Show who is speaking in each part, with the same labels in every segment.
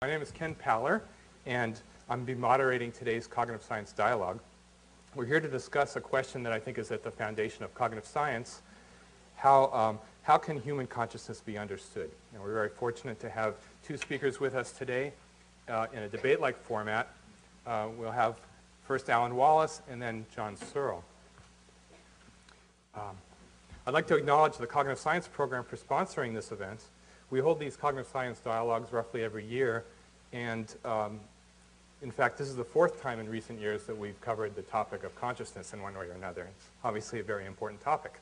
Speaker 1: My name is Ken Paller, and I'm going to be moderating today's Cognitive Science Dialogue. We're here to discuss a question that I think is at the foundation of cognitive science. How can human consciousness be understood? And we're very fortunate to have two speakers with us today in a debate-like format. We'll have first Alan Wallace and then John Searle. I'd like to acknowledge the Cognitive Science Program for sponsoring this event. We hold these cognitive science dialogues roughly every year, and in fact, this is the fourth time in recent years that we've covered the topic of consciousness in one way or another. It's obviously a very important topic.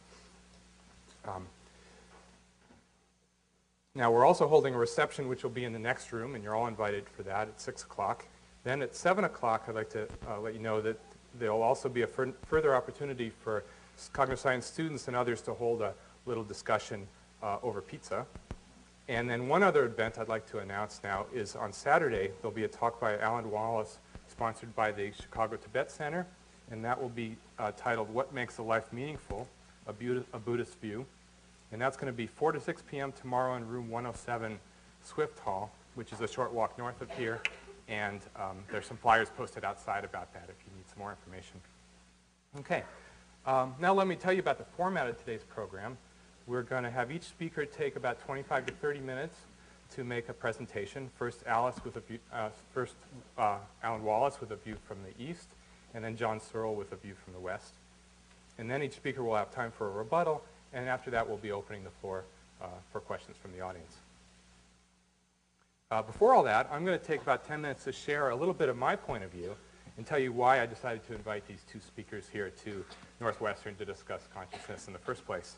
Speaker 1: Now, we're also holding a reception which will be in the next room, and you're all invited for that at 6 o'clock. Then at 7 o'clock, I'd like to let you know that there will also be a further opportunity for cognitive science students and others to hold a little discussion over pizza. And then one other event I'd like to announce now is on Saturday, there'll be a talk by Alan Wallace sponsored by the Chicago Tibet Center, and that will be titled, What Makes a Life Meaningful? A Buddhist View. And that's going to be 4 to 6 p.m. tomorrow in room 107 Swift Hall, which is a short walk north of here. And there's some flyers posted outside about that if you need some more information. Okay. Now let me tell you about the format of today's program. We're going to have each speaker take about 25 to 30 minutes to make a presentation. First, Alan Wallace with a view from the east, and then John Searle with a view from the west. And then each speaker will have time for a rebuttal, and after that we'll be opening the floor for questions from the audience. Before all that, I'm going to take about 10 minutes to share a little bit of my point of view and tell you why I decided to invite these two speakers here to Northwestern to discuss consciousness in the first place.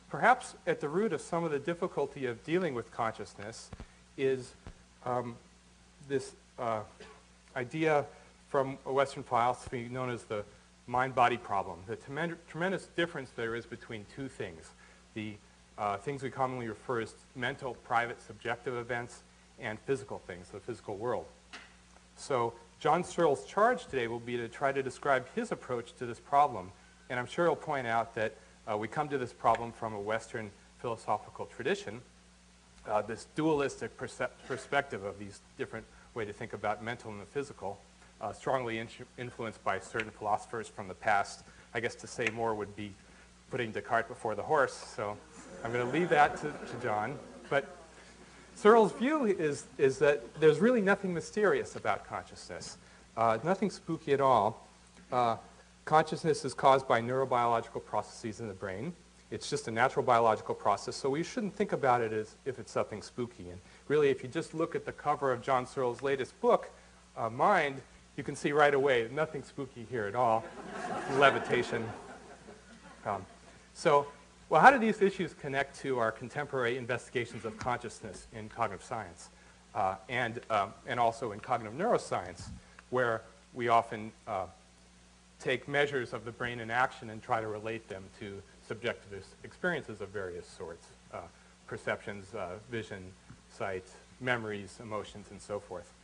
Speaker 1: Perhaps at the root of some of the difficulty of dealing with consciousness is this idea from Western philosophy known as the mind-body problem, the tremendous difference there is between two things, the things we commonly refer as mental, private, subjective events, and physical things, the physical world. So John Searle's charge today will be to try to describe his approach to this problem, and I'm sure he'll point out that we come to this problem from a Western philosophical tradition, this dualistic perspective of these different ways to think about mental and the physical, strongly influenced by certain philosophers from the past. I guess to say more would be putting the cart before the horse, so I'm going to leave that to John. But Searle's view is that there's really nothing mysterious about consciousness, nothing spooky at all. Consciousness is caused by neurobiological processes in the brain. It's just a natural biological process, so we shouldn't think about it as if it's something spooky. And really, if you just look at the cover of John Searle's latest book, Mind, you can see right away nothing spooky here at all. Levitation. Well, how do these issues connect to our contemporary investigations of consciousness in cognitive science and also in cognitive neuroscience, where we often take measures of the brain in action and try to relate them to subjective experiences of various sorts, perceptions, vision, sight, memories, emotions, and so forth.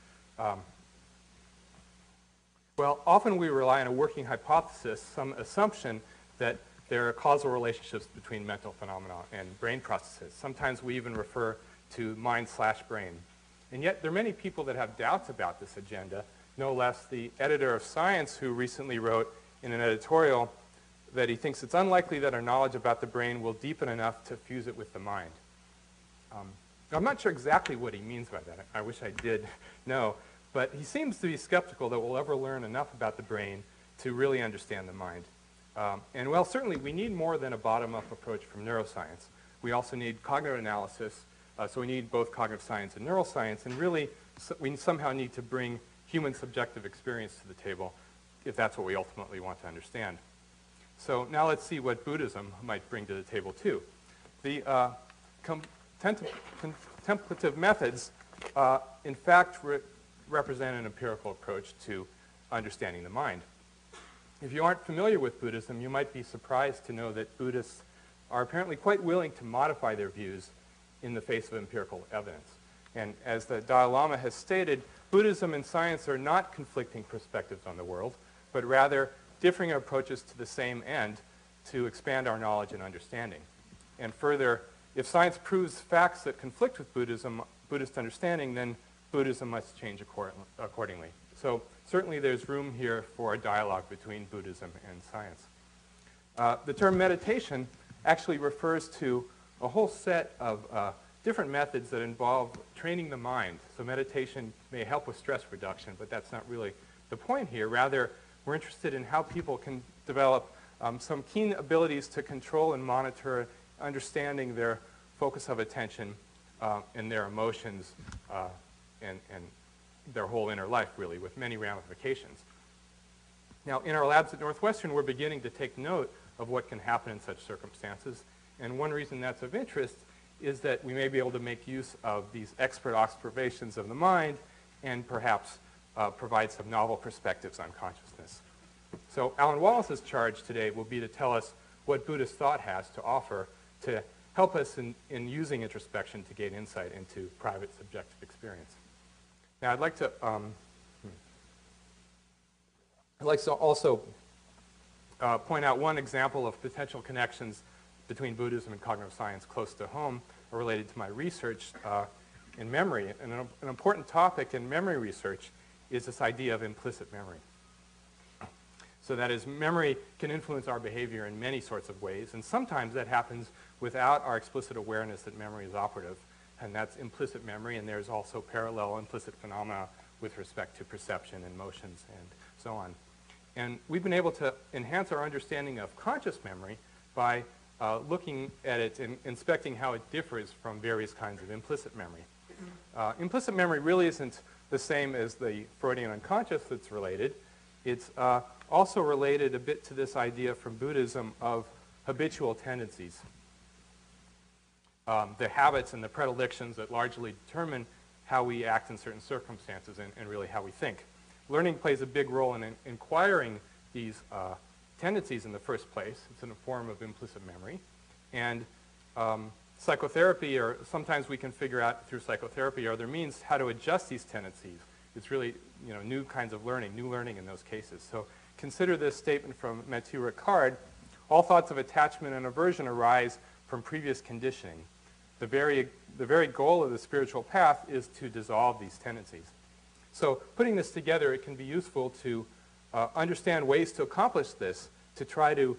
Speaker 1: Well, often we rely on a working hypothesis, some assumption that there are causal relationships between mental phenomena and brain processes. Sometimes we even refer to mind/brain. And yet there are many people that have doubts about this agenda, no less the editor of Science, who recently wrote in an editorial that he thinks it's unlikely that our knowledge about the brain will deepen enough to fuse it with the mind. I'm not sure exactly what he means by that. I wish I did know. But he seems to be skeptical that we'll ever learn enough about the brain to really understand the mind. And well, certainly we need more than a bottom-up approach from neuroscience. We also need cognitive analysis, so we need both cognitive science and neuroscience, and really we somehow need to bring human subjective experience to the table if that's what we ultimately want to understand. So now let's see what Buddhism might bring to the table too. The contemplative methods in fact represent an empirical approach to understanding the mind. If you aren't familiar with Buddhism, you might be surprised to know that Buddhists are apparently quite willing to modify their views in the face of empirical evidence. And as the Dalai Lama has stated, Buddhism and science are not conflicting perspectives on the world, but rather differing approaches to the same end to expand our knowledge and understanding. And further, if science proves facts that conflict with Buddhist understanding, then Buddhism must change accordingly. So certainly there's room here for a dialogue between Buddhism and science. The term meditation actually refers to a whole set of different methods that involve training the mind. So meditation may help with stress reduction, but that's not really the point here. Rather, we're interested in how people can develop some keen abilities to control and monitor, understanding their focus of attention and their emotions and their whole inner life, really, with many ramifications. Now, in our labs at Northwestern, we're beginning to take note of what can happen in such circumstances. And one reason that's of interest is that we may be able to make use of these expert observations of the mind and perhaps provide some novel perspectives on consciousness. So Alan Wallace's charge today will be to tell us what Buddhist thought has to offer to help us in using introspection to gain insight into private subjective experience. Now, I'd like to also point out one example of potential connections between Buddhism and cognitive science close to home related to my research in memory. And an important topic in memory research is this idea of implicit memory. So that is, memory can influence our behavior in many sorts of ways, and sometimes that happens without our explicit awareness that memory is operative, and that's implicit memory, and there's also parallel implicit phenomena with respect to perception and motions and so on. And we've been able to enhance our understanding of conscious memory by looking at it and inspecting how it differs from various kinds of implicit memory. Implicit memory really isn't the same as the Freudian unconscious that's related. It's also related a bit to this idea from Buddhism of habitual tendencies. The habits and the predilections that largely determine how we act in certain circumstances and really how we think. Learning plays a big role in acquiring these tendencies in the first place. It's in a form of implicit memory. And psychotherapy, or sometimes we can figure out through psychotherapy, are there means how to adjust these tendencies. It's really, new kinds of learning, new learning in those cases. So consider this statement from Mathieu Ricard: all thoughts of attachment and aversion arise from previous conditioning. The very goal of the spiritual path is to dissolve these tendencies. So putting this together, it can be useful to understand ways to accomplish this, to try to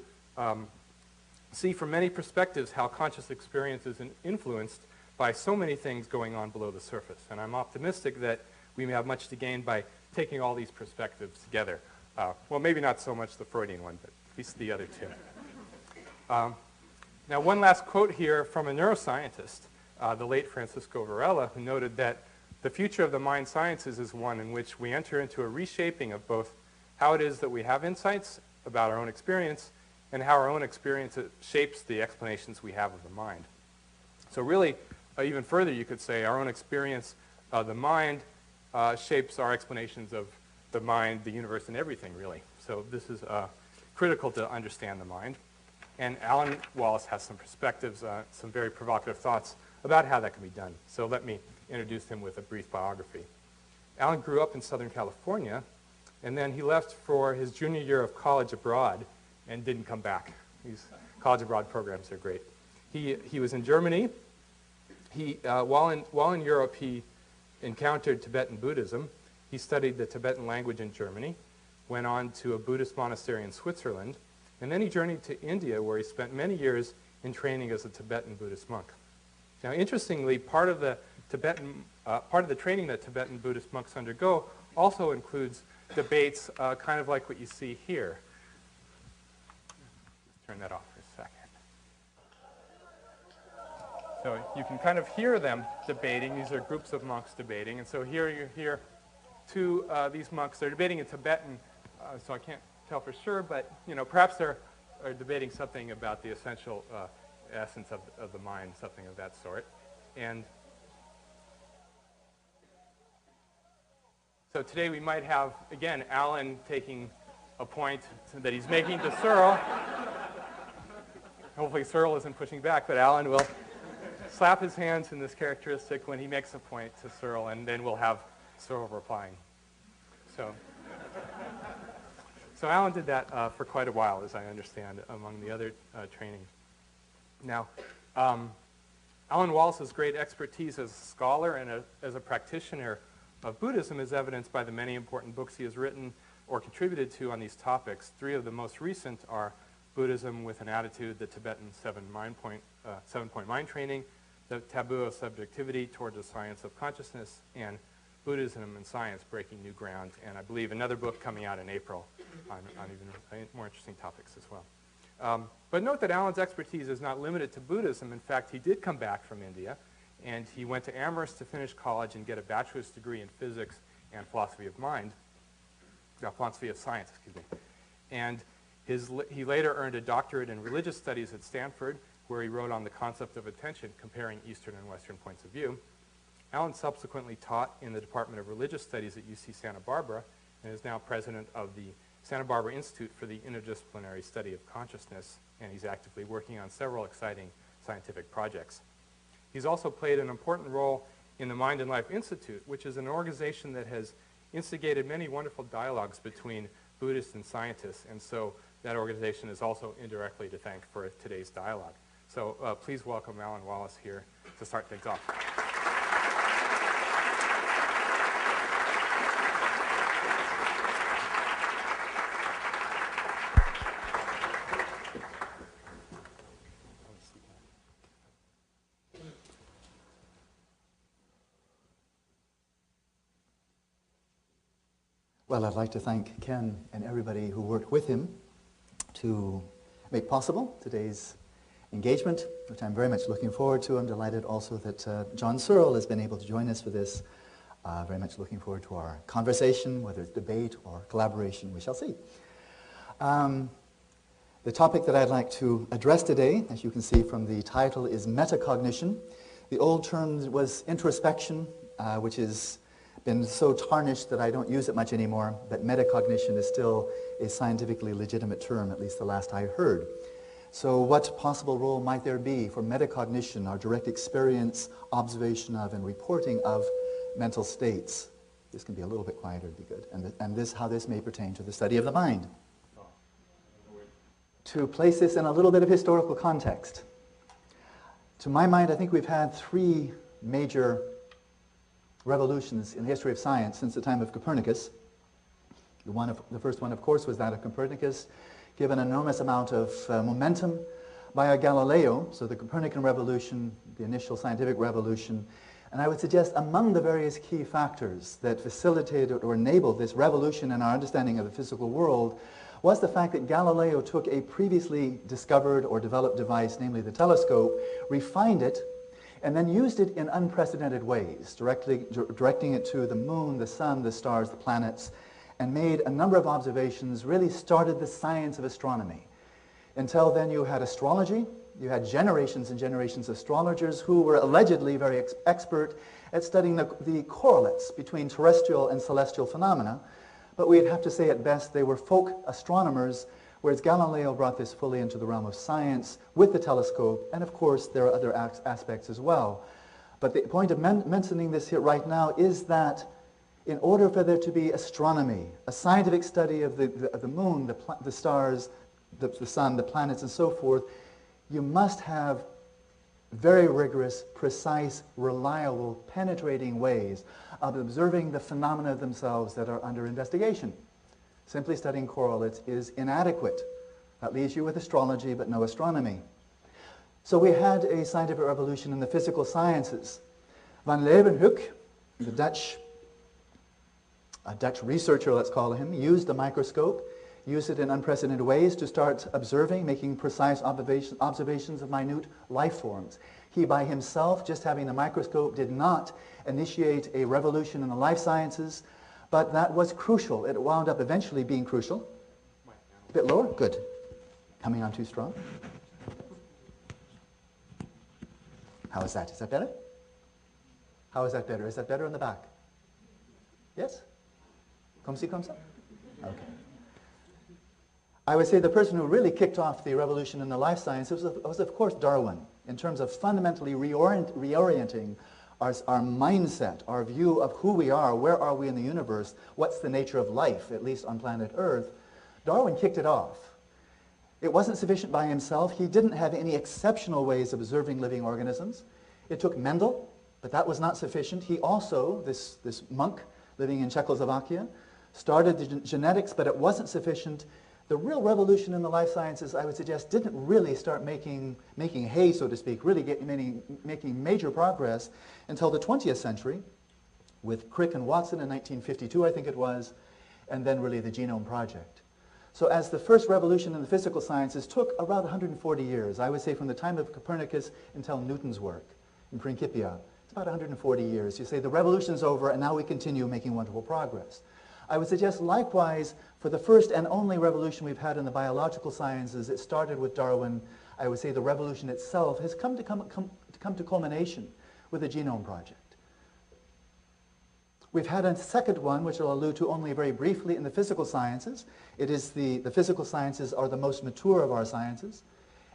Speaker 1: see from many perspectives how conscious experience is influenced by so many things going on below the surface. And I'm optimistic that we may have much to gain by taking all these perspectives together. Well, maybe not so much the Freudian one, but at least the other two. Now, one last quote here from a neuroscientist, the late Francisco Varela, who noted that the future of the mind sciences is one in which we enter into a reshaping of both how it is that we have insights about our own experience and how our own experience shapes the explanations we have of the mind. So really, even further, you could say our own experience of the mind shapes our explanations of the mind, the universe, and everything, really. So this is critical to understand the mind. And Alan Wallace has some perspectives, some very provocative thoughts about how that can be done. So let me introduce him with a brief biography. Alan grew up in Southern California, and then he left for his junior year of college abroad and didn't come back. These college abroad programs are great. He was in Germany. While in Europe, he encountered Tibetan Buddhism. He studied the Tibetan language in Germany, went on to a Buddhist monastery in Switzerland, and then he journeyed to India, where he spent many years in training as a Tibetan Buddhist monk. Now, interestingly, part of the training that Tibetan Buddhist monks undergo also includes debates, kind of like what you see here. Let's turn that off for a second. So you can kind of hear them debating. These are groups of monks debating, and so here you hear these monks. They're debating in Tibetan, so I can't tell for sure, but perhaps they're debating something about the essential essence of the mind, something of that sort. And so today we might have, again, Alan taking a point that he's making to Searle. Hopefully Searle isn't pushing back, but Alan will slap his hands in this characteristic when he makes a point to Searle, and then we'll have Searle replying. So Alan did that for quite a while, as I understand, among the other training. Now, Alan Wallace's great expertise as a scholar and as a practitioner of Buddhism is evidenced by the many important books he has written or contributed to on these topics. Three of the most recent are Buddhism with an Attitude, the Tibetan seven-point mind training, the Taboo of Subjectivity toward the Science of Consciousness, and Buddhism and Science, Breaking New Ground, and I believe another book coming out in April on even more interesting topics as well. But note that Alan's expertise is not limited to Buddhism. In fact, he did come back from India, and he went to Amherst to finish college and get a bachelor's degree in physics and philosophy of science, excuse me. And he later earned a doctorate in religious studies at Stanford, where he wrote on the concept of attention, comparing Eastern and Western points of view. Alan subsequently taught in the Department of Religious Studies at UC Santa Barbara and is now president of the Santa Barbara Institute for the Interdisciplinary Study of Consciousness, and he's actively working on several exciting scientific projects. He's also played an important role in the Mind and Life Institute, which is an organization that has instigated many wonderful dialogues between Buddhists and scientists, and so that organization is also indirectly to thank for today's dialogue. So please welcome Alan Wallace here to start things off.
Speaker 2: Well, I'd like to thank Ken and everybody who worked with him to make possible today's engagement, which I'm very much looking forward to. I'm delighted also that John Searle has been able to join us for this. Very much looking forward to our conversation, whether it's debate or collaboration, we shall see. The topic that I'd like to address today, as you can see from the title, is metacognition. The old term was introspection, which has been so tarnished that I don't use it much anymore, but metacognition is still a scientifically legitimate term, at least the last I heard. So what possible role might there be for metacognition, our direct experience, observation of, and reporting of mental states? This can be a little bit quieter, it'd be good. And how this may pertain to the study of the mind. To place this in a little bit of historical context. To my mind, I think we've had three major revolutions in the history of science since the time of Copernicus. The first one, of course, was that of Copernicus, given an enormous amount of momentum by Galileo, so the Copernican revolution, the initial scientific revolution. And I would suggest among the various key factors that facilitated or enabled this revolution in our understanding of the physical world was the fact that Galileo took a previously discovered or developed device, namely the telescope, refined it, and then used it in unprecedented ways, directing it to the moon, the sun, the stars, the planets, and made a number of observations, really started the science of astronomy. Until then you had astrology, you had generations and generations of astrologers who were allegedly very expert at studying the correlates between terrestrial and celestial phenomena, but we'd have to say at best they were folk astronomers, whereas Galileo brought this fully into the realm of science with the telescope, and of course there are other aspects as well. But the point of mentioning this here right now is that in order for there to be astronomy, a scientific study of the moon, the stars, the sun, the planets, and so forth, you must have very rigorous, precise, reliable, penetrating ways of observing the phenomena themselves that are under investigation. Simply studying correlates is inadequate. That leaves you with astrology, but no astronomy. So we had a scientific revolution in the physical sciences. Van Leeuwenhoek, the Dutch researcher, let's call him, used the microscope, used it in unprecedented ways to start observing, making precise observations of minute life forms. He by himself, just having the microscope, did not initiate a revolution in the life sciences, but that was crucial. It wound up eventually being crucial. A bit lower? Good. Coming on too strong? How is that? Is that better? How is that better? Is that better in the back? Yes? Comme ci, comme ça? Okay. I would say the person who really kicked off the revolution in the life sciences was of course, Darwin, in terms of fundamentally reorienting our mindset, our view of who we are, where are we in the universe, what's the nature of life, at least on planet Earth. Darwin kicked it off. It wasn't sufficient by himself. He didn't have any exceptional ways of observing living organisms. It took Mendel, But that was not sufficient. He also, this monk living in Czechoslovakia, started the genetics, but it wasn't sufficient. The real revolution in the life sciences, I would suggest, didn't really start making hay, so to speak, really making major progress until the 20th century, with Crick and Watson in 1952, I think it was, and then really the Genome Project. So as the first revolution in the physical sciences took around 140 years, I would say from the time of Copernicus until Newton's work in Principia, it's about 140 years. You say the revolution's over and now we continue making wonderful progress. I would suggest likewise for the first and only revolution we've had in the biological sciences, it started with Darwin. I would say the revolution itself has come to culmination with the Genome Project. We've had a second one, which I'll allude to only very briefly, in the physical sciences. It is the physical sciences are the most mature of our sciences.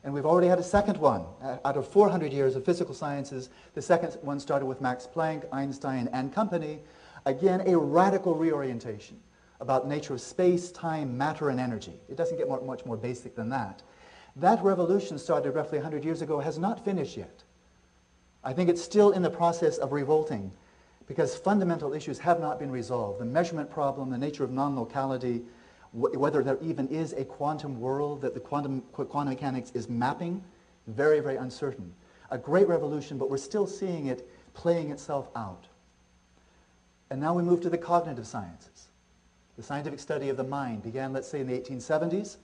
Speaker 2: And we've already had a second one. Out of 400 years of physical sciences, the second one started with Max Planck, Einstein, and company. Again, a radical reorientation about nature of space, time, matter, and energy. It doesn't get much more basic than that. That revolution started roughly 100 years ago, has not finished yet. I think it's still in the process of revolting, because fundamental issues have not been resolved. The measurement problem, the nature of non-locality, whether there even is a quantum world that the quantum mechanics is mapping, very, very uncertain. A great revolution, but we're still seeing it playing itself out. And now we move to the cognitive sciences. The scientific study of the mind began, let's say, in the 1870s.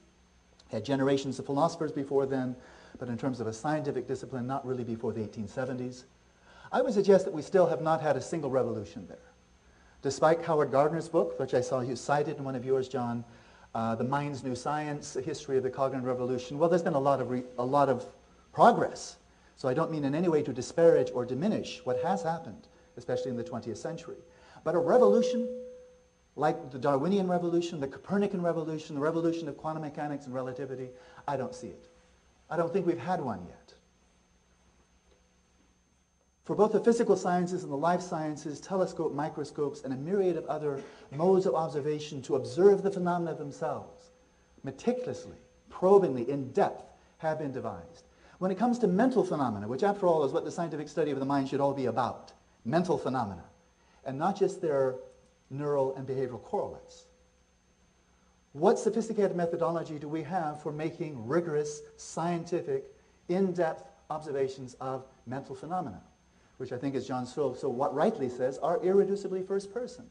Speaker 2: Had generations of philosophers before then, but in terms of a scientific discipline, not really before the 1870s. I would suggest that we still have not had a single revolution there. Despite Howard Gardner's book, which I saw you cited in one of yours, John, The Mind's New Science, A History of the Cognitive Revolution, well, there's been a lot of progress. So I don't mean in any way to disparage or diminish what has happened, especially in the 20th century. But a revolution like the Darwinian revolution, the Copernican revolution, the revolution of quantum mechanics and relativity, I don't see it. I don't think we've had one yet. For both the physical sciences and the life sciences, telescope, microscopes, and a myriad of other modes of observation to observe the phenomena themselves, meticulously, probingly, in depth, have been devised. When it comes to mental phenomena, which after all is what the scientific study of the mind should all be about, mental phenomena, and not just their neural and behavioral correlates. What sophisticated methodology do we have for making rigorous, scientific, in-depth observations of mental phenomena, which I think, as John Searle so rightly says, are irreducibly first person?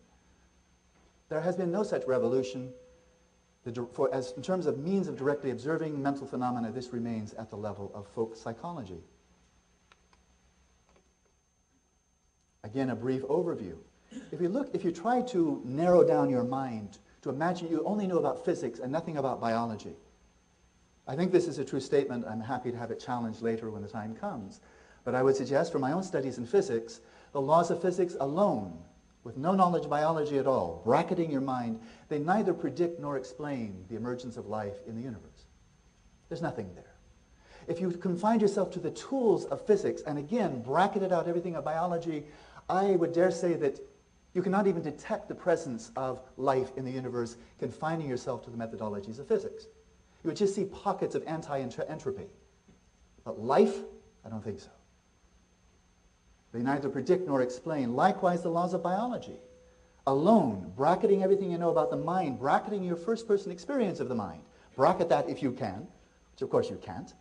Speaker 2: There has been no such revolution. In terms of means of directly observing mental phenomena, this remains at the level of folk psychology. Again, a brief overview. If you try to narrow down your mind to imagine you only know about physics and nothing about biology, I think this is a true statement. I'm happy to have it challenged later when the time comes. But I would suggest, from my own studies in physics, the laws of physics alone, with no knowledge of biology at all, bracketing your mind, they neither predict nor explain the emergence of life in the universe. There's nothing there. If you confine yourself to the tools of physics, and again, bracketed out everything of biology, I would dare say that you cannot even detect the presence of life in the universe confining yourself to the methodologies of physics. You would just see pockets of anti-entropy. But life, I don't think so. They neither predict nor explain. Likewise, the laws of biology. Alone, bracketing everything you know about the mind, bracketing your first-person experience of the mind. Bracket that if you can, which of course you can't.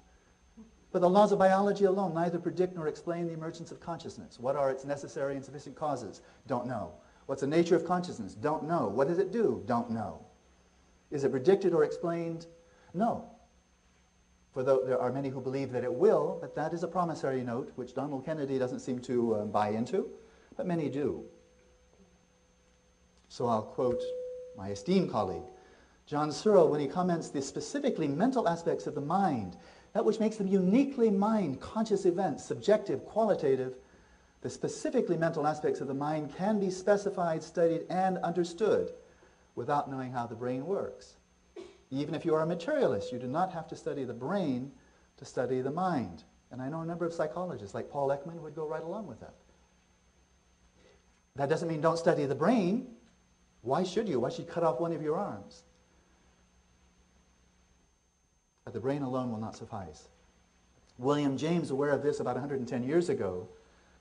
Speaker 2: But the laws of biology alone neither predict nor explain the emergence of consciousness. What are its necessary and sufficient causes? Don't know. What's the nature of consciousness? Don't know. What does it do? Don't know. Is it predicted or explained? No. For there are many who believe that it will, but that is a promissory note, which Donald Kennedy doesn't seem to buy into, but many do. So I'll quote my esteemed colleague, John Searle, when he comments the specifically mental aspects of the mind, that which makes them uniquely mind, conscious events, subjective, qualitative, the specifically mental aspects of the mind can be specified, studied, and understood without knowing how the brain works. Even if you are a materialist, you do not have to study the brain to study the mind. And I know a number of psychologists, like Paul Ekman, who would go right along with that. That doesn't mean don't study the brain. Why should you? Why should you cut off one of your arms? But the brain alone will not suffice. William James, aware of this about 110 years ago,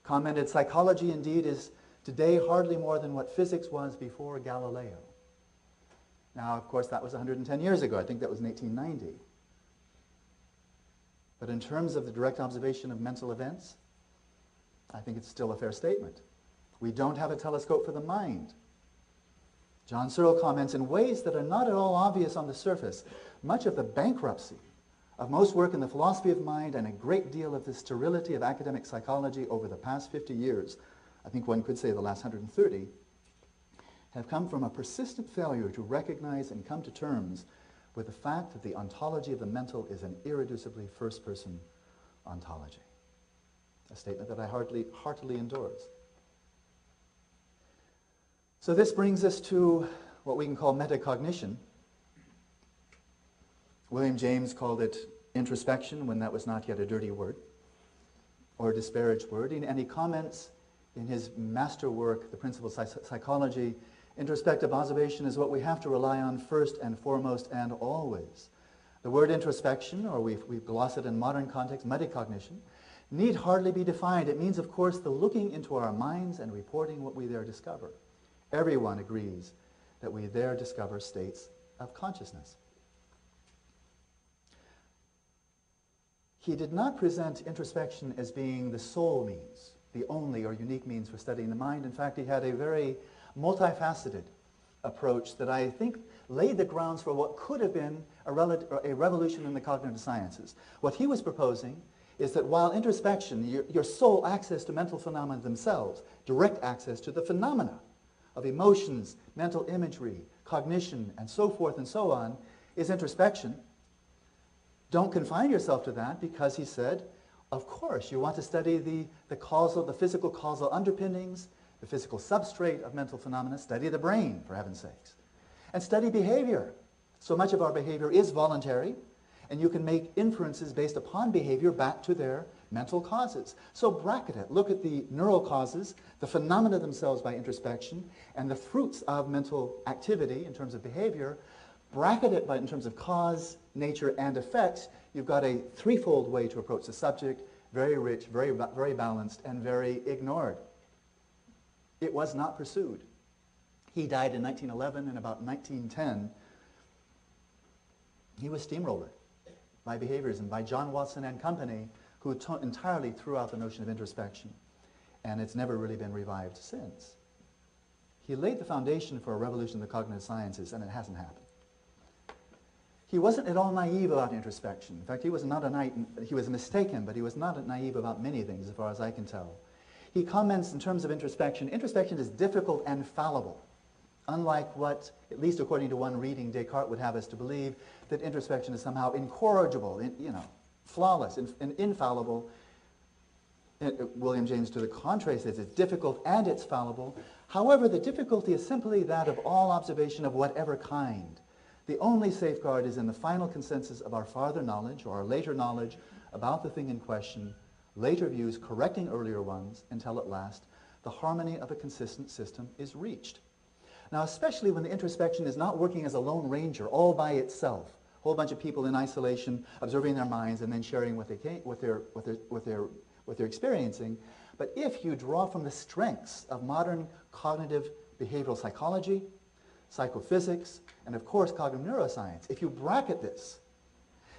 Speaker 2: commented, psychology indeed is today hardly more than what physics was before Galileo. Now, of course, that was 110 years ago. I think that was in 1890. But in terms of the direct observation of mental events, I think it's still a fair statement. We don't have a telescope for the mind. John Searle comments, in ways that are not at all obvious on the surface, much of the bankruptcy of most work in the philosophy of mind and a great deal of the sterility of academic psychology over the past 50 years, I think one could say the last 130, have come from a persistent failure to recognize and come to terms with the fact that the ontology of the mental is an irreducibly first-person ontology. A statement that I heartily endorse. So this brings us to what we can call metacognition. William James called it introspection when that was not yet a dirty word or a disparaged word. And he comments in his masterwork, The Principles of Psychology, introspective observation is what we have to rely on first and foremost and always. The word introspection, or we've glossed it in modern context, metacognition, need hardly be defined. It means, of course, the looking into our minds and reporting what we there discover. Everyone agrees that we there discover states of consciousness. He did not present introspection as being the sole means, the only or unique means for studying the mind. In fact, he had a very multifaceted approach that I think laid the grounds for what could have been a revolution in the cognitive sciences. What he was proposing is that while introspection, your sole access to mental phenomena themselves, direct access to the phenomena of emotions, mental imagery, cognition, and so forth and so on, is introspection, don't confine yourself to that, because he said, of course, you want to study the physical causal underpinnings, the physical substrate of mental phenomena. Study the brain, for heaven's sakes. And study behavior. So much of our behavior is voluntary, and you can make inferences based upon behavior back to their mental causes. So bracket it. Look at the neural causes, the phenomena themselves by introspection, and the fruits of mental activity in terms of behavior. Bracket it in terms of cause, nature, and effects. You've got a threefold way to approach the subject, very rich, very balanced, and very ignored. It was not pursued. He died in 1911, and about 1910, he was steamrolled by behaviorism, by John Watson and company, who entirely threw out the notion of introspection, and it's never really been revived since. He laid the foundation for a revolution in the cognitive sciences, and it hasn't happened. He wasn't at all naive about introspection. In fact, he was mistaken, but he was not naive about many things, as far as I can tell. He comments in terms of introspection is difficult and fallible, unlike what, at least according to one reading, Descartes would have us to believe, that introspection is somehow incorrigible, flawless, and infallible. William James, to the contrary, says it's difficult and it's fallible. However, the difficulty is simply that of all observation of whatever kind. The only safeguard is in the final consensus of our farther knowledge, or our later knowledge, about the thing in question, later views correcting earlier ones, until at last the harmony of a consistent system is reached. Now, especially when the introspection is not working as a lone ranger all by itself, a whole bunch of people in isolation observing their minds and then sharing what they're experiencing, but if you draw from the strengths of modern cognitive behavioral psychology, psychophysics, and of course cognitive neuroscience, if you bracket this,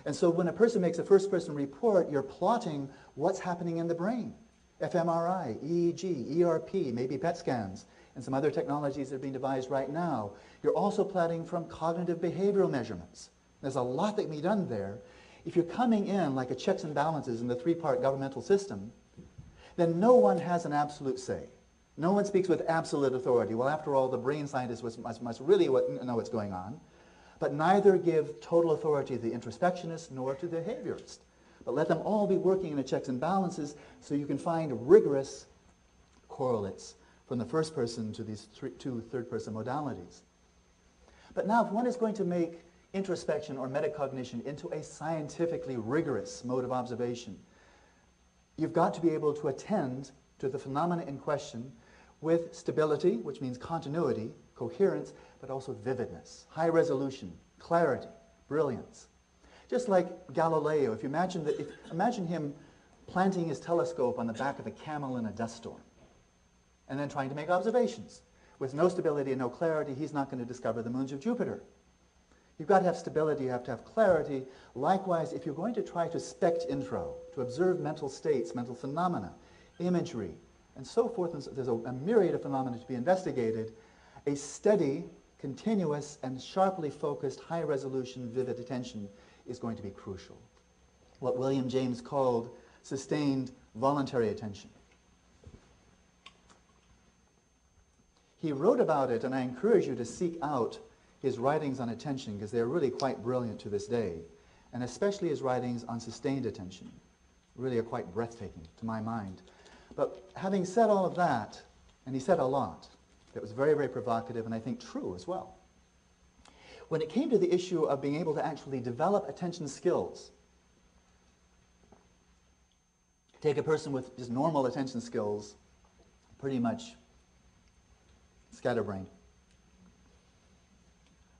Speaker 2: and so when a person makes a first-person report, you're plotting what's happening in the brain. fMRI, EEG, ERP, maybe PET scans, and some other technologies that are being devised right now. You're also plotting from cognitive behavioral measurements. There's a lot that can be done there. If you're coming in like a checks and balances in the three-part governmental system, then no one has an absolute say. No one speaks with absolute authority. Well, after all, the brain scientist must really know what's going on, but neither give total authority to the introspectionist nor to the behaviorist. But let them all be working in a checks and balances so you can find rigorous correlates from the first person to these two third-person modalities. But now, if one is going to make introspection or metacognition into a scientifically rigorous mode of observation, you've got to be able to attend to the phenomena in question with stability, which means continuity, coherence, but also vividness, high resolution, clarity, brilliance. Just like Galileo, if you imagine him planting his telescope on the back of a camel in a dust storm, and then trying to make observations. With no stability and no clarity, he's not going to discover the moons of Jupiter. You've got to have stability, you have to have clarity. Likewise, if you're going to try to spect intro, to observe mental states, mental phenomena, imagery, and so forth, and so, there's a myriad of phenomena to be investigated, a steady, continuous, and sharply focused, high-resolution, vivid attention is going to be crucial. What William James called sustained voluntary attention. He wrote about it, and I encourage you to seek out his writings on attention, because they're really quite brilliant to this day, and especially his writings on sustained attention really are quite breathtaking to my mind. But having said all of that, and he said a lot that was very, very provocative and I think true as well, when it came to the issue of being able to actually develop attention skills, take a person with just normal attention skills, pretty much scatterbrained,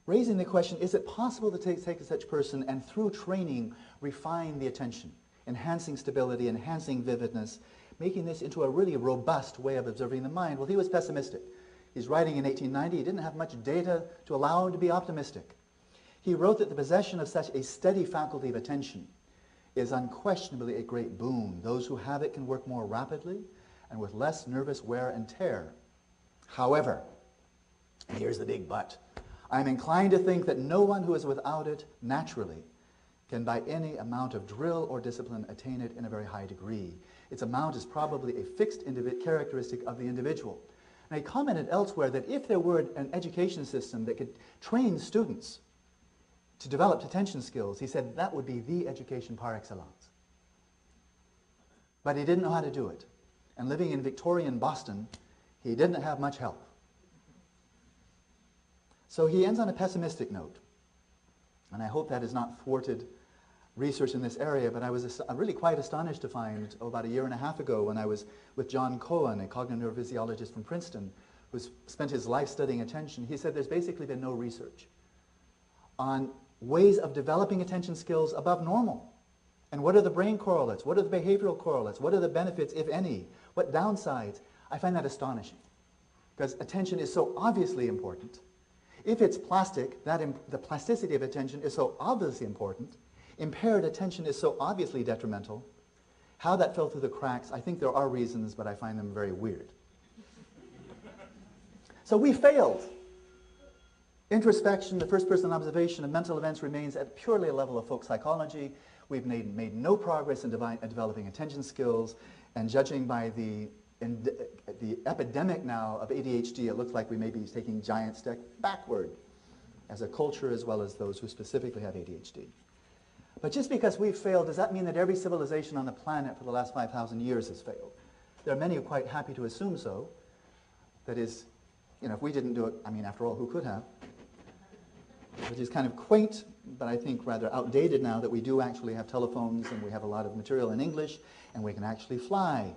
Speaker 2: raising the question, is it possible to take such person and through training refine the attention, enhancing stability, enhancing vividness, making this into a really robust way of observing the mind? Well, he was pessimistic. He's writing in 1890. He didn't have much data to allow him to be optimistic. He wrote that the possession of such a steady faculty of attention is unquestionably a great boon. Those who have it can work more rapidly and with less nervous wear and tear. However, here's the big but, I'm inclined to think that no one who is without it naturally can by any amount of drill or discipline attain it in a very high degree. Its amount is probably a fixed characteristic of the individual. And he commented elsewhere that if there were an education system that could train students to develop attention skills, he said that would be the education par excellence. But he didn't know how to do it. And living in Victorian Boston, he didn't have much help. So he ends on a pessimistic note. And I hope that has not thwarted research in this area, but I was really quite astonished to find, about a year and a half ago, when I was with John Cohen, a cognitive neurophysiologist from Princeton, who spent his life studying attention. He said there's basically been no research on ways of developing attention skills above normal. And what are the brain correlates? What are the behavioral correlates? What are the benefits, if any? What downsides? I find that astonishing, because attention is so obviously important. If it's plastic, the plasticity of attention is so obviously important. Impaired attention is so obviously detrimental. How that fell through the cracks, I think there are reasons, but I find them very weird. So we failed. Introspection, the first-person observation of mental events, remains at purely a level of folk psychology. We've made no progress in developing attention skills, and judging by the epidemic now of ADHD, it looks like we may be taking giant steps backward as a culture, as well as those who specifically have ADHD. But just because we've failed, does that mean that every civilization on the planet for the last 5,000 years has failed? There are many who are quite happy to assume so. That is, if we didn't do it, after all, who could have? Which is kind of quaint, but I think rather outdated now, that we do actually have telephones and we have a lot of material in English and we can actually fly.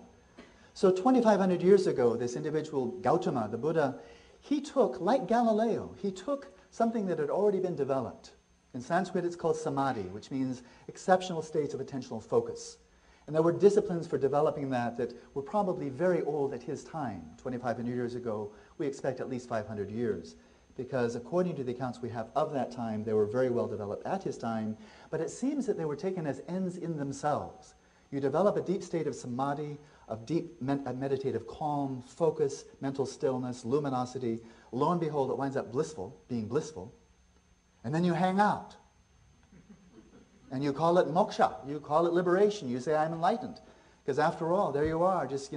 Speaker 2: So 2,500 years ago, this individual, Gautama, the Buddha, he took, like Galileo, he took something that had already been developed. In Sanskrit, it's called samadhi, which means exceptional states of attentional focus. And there were disciplines for developing that were probably very old at his time. 2,500 years ago, we expect at least 500 years. Because according to the accounts we have of that time, they were very well developed at his time, but it seems that they were taken as ends in themselves. You develop a deep state of samadhi, of deep meditative calm, focus, mental stillness, luminosity. Lo and behold, it winds up being blissful. And then you hang out. And you call it moksha. You call it liberation. You say, I'm enlightened. Because after all, there you are, just,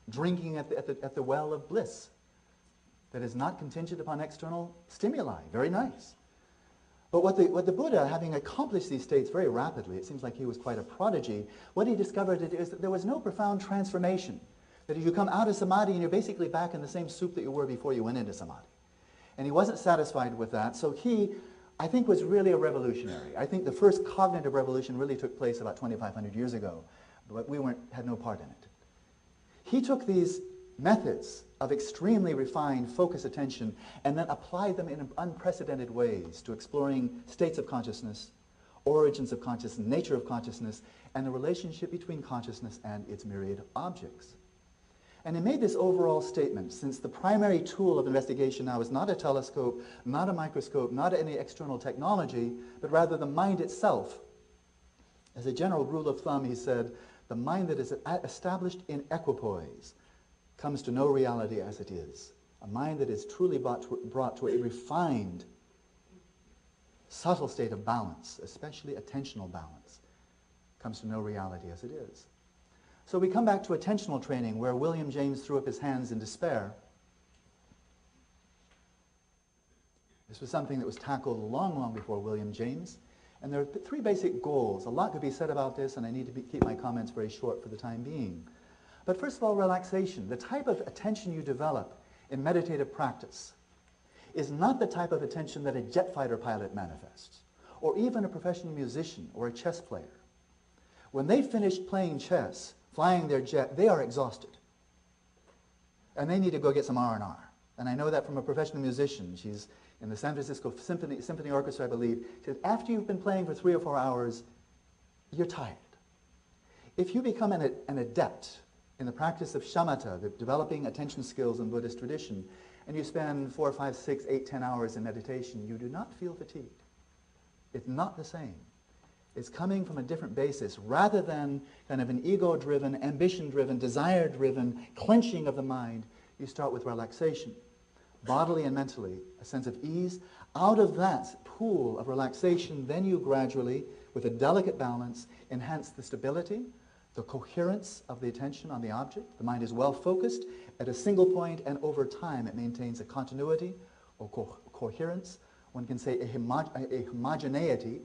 Speaker 2: drinking at the well of bliss that is not contingent upon external stimuli. Very nice. But what the Buddha, having accomplished these states very rapidly, it seems like he was quite a prodigy, what he discovered is that there was no profound transformation. That if you come out of samadhi and you're basically back in the same soup that you were before you went into samadhi. And he wasn't satisfied with that, so he, I think, was really a revolutionary. I think the first cognitive revolution really took place about 2,500 years ago, but we had no part in it. He took these methods of extremely refined focused attention and then applied them in unprecedented ways to exploring states of consciousness origins of consciousness, nature of consciousness, and the relationship between consciousness and its myriad objects. And he made this overall statement: since the primary tool of investigation now is not a telescope, not a microscope, not any external technology, but rather the mind itself, as a general rule of thumb, he said, the mind that is established in equipoise comes to know reality as it is. A mind that is truly brought to a refined, subtle state of balance, especially attentional balance, comes to know reality as it is. So we come back to attentional training, where William James threw up his hands in despair. This was something that was tackled long, long before William James. And there are three basic goals. A lot could be said about this, and I need to keep my comments very short for the time being. But first of all, relaxation. The type of attention you develop in meditative practice is not the type of attention that a jet fighter pilot manifests, or even a professional musician or a chess player. When they finish playing chess, flying their jet, they are exhausted. And they need to go get some R&R. And I know that from a professional musician. She's in the San Francisco Symphony Orchestra, I believe. She said, after you've been playing for 3 or 4 hours, you're tired. If you become an adept in the practice of shamatha, the developing attention skills in Buddhist tradition, and you spend 4, 5, 6, 8, 10 hours in meditation, you do not feel fatigued. It's not the same. It's coming from a different basis, rather than kind of an ego-driven, ambition-driven, desire-driven clenching of the mind. You start with relaxation, bodily and mentally, a sense of ease. Out of that pool of relaxation, then you gradually, with a delicate balance, enhance the stability, the coherence of the attention on the object. The mind is well focused at a single point, and over time it maintains a continuity or coherence. One can say a homogeneity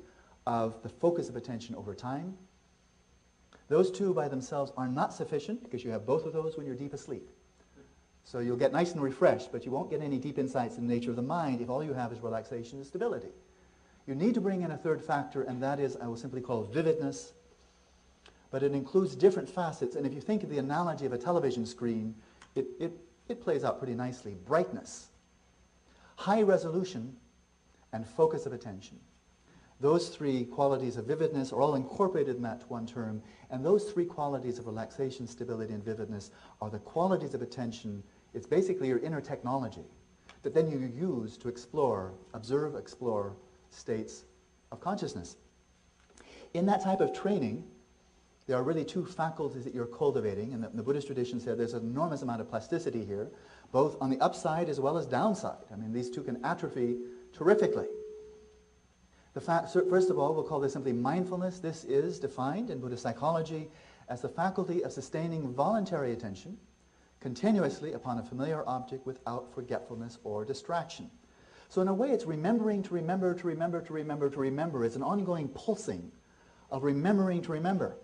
Speaker 2: of the focus of attention over time. Those two by themselves are not sufficient, because you have both of those when you're deep asleep. So you'll get nice and refreshed, but you won't get any deep insights in the nature of the mind if all you have is relaxation and stability. You need to bring in a third factor, and that is, I will simply call vividness. But it includes different facets, and if you think of the analogy of a television screen, it plays out pretty nicely. Brightness, high resolution, and focus of attention. Those three qualities of vividness are all incorporated in that one term, and those three qualities of relaxation, stability, and vividness are the qualities of attention. It's basically your inner technology that then you use to explore, observe, explore states of consciousness. In that type of training, there are really two faculties that you're cultivating, and the Buddhist tradition said there's an enormous amount of plasticity here, both on the upside as well as downside. I mean, these two can atrophy terrifically. First of all, we'll call this simply mindfulness. This is defined in Buddhist psychology as the faculty of sustaining voluntary attention continuously upon a familiar object without forgetfulness or distraction. So in a way, it's remembering to remember, to remember, to remember, to remember. It's an ongoing pulsing of remembering to remember.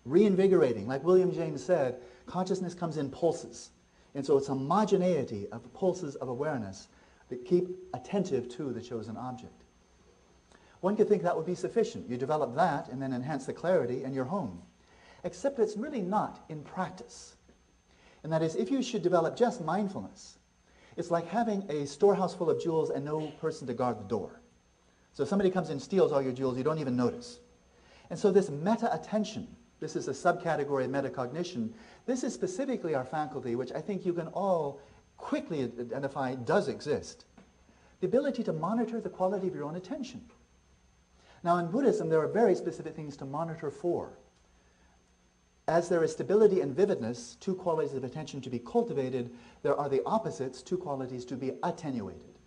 Speaker 2: Reinvigorating. Like William James said, consciousness comes in pulses. And so it's a homogeneity of pulses of awareness that keep attentive to the chosen object. One could think that would be sufficient. You develop that and then enhance the clarity and you're home. Except it's really not in practice. And that is, if you should develop just mindfulness, it's like having a storehouse full of jewels and no person to guard the door. So if somebody comes and steals all your jewels, you don't even notice. And so this meta-attention, this is a subcategory of metacognition, this is specifically our faculty, which I think you can all quickly identify does exist. The ability to monitor the quality of your own attention. Now in Buddhism, there are very specific things to monitor for. As there is stability and vividness, two qualities of attention to be cultivated, there are the opposites, two qualities to be attenuated.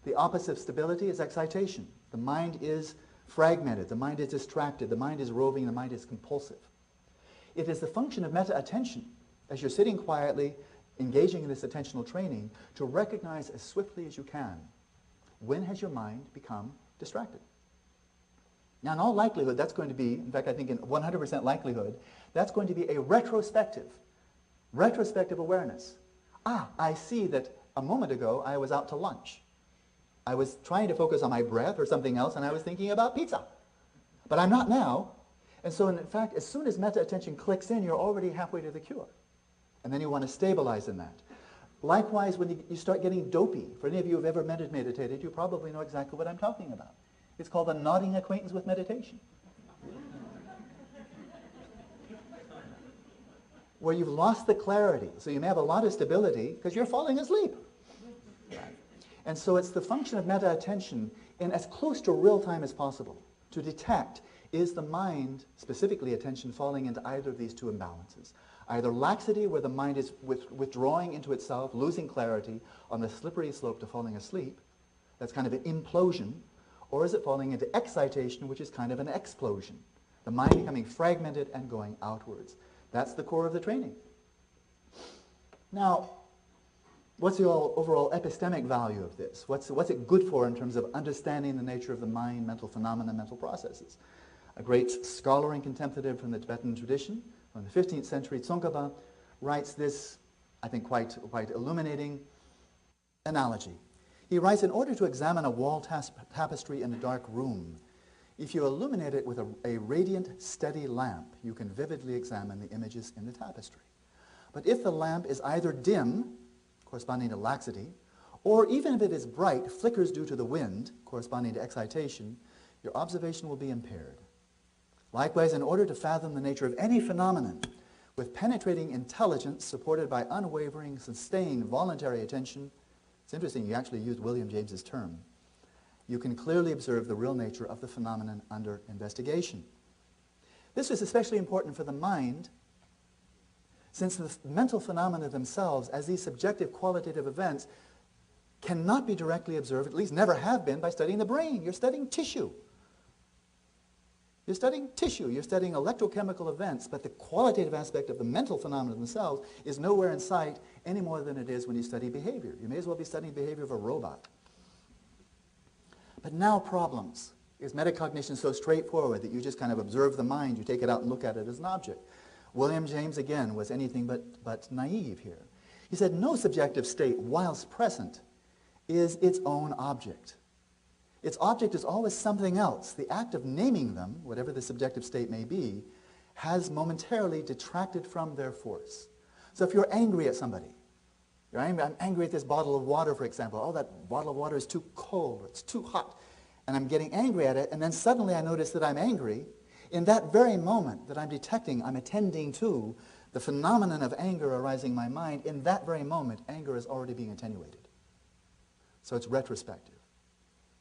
Speaker 2: The opposite of stability is excitation. The mind is fragmented, the mind is distracted, the mind is roving, the mind is compulsive. It is the function of meta-attention, as you're sitting quietly, engaging in this attentional training, to recognize as swiftly as you can, when has your mind become distracted? Now, in all likelihood, that's going to be, in fact, I think in 100% likelihood, that's going to be a retrospective awareness. Ah, I see that a moment ago I was out to lunch. I was trying to focus on my breath or something else, and I was thinking about pizza. But I'm not now. And so, in fact, as soon as meta-attention clicks in, you're already halfway to the cure. And then you want to stabilize in that. Likewise, when you start getting dopey, for any of you who have ever meditated, you probably know exactly what I'm talking about. It's called a nodding acquaintance with meditation. Where you've lost the clarity. So you may have a lot of stability because you're falling asleep. And so it's the function of meta-attention in as close to real time as possible to detect, is the mind, specifically attention, falling into either of these two imbalances? Either laxity, where the mind is withdrawing into itself, losing clarity on the slippery slope to falling asleep, that's kind of an implosion, or is it falling into excitation, which is kind of an explosion, the mind becoming fragmented and going outwards? That's the core of the training. Now, what's the overall epistemic value of this? What's it good for in terms of understanding the nature of the mind, mental phenomena, mental processes? A great scholar and contemplative from the Tibetan tradition, from the 15th century, Tsongkhapa, writes this, I think, quite illuminating analogy. He writes, in order to examine a wall tapestry in a dark room, if you illuminate it with a radiant, steady lamp, you can vividly examine the images in the tapestry. But if the lamp is either dim, corresponding to laxity, or even if it is bright, flickers due to the wind, corresponding to excitation, your observation will be impaired. Likewise, in order to fathom the nature of any phenomenon with penetrating intelligence supported by unwavering, sustained, voluntary attention, it's interesting, you actually used William James's term, you can clearly observe the real nature of the phenomenon under investigation. This is especially important for the mind, since the mental phenomena themselves, as these subjective qualitative events, cannot be directly observed, at least never have been, by studying the brain. You're studying tissue. You're studying tissue. You're studying electrochemical events, but the qualitative aspect of the mental phenomena themselves is nowhere in sight any more than it is when you study behavior. You may as well be studying behavior of a robot. But now problems. Is metacognition so straightforward that you just kind of observe the mind, you take it out and look at it as an object? William James, again, was anything but naive here. He said, no subjective state, whilst present, is its own object. Its object is always something else. The act of naming them, whatever the subjective state may be, has momentarily detracted from their force. So if you're angry at somebody, I'm angry at this bottle of water, for example. Oh, that bottle of water is too cold, or it's too hot, and I'm getting angry at it, and then suddenly I notice that I'm angry. In that very moment that I'm detecting, I'm attending to the phenomenon of anger arising in my mind, in that very moment, anger is already being attenuated. So it's retrospective.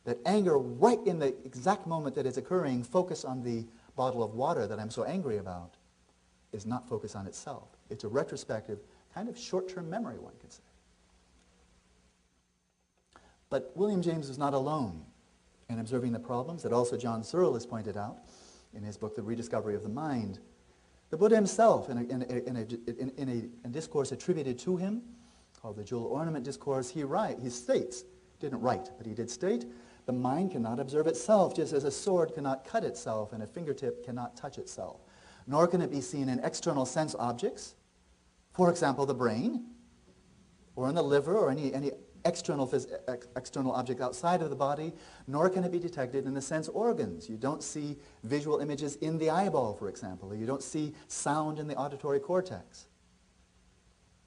Speaker 2: That anger, right in the exact moment that it's occurring, focus on the bottle of water that I'm so angry about, is not focused on itself. It's a retrospective, kind of short-term memory, one could say. But William James was not alone in observing the problems that also John Searle has pointed out in his book, The Rediscovery of the Mind. The Buddha himself, in a discourse attributed to him, called the Jewel Ornament Discourse, he states, didn't write, but he did state, the mind cannot observe itself, just as a sword cannot cut itself and a fingertip cannot touch itself. Nor can it be seen in external sense objects, for example, the brain, or in the liver, or any external object outside of the body, nor can it be detected in the sense organs. You don't see visual images in the eyeball, for example, or you don't see sound in the auditory cortex.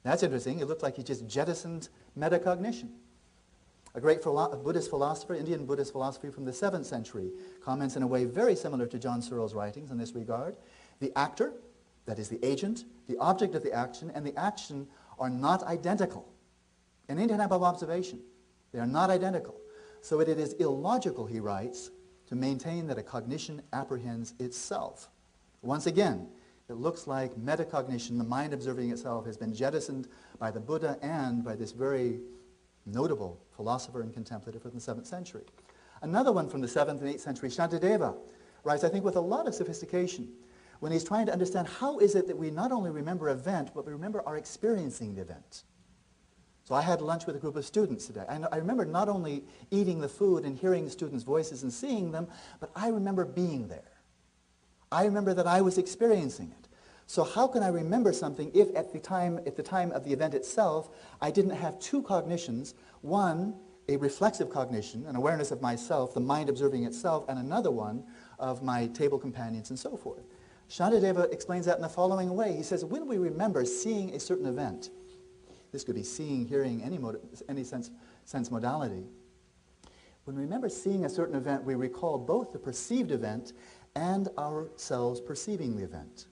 Speaker 2: That's interesting. It looked like he just jettisoned metacognition. A great Buddhist philosopher, Indian Buddhist philosophy from the 7th century, comments in a way very similar to John Searle's writings in this regard. The actor, that is the agent, the object of the action, and the action are not identical. In any type of observation, they are not identical. So it is illogical, he writes, to maintain that a cognition apprehends itself. Once again, it looks like metacognition, the mind observing itself, has been jettisoned by the Buddha and by this very notable philosopher and contemplative from the 7th century. Another one from the 7th and 8th century, Shantideva, writes, I think with a lot of sophistication, when he's trying to understand how is it that we not only remember event, but we remember our experiencing the event. So I had lunch with a group of students today. I remember not only eating the food and hearing the students' voices and seeing them, but I remember being there. I remember that I was experiencing it. So how can I remember something if at the time of the event itself, I didn't have two cognitions, one, a reflexive cognition, an awareness of myself, the mind observing itself, and another one of my table companions and so forth. Shantideva explains that in the following way. He says, when we remember seeing a certain event, this could be seeing, hearing, any sense modality, When we remember seeing a certain event, we recall both the perceived event and ourselves perceiving the event.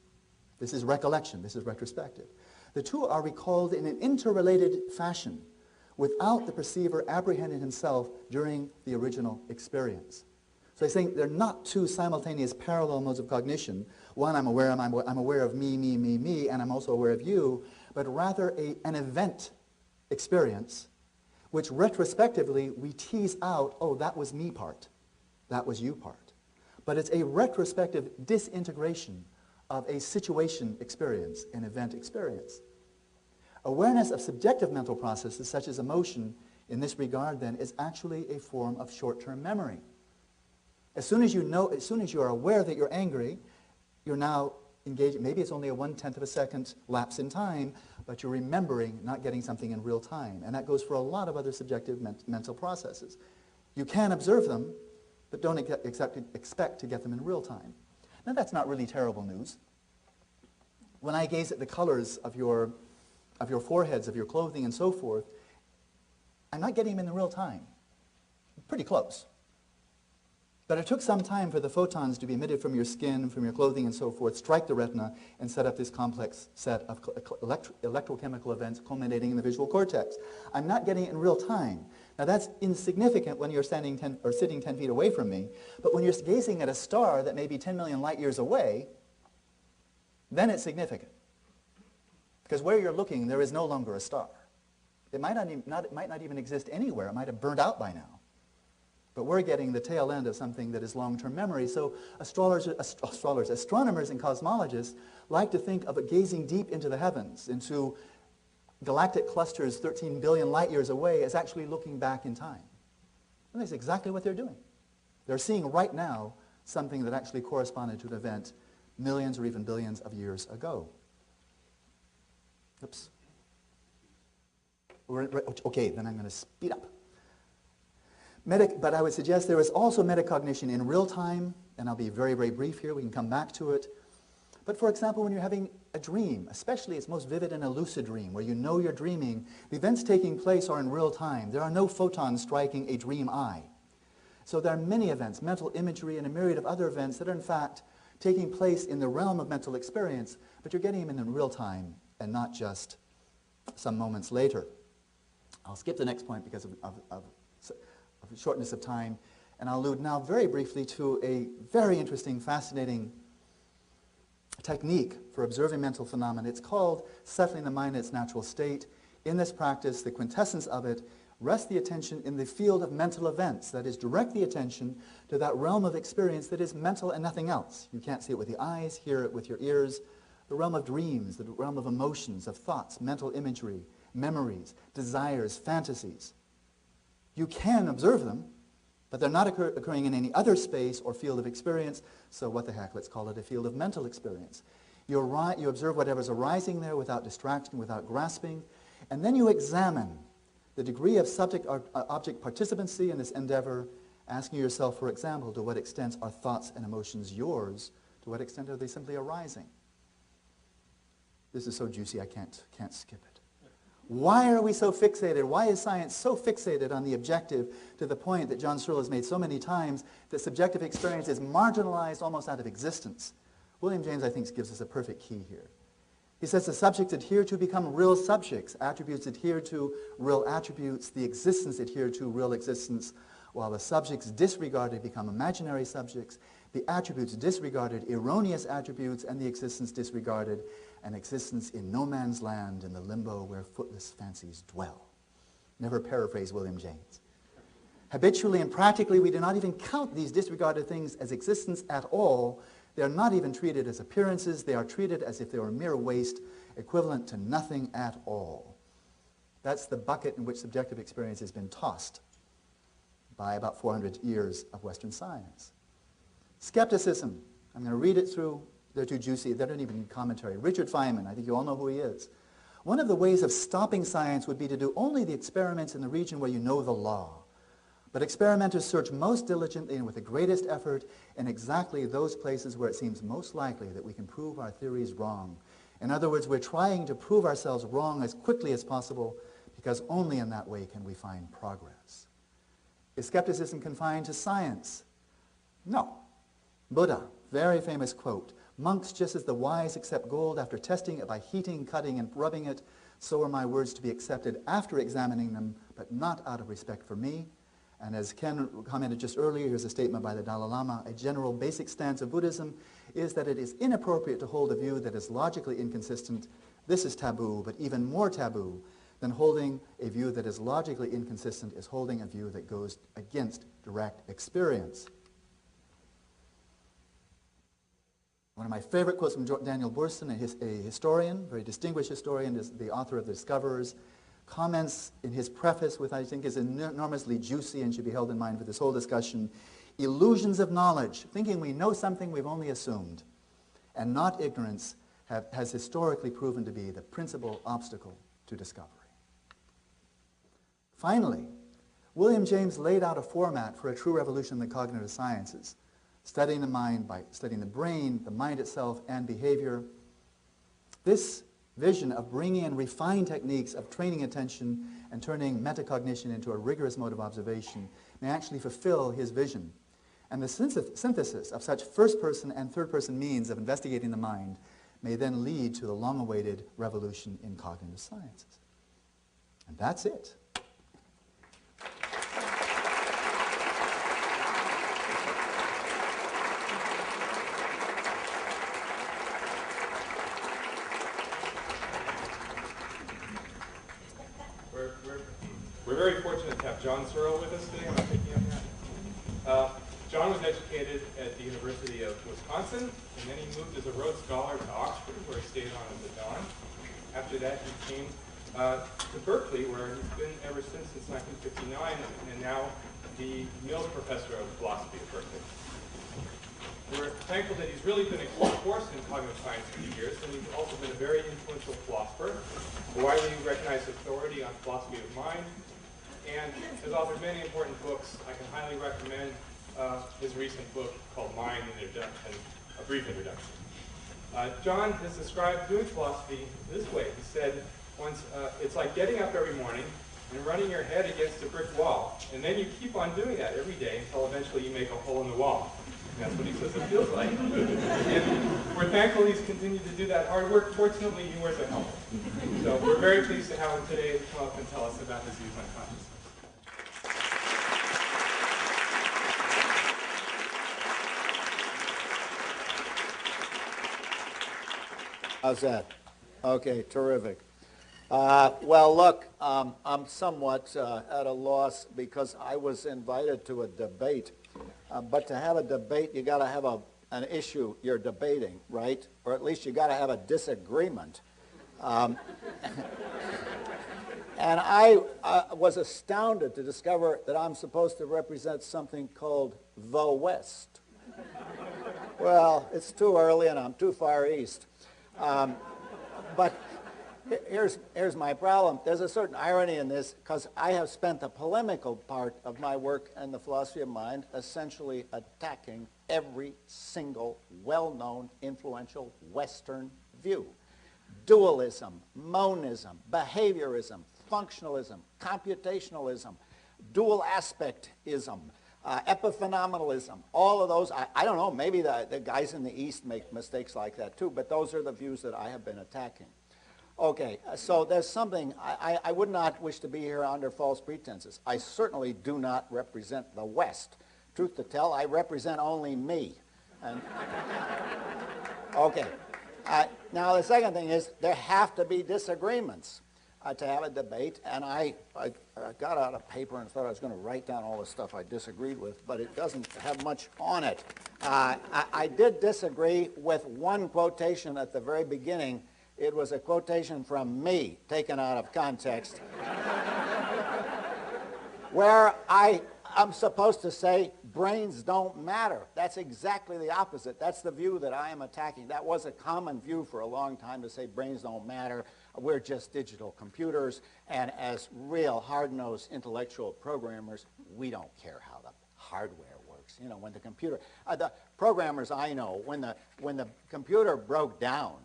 Speaker 2: This is recollection, this is retrospective. The two are recalled in an interrelated fashion without the perceiver apprehending himself during the original experience. So I think they're not two simultaneous parallel modes of cognition. One, I'm aware of me, and I'm also aware of you, but rather an event experience which retrospectively we tease out, oh, that was me part, that was you part. But it's a retrospective disintegration of a situation experience, an event experience. Awareness of subjective mental processes, such as emotion, in this regard then, is actually a form of short-term memory. As soon as you are aware that you're angry, you're now engaged. Maybe it's only a 1/10 of a second lapse in time, but you're remembering, not getting something in real time. And that goes for a lot of other subjective mental processes. You can observe them, but don't expect to get them in real time. Now, that's not really terrible news. When I gaze at the colors of your foreheads, of your clothing, and so forth, I'm not getting them in real time. Pretty close. But it took some time for the photons to be emitted from your skin, from your clothing, and so forth, strike the retina, and set up this complex set of electrochemical events culminating in the visual cortex. I'm not getting it in real time. Now, that's insignificant when you're sitting 10 feet away from me, but when you're gazing at a star that may be 10 million light years away, then it's significant. Because where you're looking, there is no longer a star. It might not even exist anywhere. It might have burned out by now. But we're getting the tail end of something that is long-term memory. So astronomers and cosmologists like to think of gazing deep into the heavens, into galactic clusters 13 billion light years away, as actually looking back in time. And that's exactly what they're doing. They're seeing right now something that actually corresponded to an event millions or even billions of years ago. Oops. Okay, then I'm going to speed up. But I would suggest there is also metacognition in real time, and I'll be very, very brief here. We can come back to it. But for example, when you're having a dream, especially it's most vivid in a lucid dream, where you know you're dreaming, the events taking place are in real time. There are no photons striking a dream eye. So there are many events, mental imagery, and a myriad of other events that are in fact taking place in the realm of mental experience, but you're getting them in real time and not just some moments later. I'll skip the next point because of shortness of time, and I'll allude now very briefly to a very interesting, fascinating technique for observing mental phenomena. It's called settling the mind in its natural state. In this practice, the quintessence of it rests the attention in the field of mental events. That is, direct the attention to that realm of experience that is mental and nothing else. You can't see it with the eyes, hear it with your ears. The realm of dreams, the realm of emotions, of thoughts, mental imagery, memories, desires, fantasies. You can observe them, but they're not occurring in any other space or field of experience, so what the heck, let's call it a field of mental experience. You observe whatever's arising there without distraction, without grasping, and then you examine the degree of subject-object participancy in this endeavor, asking yourself, for example, to what extent are thoughts and emotions yours? To what extent are they simply arising? This is so juicy I can't skip it. Why are we so fixated? Why is science so fixated on the objective to the point that John Searle has made so many times that subjective experience is marginalized almost out of existence? William James, I think, gives us a perfect key here. He says the subjects adhere to become real subjects, attributes adhere to real attributes, the existence adhere to real existence, while the subjects disregarded become imaginary subjects, the attributes disregarded erroneous attributes, and the existence disregarded an existence in no man's land in the limbo where footless fancies dwell. Never paraphrase William James. Habitually and practically, we do not even count these disregarded things as existence at all. They are not even treated as appearances. They are treated as if they were mere waste, equivalent to nothing at all. That's the bucket in which subjective experience has been tossed by about 400 years of Western science. Skepticism. I'm going to read it through. They're too juicy. They don't even need commentary. Richard Feynman, I think you all know who he is. One of the ways of stopping science would be to do only the experiments in the region where you know the law. But experimenters search most diligently and with the greatest effort in exactly those places where it seems most likely that we can prove our theories wrong. In other words, we're trying to prove ourselves wrong as quickly as possible because only in that way can we find progress. Is skepticism confined to science? No. Buddha, very famous quote, "Monks, just as the wise accept gold after testing it by heating, cutting, and rubbing it, so are my words to be accepted after examining them, but not out of respect for me." And as Ken commented just earlier, here's a statement by the Dalai Lama: "A general basic stance of Buddhism is that it is inappropriate to hold a view that is logically inconsistent. This is taboo, but even more taboo than holding a view that is logically inconsistent is holding a view that goes against direct experience." One of my favorite quotes from Daniel Boorstin, a historian, very distinguished historian, is the author of The Discoverers, comments in his preface with, I think, is enormously juicy and should be held in mind for this whole discussion: "Illusions of knowledge, thinking we know something we've only assumed, and not ignorance, has historically proven to be the principal obstacle to discovery." Finally, William James laid out a format for a true revolution in the cognitive sciences, studying the mind by studying the brain, the mind itself, and behavior. This vision of bringing in refined techniques of training attention and turning metacognition into a rigorous mode of observation may actually fulfill his vision. And the synthesis of such first-person and third-person means of investigating the mind may then lead to the long-awaited revolution in cognitive sciences. And that's it.
Speaker 1: We're very fortunate to have John Searle with us today. Am I picking up that? John was educated at the University of Wisconsin, and then he moved as a Rhodes Scholar to Oxford, where he stayed on at the Dawn. After that, he came to Berkeley, where he's been ever since 1959, and now the Mills Professor of Philosophy at Berkeley. We're thankful that he's really been a key force in cognitive science for years, and he's also been a very influential philosopher, a widely recognized authority on philosophy of mind, and has authored many important books. I can highly recommend his recent book called Mind, A Brief Introduction. John has described doing philosophy this way. He said once, it's like getting up every morning and running your head against a brick wall, and then you keep on doing that every day until eventually you make a hole in the wall. And that's what he says it feels like. And we're thankful he's continued to do that hard work. Fortunately, he wears a helmet. So we're very pleased to have him today to come up and tell us about his views on consciousness.
Speaker 3: How's that? Okay, terrific. Well, look, I'm somewhat at a loss because I was invited to a debate. But to have a debate, you got to have an issue you're debating, right? Or at least you got to have a disagreement. And I was astounded to discover that I'm supposed to represent something called the West. Well, it's too early and I'm too far east. But here's my problem. There's a certain irony in this because I have spent the polemical part of my work in the philosophy of mind essentially attacking every single well-known influential Western view. Dualism, monism, behaviorism, functionalism, computationalism, dual aspectism, epiphenomenalism, all of those. I don't know, maybe the guys in the East make mistakes like that too, but those are the views that I have been attacking. Okay, so there's something, I would not wish to be here under false pretenses. I certainly do not represent the West. Truth to tell, I represent only me. And okay, now the second thing is there have to be disagreements to have a debate, and I got out a paper and thought I was going to write down all the stuff I disagreed with, but it doesn't have much on it. I did disagree with one quotation at the very beginning. It was a quotation from me, taken out of context, where I'm supposed to say brains don't matter. That's exactly the opposite. That's the view that I am attacking. That was a common view for a long time, to say brains don't matter. We're just digital computers, and as real hard-nosed intellectual programmers, we don't care how the hardware works. You know, when the computer, the programmers I know, when the computer broke down,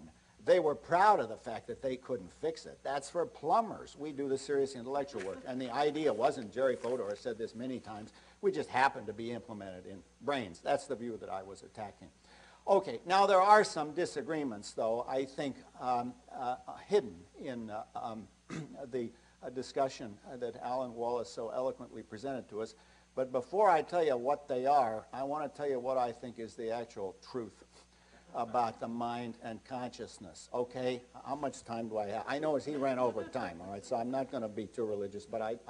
Speaker 3: They were proud of the fact that they couldn't fix it. That's for plumbers. We do the serious intellectual work. And the idea wasn't, Jerry Fodor has said this many times, we just happened to be implemented in brains. That's the view that I was attacking. Okay, now there are some disagreements, though, I think, hidden in the discussion that Alan Wallace so eloquently presented to us. But before I tell you what they are, I want to tell you what I think is the actual truth about the mind and consciousness. Okay, how much time do I have? I know he ran over time, all right, so I'm not going to be too religious, but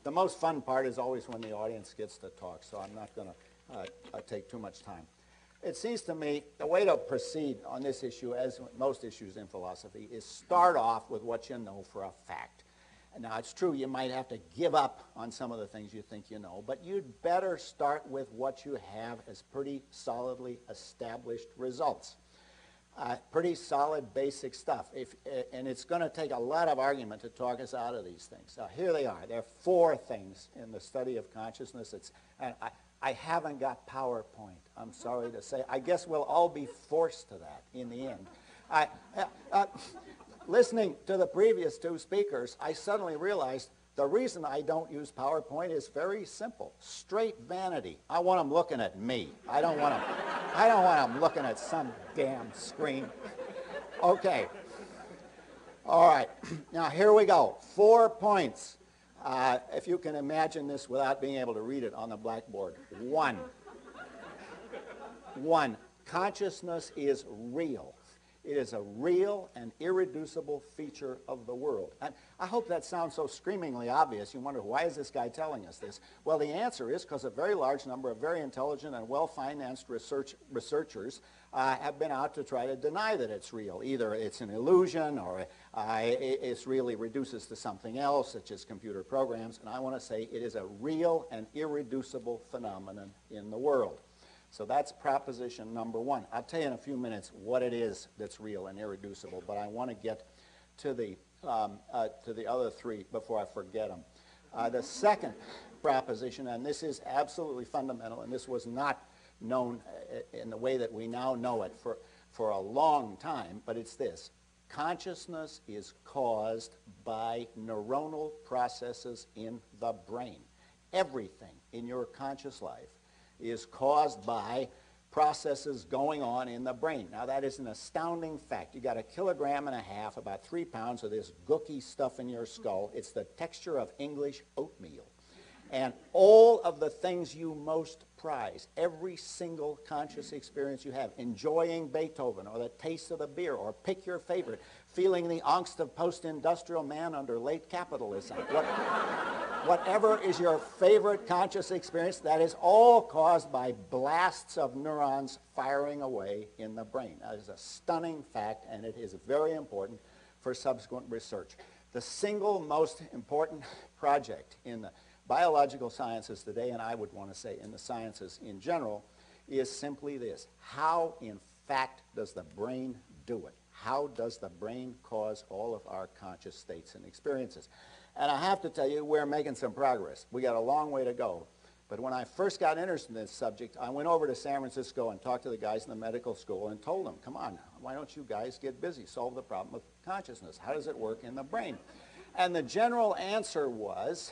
Speaker 3: the most fun part is always when the audience gets to talk, so I'm not going to take too much time. It seems to me the way to proceed on this issue, as most issues in philosophy, is start off with what you know for a fact. Now, it's true you might have to give up on some of the things you think you know, but you'd better start with what you have as pretty solidly established results. Pretty solid basic stuff. And it's going to take a lot of argument to talk us out of these things. Now, here they are. There are 4 things in the study of consciousness. I haven't got PowerPoint, I'm sorry to say. I guess we'll all be forced to that in the end. Listening to the previous 2 speakers, I suddenly realized the reason I don't use PowerPoint is very simple. Straight vanity. I want them looking at me. I don't want them looking at some damn screen. Okay. All right. Now, here we go. 4 points. If you can imagine this without being able to read it on the blackboard. 1. Consciousness is real. It is a real and irreducible feature of the world. And I hope that sounds so screamingly obvious. You wonder, why is this guy telling us this? Well, the answer is because a very large number of very intelligent and well-financed researchers have been out to try to deny that it's real. Either it's an illusion or it really reduces to something else, such as computer programs. And I want to say it is a real and irreducible phenomenon in the world. So that's proposition number 1. I'll tell you in a few minutes what it is that's real and irreducible, but I want to get to the other 3 before I forget them. The second proposition, and this is absolutely fundamental, and this was not known in the way that we now know it for a long time, but it's this. Consciousness is caused by neuronal processes in the brain. Everything in your conscious life is caused by processes going on in the brain. Now, that is an astounding fact. You got 1.5 kilograms, about 3 pounds of this gooky stuff in your skull. It's the texture of English oatmeal. And all of the things you most prize, every single conscious experience you have, enjoying Beethoven or the taste of the beer or pick your favorite, feeling the angst of post-industrial man under late capitalism. Whatever is your favorite conscious experience, that is all caused by blasts of neurons firing away in the brain. That is a stunning fact, and it is very important for subsequent research. The single most important project in the biological sciences today, and I would want to say in the sciences in general, is simply this. How, in fact, does the brain do it? How does the brain cause all of our conscious states and experiences? And I have to tell you, we're making some progress. We got a long way to go. But when I first got interested in this subject, I went over to San Francisco and talked to the guys in the medical school and told them, come on, why don't you guys get busy, solve the problem of consciousness? How does it work in the brain? And the general answer was,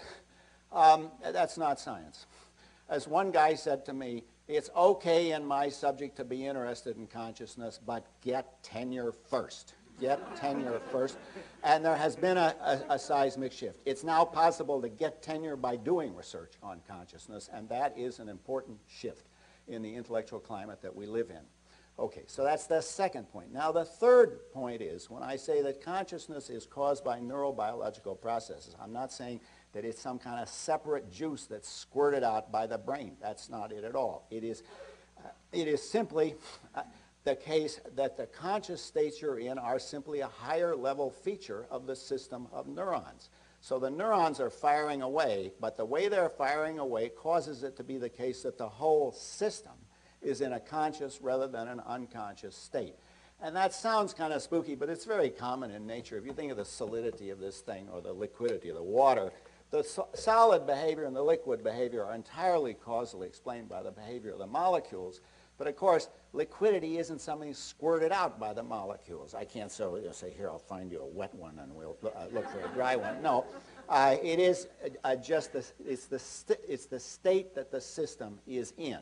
Speaker 3: that's not science. As one guy said to me, it's okay in my subject to be interested in consciousness, but get tenure first. Get tenure first. And there has been a seismic shift. It's now possible to get tenure by doing research on consciousness, and that is an important shift in the intellectual climate that we live in. Okay, so that's the second point. Now, the third point is, when I say that consciousness is caused by neurobiological processes, I'm not saying that it's some kind of separate juice that's squirted out by the brain. That's not it at all. It is simply the case that the conscious states you're in are simply a higher level feature of the system of neurons. So the neurons are firing away, but the way they're firing away causes it to be the case that the whole system is in a conscious rather than an unconscious state. And that sounds kind of spooky, but it's very common in nature. If you think of the solidity of this thing or the liquidity of the water, the solid behavior and the liquid behavior are entirely causally explained by the behavior of the molecules. But of course, liquidity isn't something squirted out by the molecules. I can't say, here, I'll find you a wet one and we'll look for a dry one. No, it is just it's the state that the system is in.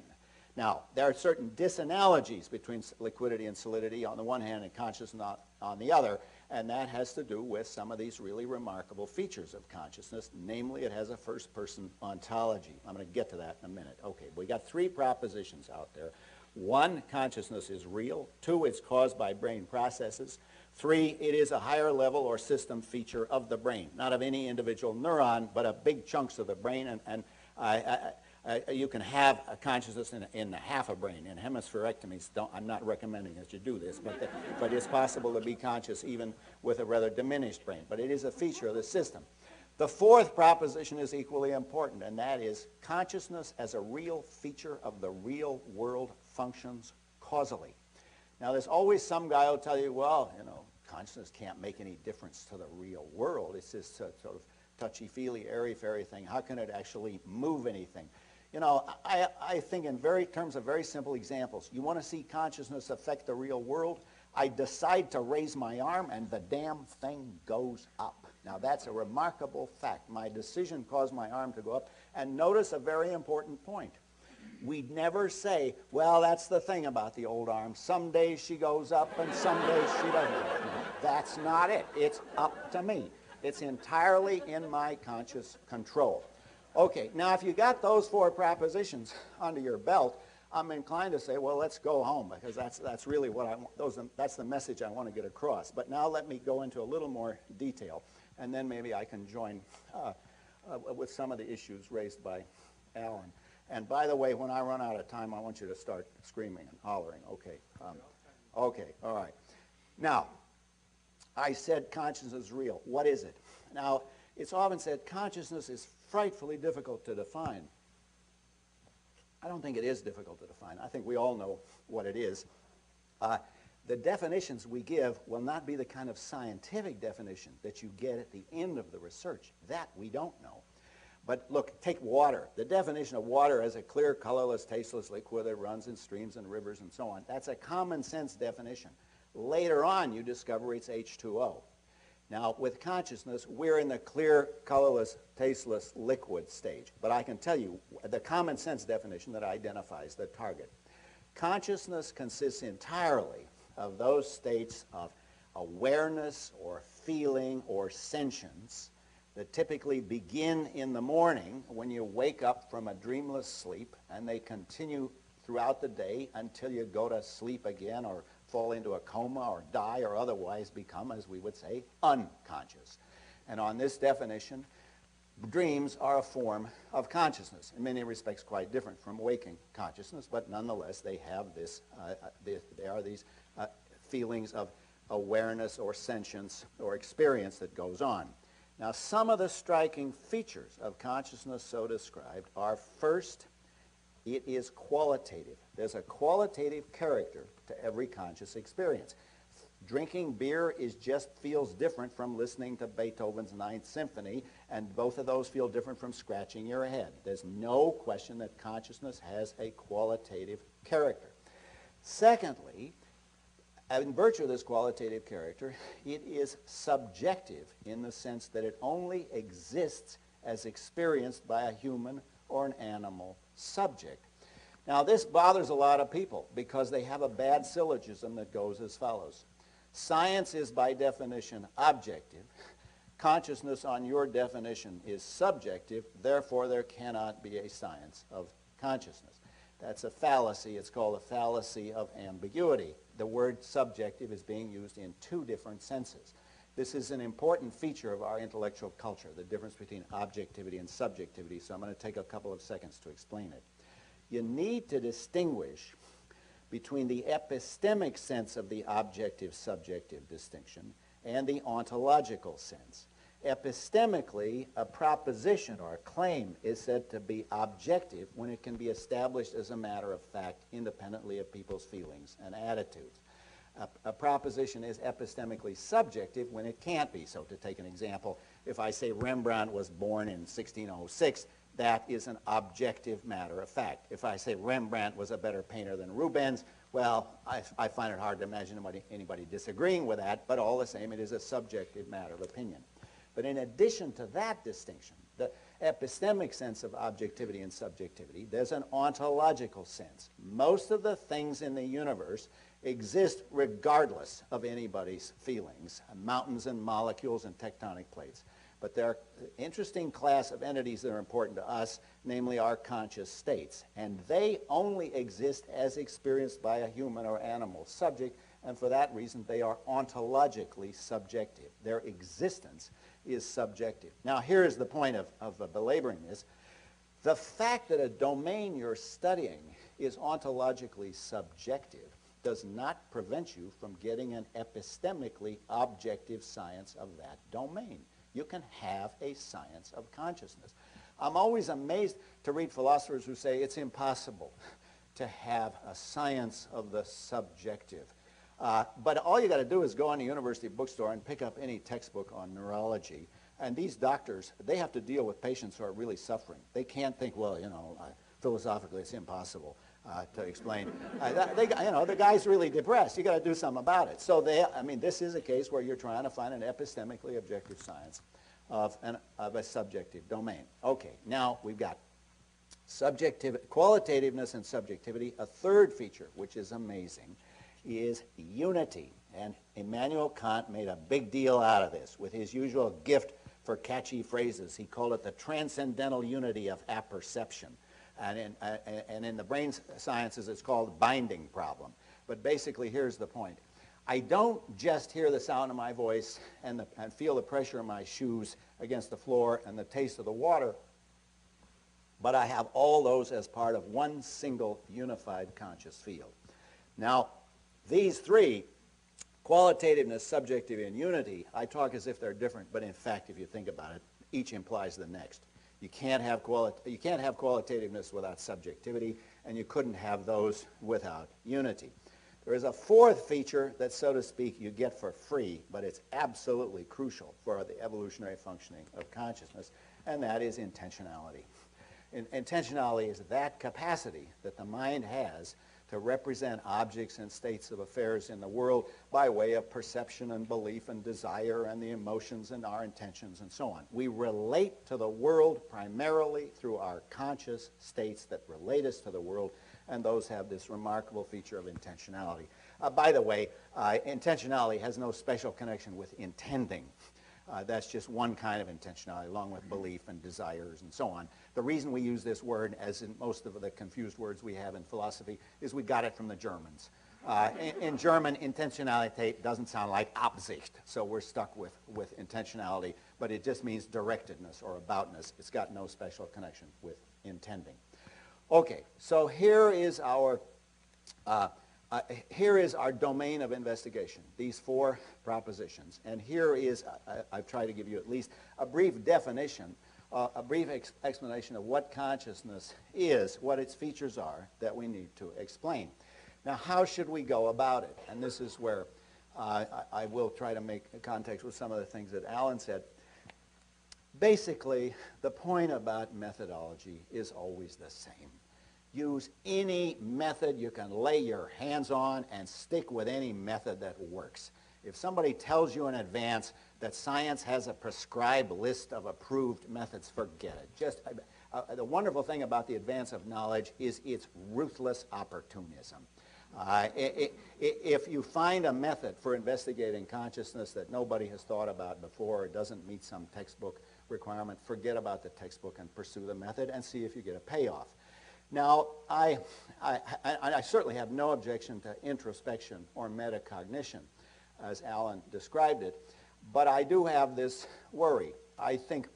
Speaker 3: Now, there are certain disanalogies between liquidity and solidity on the one hand and consciousness on the other, and that has to do with some of these really remarkable features of consciousness. Namely, it has a first-person ontology. I'm going to get to that in a minute. Okay, we got three propositions out there. One, consciousness is real. Two, it's caused by brain processes. Three, it is a higher level or system feature of the brain, not of any individual neuron, but of big chunks of the brain, and you can have a consciousness in half a brain. In hemispherectomies, I'm not recommending that you do this, but it's possible to be conscious even with a rather diminished brain. But it is a feature of the system. The fourth proposition is equally important, and that is consciousness as a real feature of the real world functions causally. Now, there's always some guy who'll tell you, well, consciousness can't make any difference to the real world. It's this sort of touchy-feely, airy-fairy thing. How can it actually move anything? I think in terms of very simple examples. You want to see consciousness affect the real world? I decide to raise my arm and the damn thing goes up. Now, that's a remarkable fact. My decision caused my arm to go up. And notice a very important point. We'd never say, well, that's the thing about the old arm. Some days she goes up and some days she doesn't. That's not it. It's up to me. It's entirely in my conscious control. Okay, now if you got those four propositions under your belt, I'm inclined to say, well, let's go home, because that's really what I want. That's the message I want to get across. But now let me go into a little more detail, and then maybe I can join with some of the issues raised by Alan. And by the way, when I run out of time, I want you to start screaming and hollering. Okay. Okay. All right. Now, I said consciousness is real. What is it? Now, it's often said consciousness is frightfully difficult to define. I don't think it is difficult to define. I think we all know what it is. The definitions we give will not be the kind of scientific definition that you get at the end of the research. That we don't know. But look, take water. The definition of water as a clear, colorless, tasteless liquid that runs in streams and rivers and so on. That's a common sense definition. Later on, you discover it's H2O. Now, with consciousness, we're in the clear, colorless, tasteless liquid stage. But I can tell you the common sense definition that identifies the target. Consciousness consists entirely of those states of awareness or feeling or sentience that typically begin in the morning when you wake up from a dreamless sleep, and they continue throughout the day until you go to sleep again or fall into a coma or die or otherwise become, as we would say, unconscious. And on this definition, dreams are a form of consciousness, in many respects quite different from waking consciousness, but nonetheless they have this, there are these feelings of awareness or sentience or experience that goes on. Now, some of the striking features of consciousness so described are, first, it is qualitative. There's a qualitative character to every conscious experience. Drinking beer feels different from listening to Beethoven's Ninth Symphony, and both of those feel different from scratching your head. There's no question that consciousness has a qualitative character. Secondly, in virtue of this qualitative character, it is subjective in the sense that it only exists as experienced by a human or an animal subject. Now, this bothers a lot of people because they have a bad syllogism that goes as follows. Science is by definition objective. Consciousness on your definition is subjective. Therefore, there cannot be a science of consciousness. That's a fallacy. It's called a fallacy of ambiguity. The word subjective is being used in two different senses. This is an important feature of our intellectual culture, the difference between objectivity and subjectivity, so I'm going to take a couple of seconds to explain it. You need to distinguish between the epistemic sense of the objective-subjective distinction and the ontological sense. Epistemically, a proposition or a claim is said to be objective when it can be established as a matter of fact independently of people's feelings and attitudes. A proposition is epistemically subjective when it can't be. So to take an example, if I say Rembrandt was born in 1606, that is an objective matter of fact. If I say Rembrandt was a better painter than Rubens, well, I find it hard to imagine anybody disagreeing with that, but all the same, it is a subjective matter of opinion. But in addition to that distinction, the epistemic sense of objectivity and subjectivity, there's an ontological sense. Most of the things in the universe exist regardless of anybody's feelings, mountains and molecules and tectonic plates. But there are an interesting class of entities that are important to us, namely our conscious states. And they only exist as experienced by a human or animal subject, and for that reason they are ontologically subjective. Their existence is subjective. Now here is the point of belaboring this. The fact that a domain you're studying is ontologically subjective does not prevent you from getting an epistemically objective science of that domain. You can have a science of consciousness. I'm always amazed to read philosophers who say it's impossible to have a science of the subjective. But all you got to do is go on a university bookstore and pick up any textbook on neurology. And these doctors, they have to deal with patients who are really suffering. They can't think, well, philosophically it's impossible to explain. The guy's really depressed. You got to do something about it. So this is a case where you're trying to find an epistemically objective science of a subjective domain. Okay, now we've got qualitativeness and subjectivity. A third feature, which is amazing, is unity. And Immanuel Kant made a big deal out of this with his usual gift for catchy phrases. He called it the transcendental unity of apperception. And in the brain sciences, it's called binding problem. But basically, here's the point. I don't just hear the sound of my voice and feel the pressure of my shoes against the floor and the taste of the water, but I have all those as part of one single unified conscious field. Now, these three, qualitativeness, subjectivity, and unity, I talk as if they're different, but in fact, if you think about it, each implies the next. You can't have qualitativeness without subjectivity, and you couldn't have those without unity. There is a fourth feature that, so to speak, you get for free, but it's absolutely crucial for the evolutionary functioning of consciousness, and that is intentionality. Intentionality is that capacity that the mind has to represent objects and states of affairs in the world by way of perception and belief and desire and the emotions and our intentions and so on. We relate to the world primarily through our conscious states that relate us to the world, and those have this remarkable feature of intentionality. By the way, intentionality has no special connection with intending. That's just one kind of intentionality, along with belief and desires and so on. The reason we use this word, as in most of the confused words we have in philosophy, is we got it from the Germans. In German, intentionality doesn't sound like Absicht, so we're stuck with intentionality, but it just means directedness or aboutness. It's got no special connection with intending. Okay, so here is our domain of investigation, these four propositions. And here is, I've tried to give you at least a brief definition, a brief explanation of what consciousness is, what its features are that we need to explain. Now, how should we go about it? And this is where I will try to make context with some of the things that Alan said. Basically, the point about methodology is always the same. Use any method you can lay your hands on and stick with any method that works. If somebody tells you in advance that science has a prescribed list of approved methods, forget it. The wonderful thing about the advance of knowledge is its ruthless opportunism. If you find a method for investigating consciousness that nobody has thought about before or doesn't meet some textbook requirement, forget about the textbook and pursue the method and see if you get a payoff. Now, I certainly have no objection to introspection or metacognition, as Alan described it, but I do have this worry. I think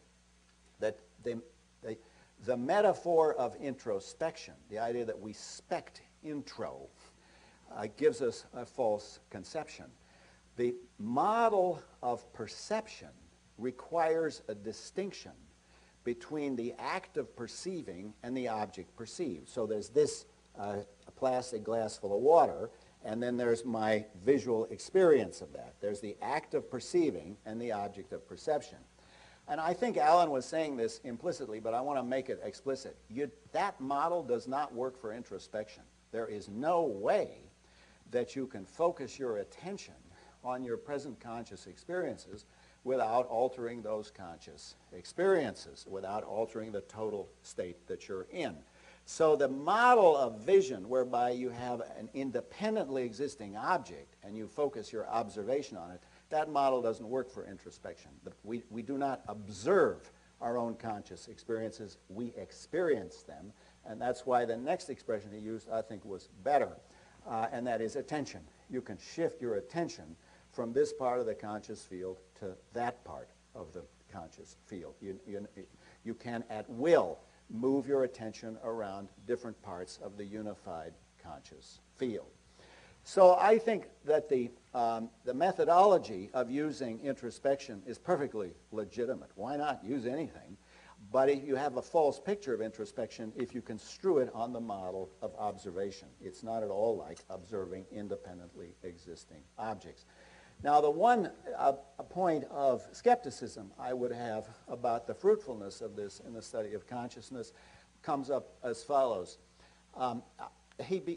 Speaker 3: that the metaphor of introspection, the idea that we spect intro, gives us a false conception. The model of perception requires a distinction between the act of perceiving and the object perceived. So there's this plastic glass full of water, and then there's my visual experience of that. There's the act of perceiving and the object of perception. And I think Alan was saying this implicitly, but I want to make it explicit. That model does not work for introspection. There is no way that you can focus your attention on your present conscious experiences without altering those conscious experiences, without altering the total state that you're in. So the model of vision, whereby you have an independently existing object and you focus your observation on it, that model doesn't work for introspection. We do not observe our own conscious experiences, we experience them, and that's why the next expression he used, I think, was better, and that is attention. You can shift your attention from this part of the conscious field to that part of the conscious field. You can, at will, move your attention around different parts of the unified conscious field. So I think that the methodology of using introspection is perfectly legitimate. Why not use anything? But you have a false picture of introspection if you construe it on the model of observation. It's not at all like observing independently existing objects. Now, the one point of skepticism I would have about the fruitfulness of this in the study of consciousness comes up as follows.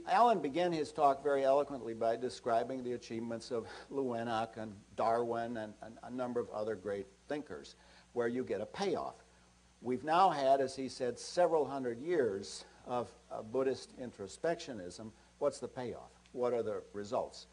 Speaker 3: Alan began his talk very eloquently by describing the achievements of Leeuwenhoek and Darwin and a number of other great thinkers, where you get a payoff. We've now had, as he said, several hundred years of Buddhist introspectionism. What's the payoff? What are the results?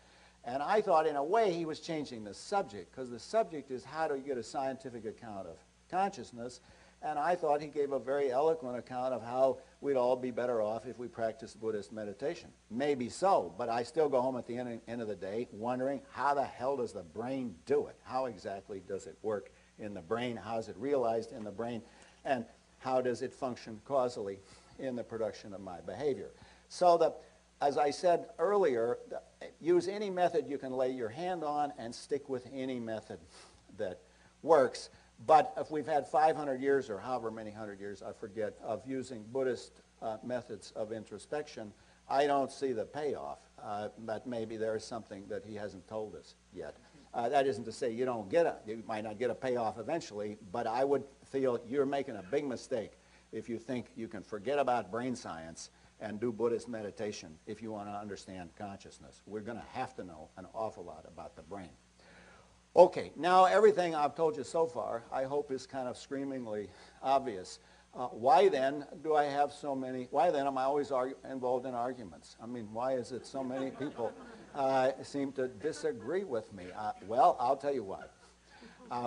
Speaker 3: And I thought, in a way, he was changing the subject, because the subject is how do you get a scientific account of consciousness. And I thought he gave a very eloquent account of how we'd all be better off if we practiced Buddhist meditation. Maybe so, but I still go home at the end of the day wondering, how the hell does the brain do it? How exactly does it work in the brain? How is it realized in the brain? And how does it function causally in the production of my behavior? So as I said earlier, use any method you can lay your hand on and stick with any method that works. But if we've had 500 years or however many hundred years, I forget, of using Buddhist methods of introspection, I don't see the payoff. But maybe there's something that he hasn't told us yet. That isn't to say you might not get a payoff eventually, but I would feel you're making a big mistake if you think you can forget about brain science and do Buddhist meditation if you want to understand consciousness. We're going to have to know an awful lot about the brain. Okay, now everything I've told you so far, I hope, is kind of screamingly obvious. Why then do I have so many, why then am I always involved in arguments? I mean, why is it so many people seem to disagree with me? Well, I'll tell you what.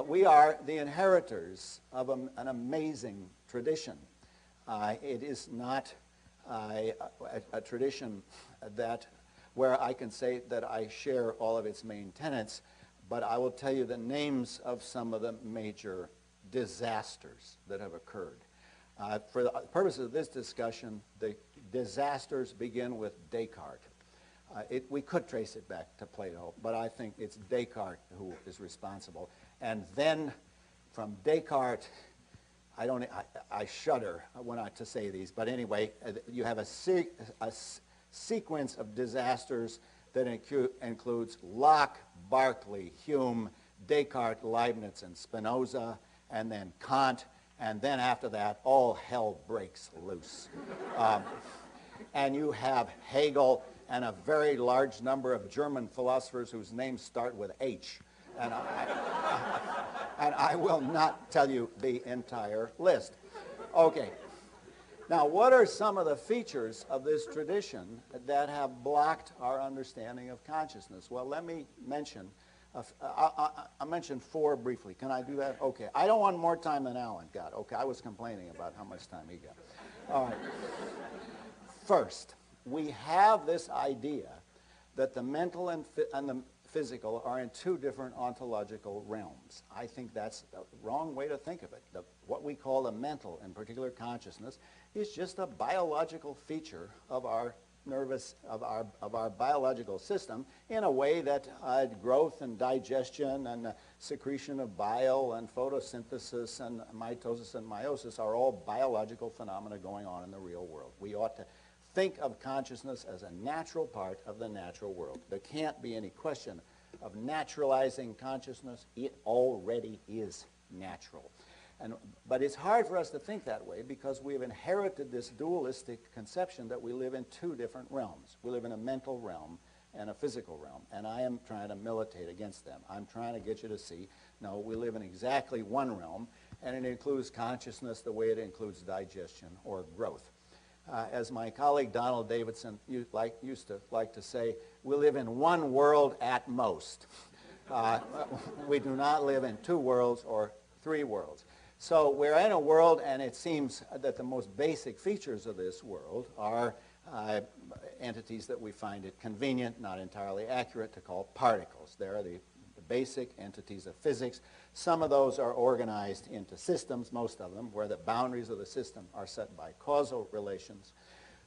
Speaker 3: We are the inheritors of an amazing tradition. It is not a tradition where I can say that I share all of its main tenets, but I will tell you the names of some of the major disasters that have occurred. For the purposes of this discussion, the disasters begin with Descartes. We could trace it back to Plato, but I think it's Descartes who is responsible. And then from Descartes, I shudder to say these, but anyway, you have a sequence of disasters that includes Locke, Berkeley, Hume, Descartes, Leibniz, and Spinoza, and then Kant, and then after that, all hell breaks loose. And you have Hegel and a very large number of German philosophers whose names start with H. And I will not tell you the entire list. Okay. Now, what are some of the features of this tradition that have blocked our understanding of consciousness? Well, let me mention, I'll mention four briefly. Can I do that? Okay. I don't want more time than Alan got. Okay, I was complaining about how much time he got. All right. First, we have this idea that the mental and the physical are in two different ontological realms. I think that's the wrong way to think of it. What we call the mental, in particular consciousness, is just a biological feature of our our biological system in a way that growth and digestion and secretion of bile and photosynthesis and mitosis and meiosis are all biological phenomena going on in the real world. We ought to think of consciousness as a natural part of the natural world. There can't be any question of naturalizing consciousness. It already is natural. But it's hard for us to think that way because we've inherited this dualistic conception that we live in two different realms. We live in a mental realm and a physical realm, and I am trying to militate against them. I'm trying to get you to see, no, we live in exactly one realm, and it includes consciousness the way it includes digestion or growth. As my colleague Donald Davidson used to like to say, we live in one world at most. We do not live in two worlds or three worlds. So we're in a world, and it seems that the most basic features of this world are entities that we find it convenient, not entirely accurate, to call particles. They're the basic entities of physics. Some of those are organized into systems, most of them, where the boundaries of the system are set by causal relations.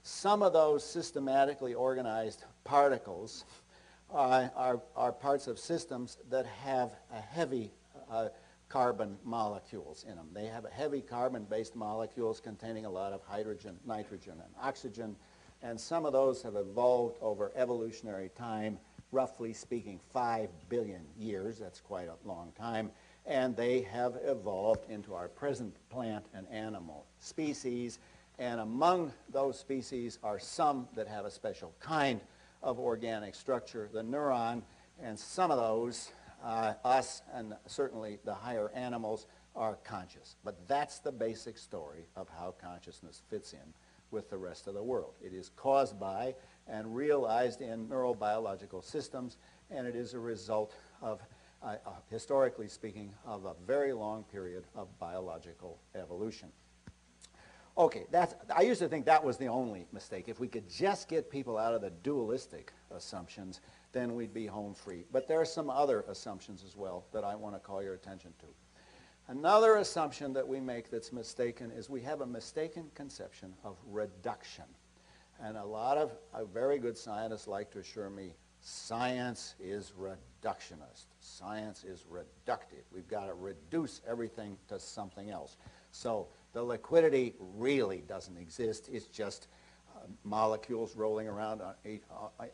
Speaker 3: Some of those systematically organized particles are parts of systems that have a heavy carbon molecules in them. They have heavy carbon-based molecules containing a lot of hydrogen, nitrogen, and oxygen, and some of those have evolved over evolutionary time, roughly speaking 5 billion years. That's quite a long time, and they have evolved into our present plant and animal species, and among those species are some that have a special kind of organic structure, the neuron, and some of those us and certainly the higher animals are conscious. But that's the basic story of how consciousness fits in with the rest of the world. It is caused by and realized in neurobiological systems, and it is a result of, historically speaking, of a very long period of biological evolution. Okay, I used to think that was the only mistake. If we could just get people out of the dualistic assumptions, then we'd be home free. But there are some other assumptions as well that I want to call your attention to. Another assumption that we make that's mistaken is we have a mistaken conception of reduction. And a lot of very good scientists like to assure me science is reductionist. Science is reductive. We've got to reduce everything to something else. So the liquidity really doesn't exist. It's just molecules rolling around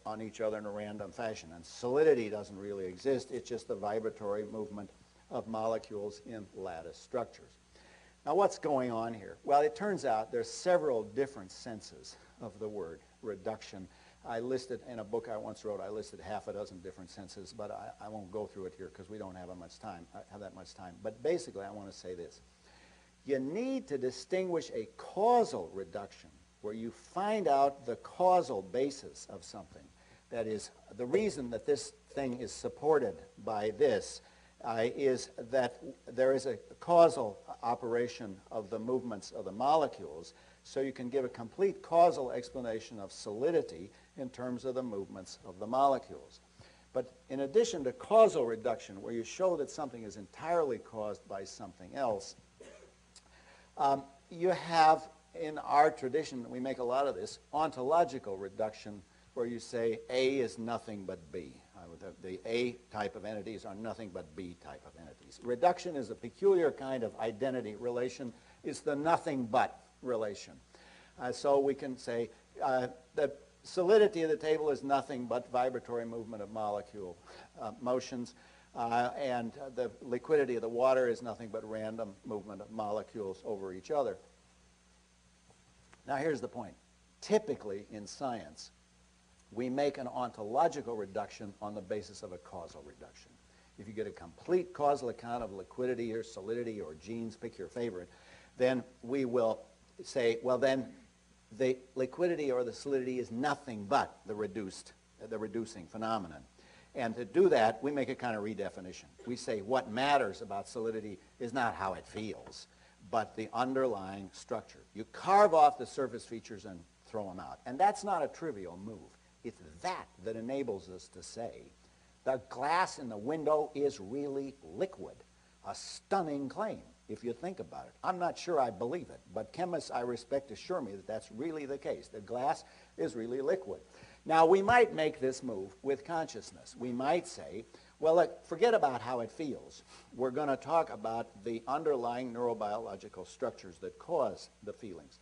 Speaker 3: on each other in a random fashion. And solidity doesn't really exist. It's just the vibratory movement of molecules in lattice structures. Now, what's going on here? Well, it turns out there's several different senses of the word reduction. I listed, in a book I once wrote, I listed half a dozen different senses, but I won't go through it here because we don't have that much time. But basically, I want to say this. You need to distinguish a causal reduction where you find out the causal basis of something. That is, the reason that this thing is supported by this is that there is a causal operation of the movements of the molecules, so you can give a complete causal explanation of solidity in terms of the movements of the molecules. But in addition to causal reduction, where you show that something is entirely caused by something else, you have, in our tradition, we make a lot of this, ontological reduction, where you say A is nothing but B. The A type of entities are nothing but B type of entities. Reduction is a peculiar kind of identity relation. It's the nothing but relation. So we can say the solidity of the table is nothing but vibratory movement of molecule motions, and the liquidity of the water is nothing but random movement of molecules over each other. Now here's the point. Typically in science, we make an ontological reduction on the basis of a causal reduction. If you get a complete causal account of liquidity or solidity or genes, pick your favorite, then we will say, well then, the liquidity or the solidity is nothing but the reducing phenomenon. And to do that, we make a kind of redefinition. We say what matters about solidity is not how it feels, but the underlying structure. You carve off the surface features and throw them out. And that's not a trivial move. It's that enables us to say the glass in the window is really liquid. A stunning claim, if you think about it. I'm not sure I believe it, but chemists I respect assure me that that's really the case. The glass is really liquid. Now, we might make this move with consciousness. We might say, well, look, forget about how it feels. We're going to talk about the underlying neurobiological structures that cause the feelings.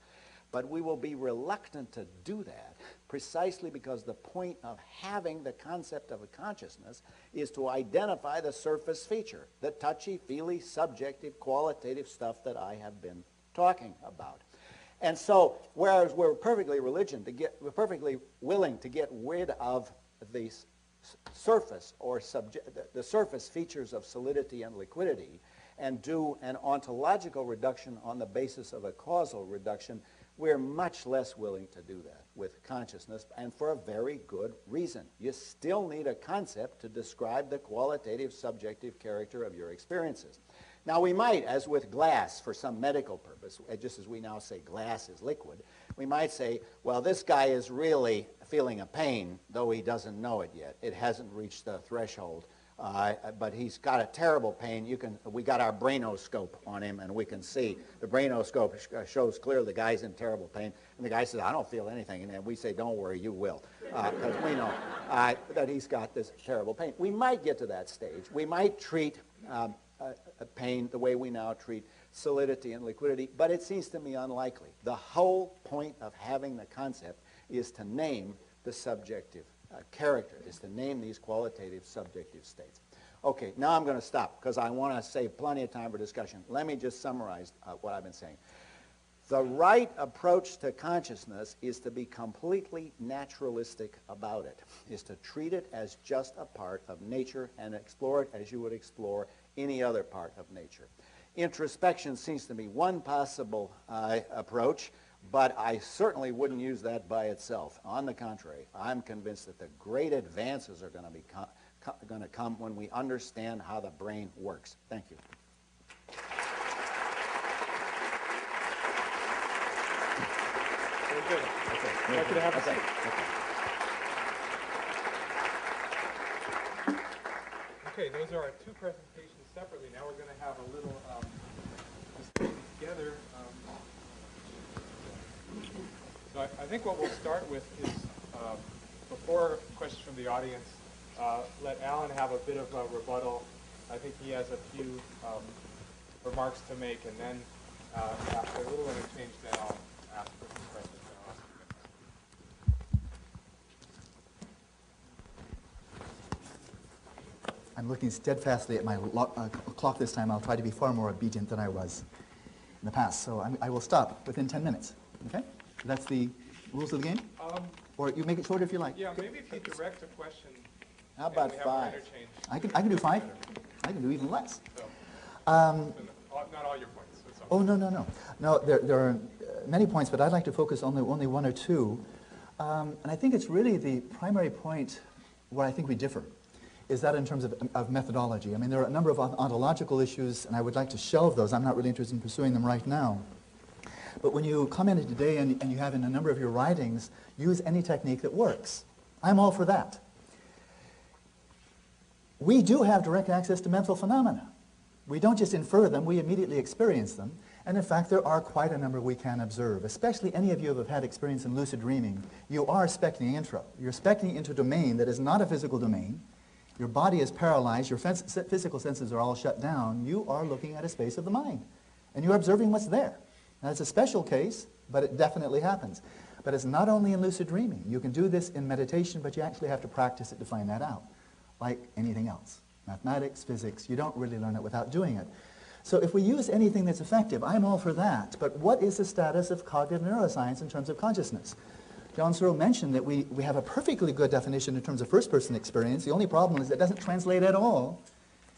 Speaker 3: But we will be reluctant to do that precisely because the point of having the concept of a consciousness is to identify the surface feature, the touchy-feely, subjective, qualitative stuff that I have been talking about. And so, whereas we're perfectly willing to get rid of the surface or the surface features of solidity and liquidity and do an ontological reduction on the basis of a causal reduction, we're much less willing to do that with consciousness, and for a very good reason. You still need a concept to describe the qualitative, subjective character of your experiences. Now, we might, as with glass, for some medical purpose, just as we now say glass is liquid, we might say, well, this guy is really feeling a pain, though he doesn't know it yet. It hasn't reached the threshold, but he's got a terrible pain. We got our brainoscope on him, and we can see. The brainoscope shows clearly the guy's in terrible pain, and the guy says, I don't feel anything, and then we say, don't worry, you will, because we know that he's got this terrible pain. We might get to that stage. We might treat pain the way we now treat solidity and liquidity, but it seems to me unlikely. The whole point of having the concept is to name the subjective character, is to name these qualitative subjective states. Okay, now I'm going to stop because I want to save plenty of time for discussion. Let me just summarize what I've been saying. The right approach to consciousness is to be completely naturalistic about it, is to treat it as just a part of nature and explore it as you would explore any other part of nature. Introspection seems to be one possible approach, but I certainly wouldn't use that by itself. On the contrary, I'm convinced that the great advances are going to come when we understand how the brain works. Thank you.
Speaker 1: Very good.
Speaker 3: Okay.
Speaker 1: Happy to have a seat. Okay, those are our two presentations separately. Now we're going to have a little discussion together. So I think what we'll start with is, before questions from the audience, let Alan have a bit of a rebuttal. I think he has a few remarks to make, and then after a little interchange, then I'll ask for some questions.
Speaker 2: I'm looking steadfastly at my clock this time. I'll try to be far more obedient than I was in the past. So I will stop within 10 minutes. Okay? That's the rules of the game? Or you make it shorter if you like.
Speaker 1: Yeah, maybe if you direct a question.
Speaker 3: How about
Speaker 1: we have
Speaker 3: 5?
Speaker 1: an interchange.
Speaker 2: I can do 5. I can do even less.
Speaker 1: So, not all your points. So
Speaker 2: Oh, no. No, there are many points, but I'd like to focus on only one or two. And I think it's really the primary point where I think we differ, is that in terms of methodology. I mean, there are a number of ontological issues, and I would like to shelve those. I'm not really interested in pursuing them right now. But when you commented today, and you have in a number of your writings, use any technique that works. I'm all for that. We do have direct access to mental phenomena. We don't just infer them, we immediately experience them. And in fact, there are quite a number we can observe. Especially any of you who have had experience in lucid dreaming, you are specting intro. You're specting into a domain that is not a physical domain. Your body is paralyzed, your physical senses are all shut down. You are looking at a space of the mind, and you're observing what's there. Now, it's a special case, but it definitely happens. But it's not only in lucid dreaming. You can do this in meditation, but you actually have to practice it to find that out, like anything else. Mathematics, physics, you don't really learn it without doing it. So if we use anything that's effective, I'm all for that. But what is the status of cognitive neuroscience in terms of consciousness? John Searle mentioned that we have a perfectly good definition in terms of first-person experience. The only problem is it doesn't translate at all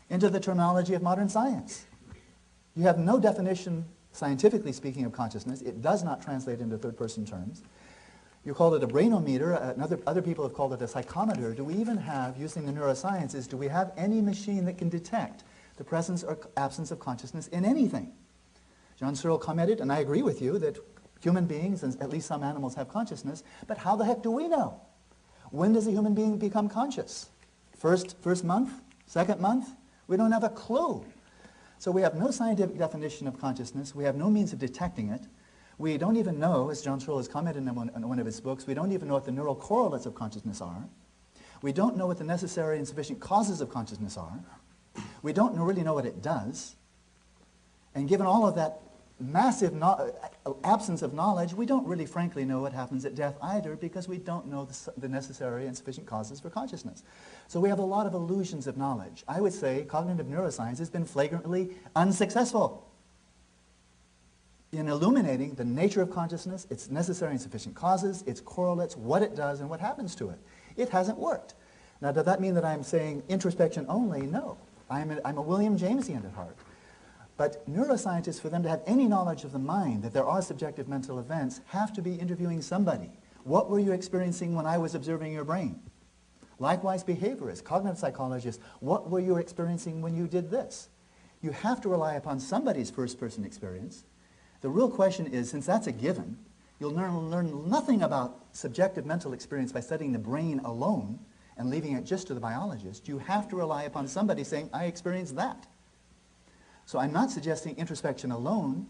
Speaker 2: into the terminology of modern science. You have no definition, scientifically speaking, of consciousness. It does not translate into third-person terms. You call it a brainometer. Other people have called it a psychometer. Do we even have, using the neurosciences, do we have any machine that can detect the presence or absence of consciousness in anything? John Searle commented, and I agree with you, that human beings, and at least some animals, have consciousness, but how the heck do we know? When does a human being become conscious? First month? Second month? We don't have a clue. So we have no scientific definition of consciousness. We have no means of detecting it. We don't even know, as John Searle has commented in one of his books, we don't even know what the neural correlates of consciousness are. We don't know what the necessary and sufficient causes of consciousness are. We don't really know what it does. And given all of that massive absence of knowledge, we don't really frankly know what happens at death either, because we don't know the necessary and sufficient causes for consciousness. So we have a lot of illusions of knowledge. I would say cognitive neuroscience has been flagrantly unsuccessful in illuminating the nature of consciousness, its necessary and sufficient causes, its correlates, what it does, and what happens to it. It hasn't worked. Now, does that mean that I'm saying introspection only? No. I'm a William Jamesian at heart. But neuroscientists, for them to have any knowledge of the mind, that there are subjective mental events, have to be interviewing somebody. What were you experiencing when I was observing your brain? Likewise, behaviorists, cognitive psychologists, what were you experiencing when you did this? You have to rely upon somebody's first-person experience. The real question is, since that's a given, you'll learn nothing about subjective mental experience by studying the brain alone and leaving it just to the biologist. You have to rely upon somebody saying, I experienced that. So I'm not suggesting introspection alone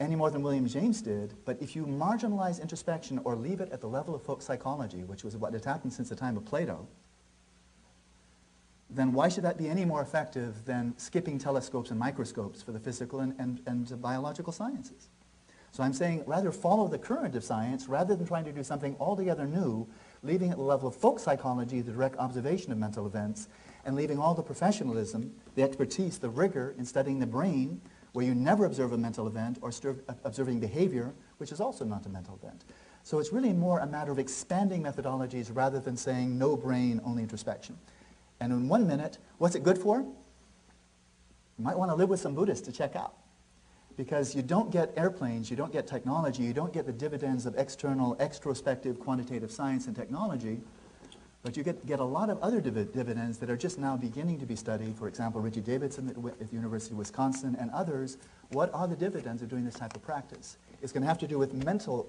Speaker 2: any more than William James did, but if you marginalize introspection or leave it at the level of folk psychology, which was what had happened since the time of Plato, then why should that be any more effective than skipping telescopes and microscopes for the physical and biological sciences? So I'm saying rather follow the current of science rather than trying to do something altogether new, leaving at the level of folk psychology the direct observation of mental events, and leaving all the professionalism, the expertise, the rigor in studying the brain, where you never observe a mental event, or observing behavior, which is also not a mental event. So it's really more a matter of expanding methodologies rather than saying no brain, only introspection. And in 1 minute, what's it good for? You might want to live with some Buddhists to check out. Because you don't get airplanes, you don't get technology, you don't get the dividends of external, extrospective, quantitative science and technology, but you get a lot of other dividends that are just now beginning to be studied. For example, Richie Davidson at the University of Wisconsin and others. What are the dividends of doing this type of practice? It's going to have to do with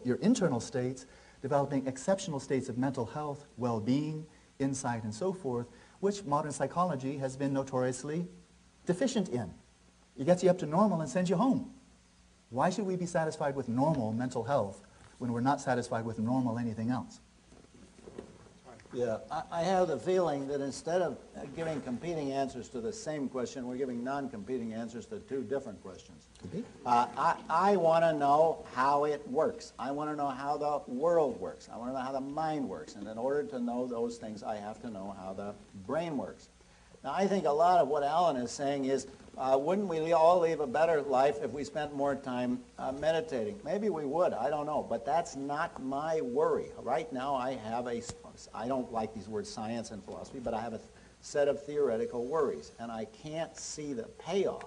Speaker 2: your internal states, developing exceptional states of mental health, well-being, insight, and so forth, which modern psychology has been notoriously deficient in. It gets you up to normal and sends you home. Why should we be satisfied with normal mental health when we're not satisfied with normal anything else?
Speaker 3: Yeah, I have the feeling that instead of giving competing answers to the same question, we're giving non-competing answers to two different questions.
Speaker 2: Could be.
Speaker 3: I want to know how it works. I want to know how the world works. I want to know how the mind works. And in order to know those things, I have to know how the brain works. Now, I think a lot of what Alan is saying is, wouldn't we all live a better life if we spent more time meditating? Maybe we would, I don't know, but that's not my worry. Right now I have I don't like these words science and philosophy, but I have a set of theoretical worries, and I can't see the payoff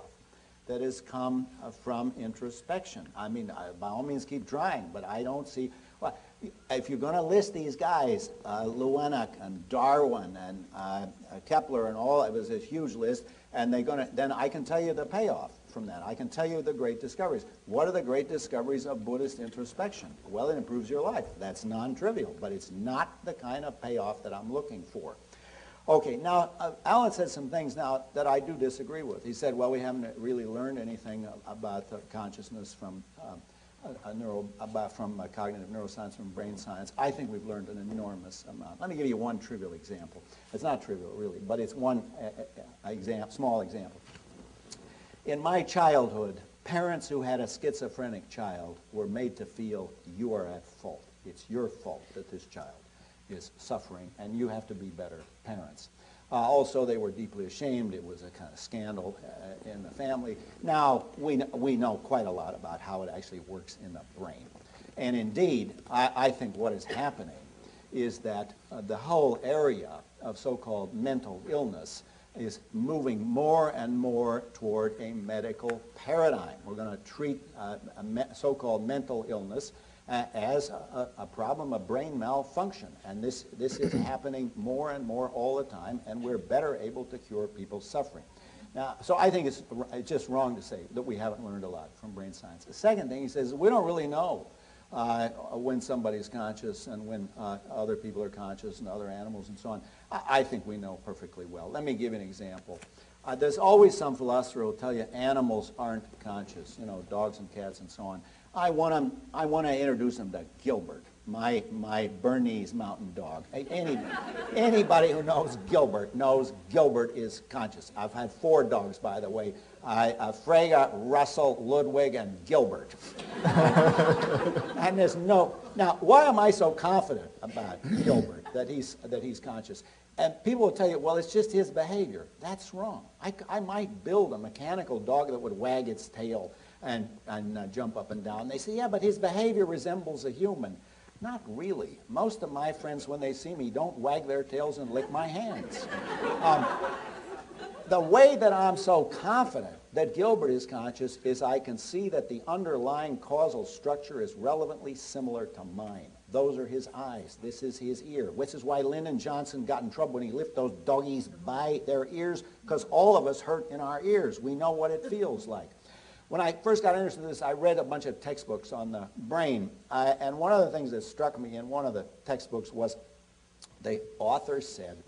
Speaker 3: that has come from introspection. I mean, by all means keep trying, but I don't see, well, if you're going to list these guys, Lewenhoek and Darwin and Kepler and all, it was a huge list, and then I can tell you the payoff from that. I can tell you the great discoveries. What are the great discoveries of Buddhist introspection? Well, it improves your life. That's non-trivial, but it's not the kind of payoff that I'm looking for. Okay, now, Alan said some things now that I do disagree with. He said, well, we haven't really learned anything about consciousness from cognitive neuroscience, from brain science. I think we've learned an enormous amount. Let me give you one trivial example. It's not trivial, really, but it's one small example. In my childhood, parents who had a schizophrenic child were made to feel you are at fault. It's your fault that this child is suffering, and you have to be better parents. Also, they were deeply ashamed. It was a kind of scandal in the family. Now, we know quite a lot about how it actually works in the brain. And indeed, I think what is happening is that the whole area of so-called mental illness is moving more and more toward a medical paradigm. We're going to treat so-called mental illness as a problem of brain malfunction. And this is happening more and more all the time, and we're better able to cure people's suffering. Now, so I think it's just wrong to say that we haven't learned a lot from brain science. The second thing he says, we don't really know when somebody's conscious and when other people are conscious and other animals and so on. I think we know perfectly well. Let me give you an example. There's always some philosopher who will tell you animals aren't conscious, you know, dogs and cats and so on. I want to introduce them to Gilbert. my Bernese mountain dog. Anybody who knows Gilbert is conscious. I've had 4 dogs, by the way. Frege, Russell, Ludwig, and Gilbert. And there's no... Now, why am I so confident about Gilbert, that he's conscious? And people will tell you, well, it's just his behavior. That's wrong. I might build a mechanical dog that would wag its tail and jump up and down. They say, yeah, but his behavior resembles a human. Not really. Most of my friends, when they see me, don't wag their tails and lick my hands. The way that I'm so confident that Gilbert is conscious is I can see that the underlying causal structure is relevantly similar to mine. Those are his eyes. This is his ear. This is why Lyndon Johnson got in trouble when he lifted those doggies by their ears, because all of us hurt in our ears. We know what it feels like. When I first got interested in this, I read a bunch of textbooks on the brain. And one of the things that struck me in one of the textbooks was the author said,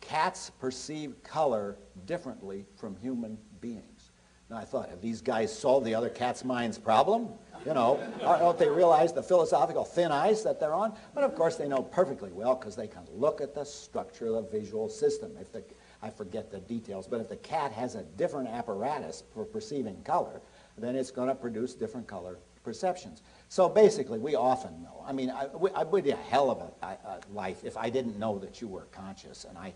Speaker 3: cats perceive color differently from human beings. Now I thought, have these guys solved the other cat's mind's problem? You know, don't they realize the philosophical thin ice that they're on? But of course they know perfectly well because they can look at the structure of the visual system. I forget the details, but if the cat has a different apparatus for perceiving color, then it's going to produce different color perceptions. So basically, we often know. I mean, I would be a hell of a life if I didn't know that you were conscious. And I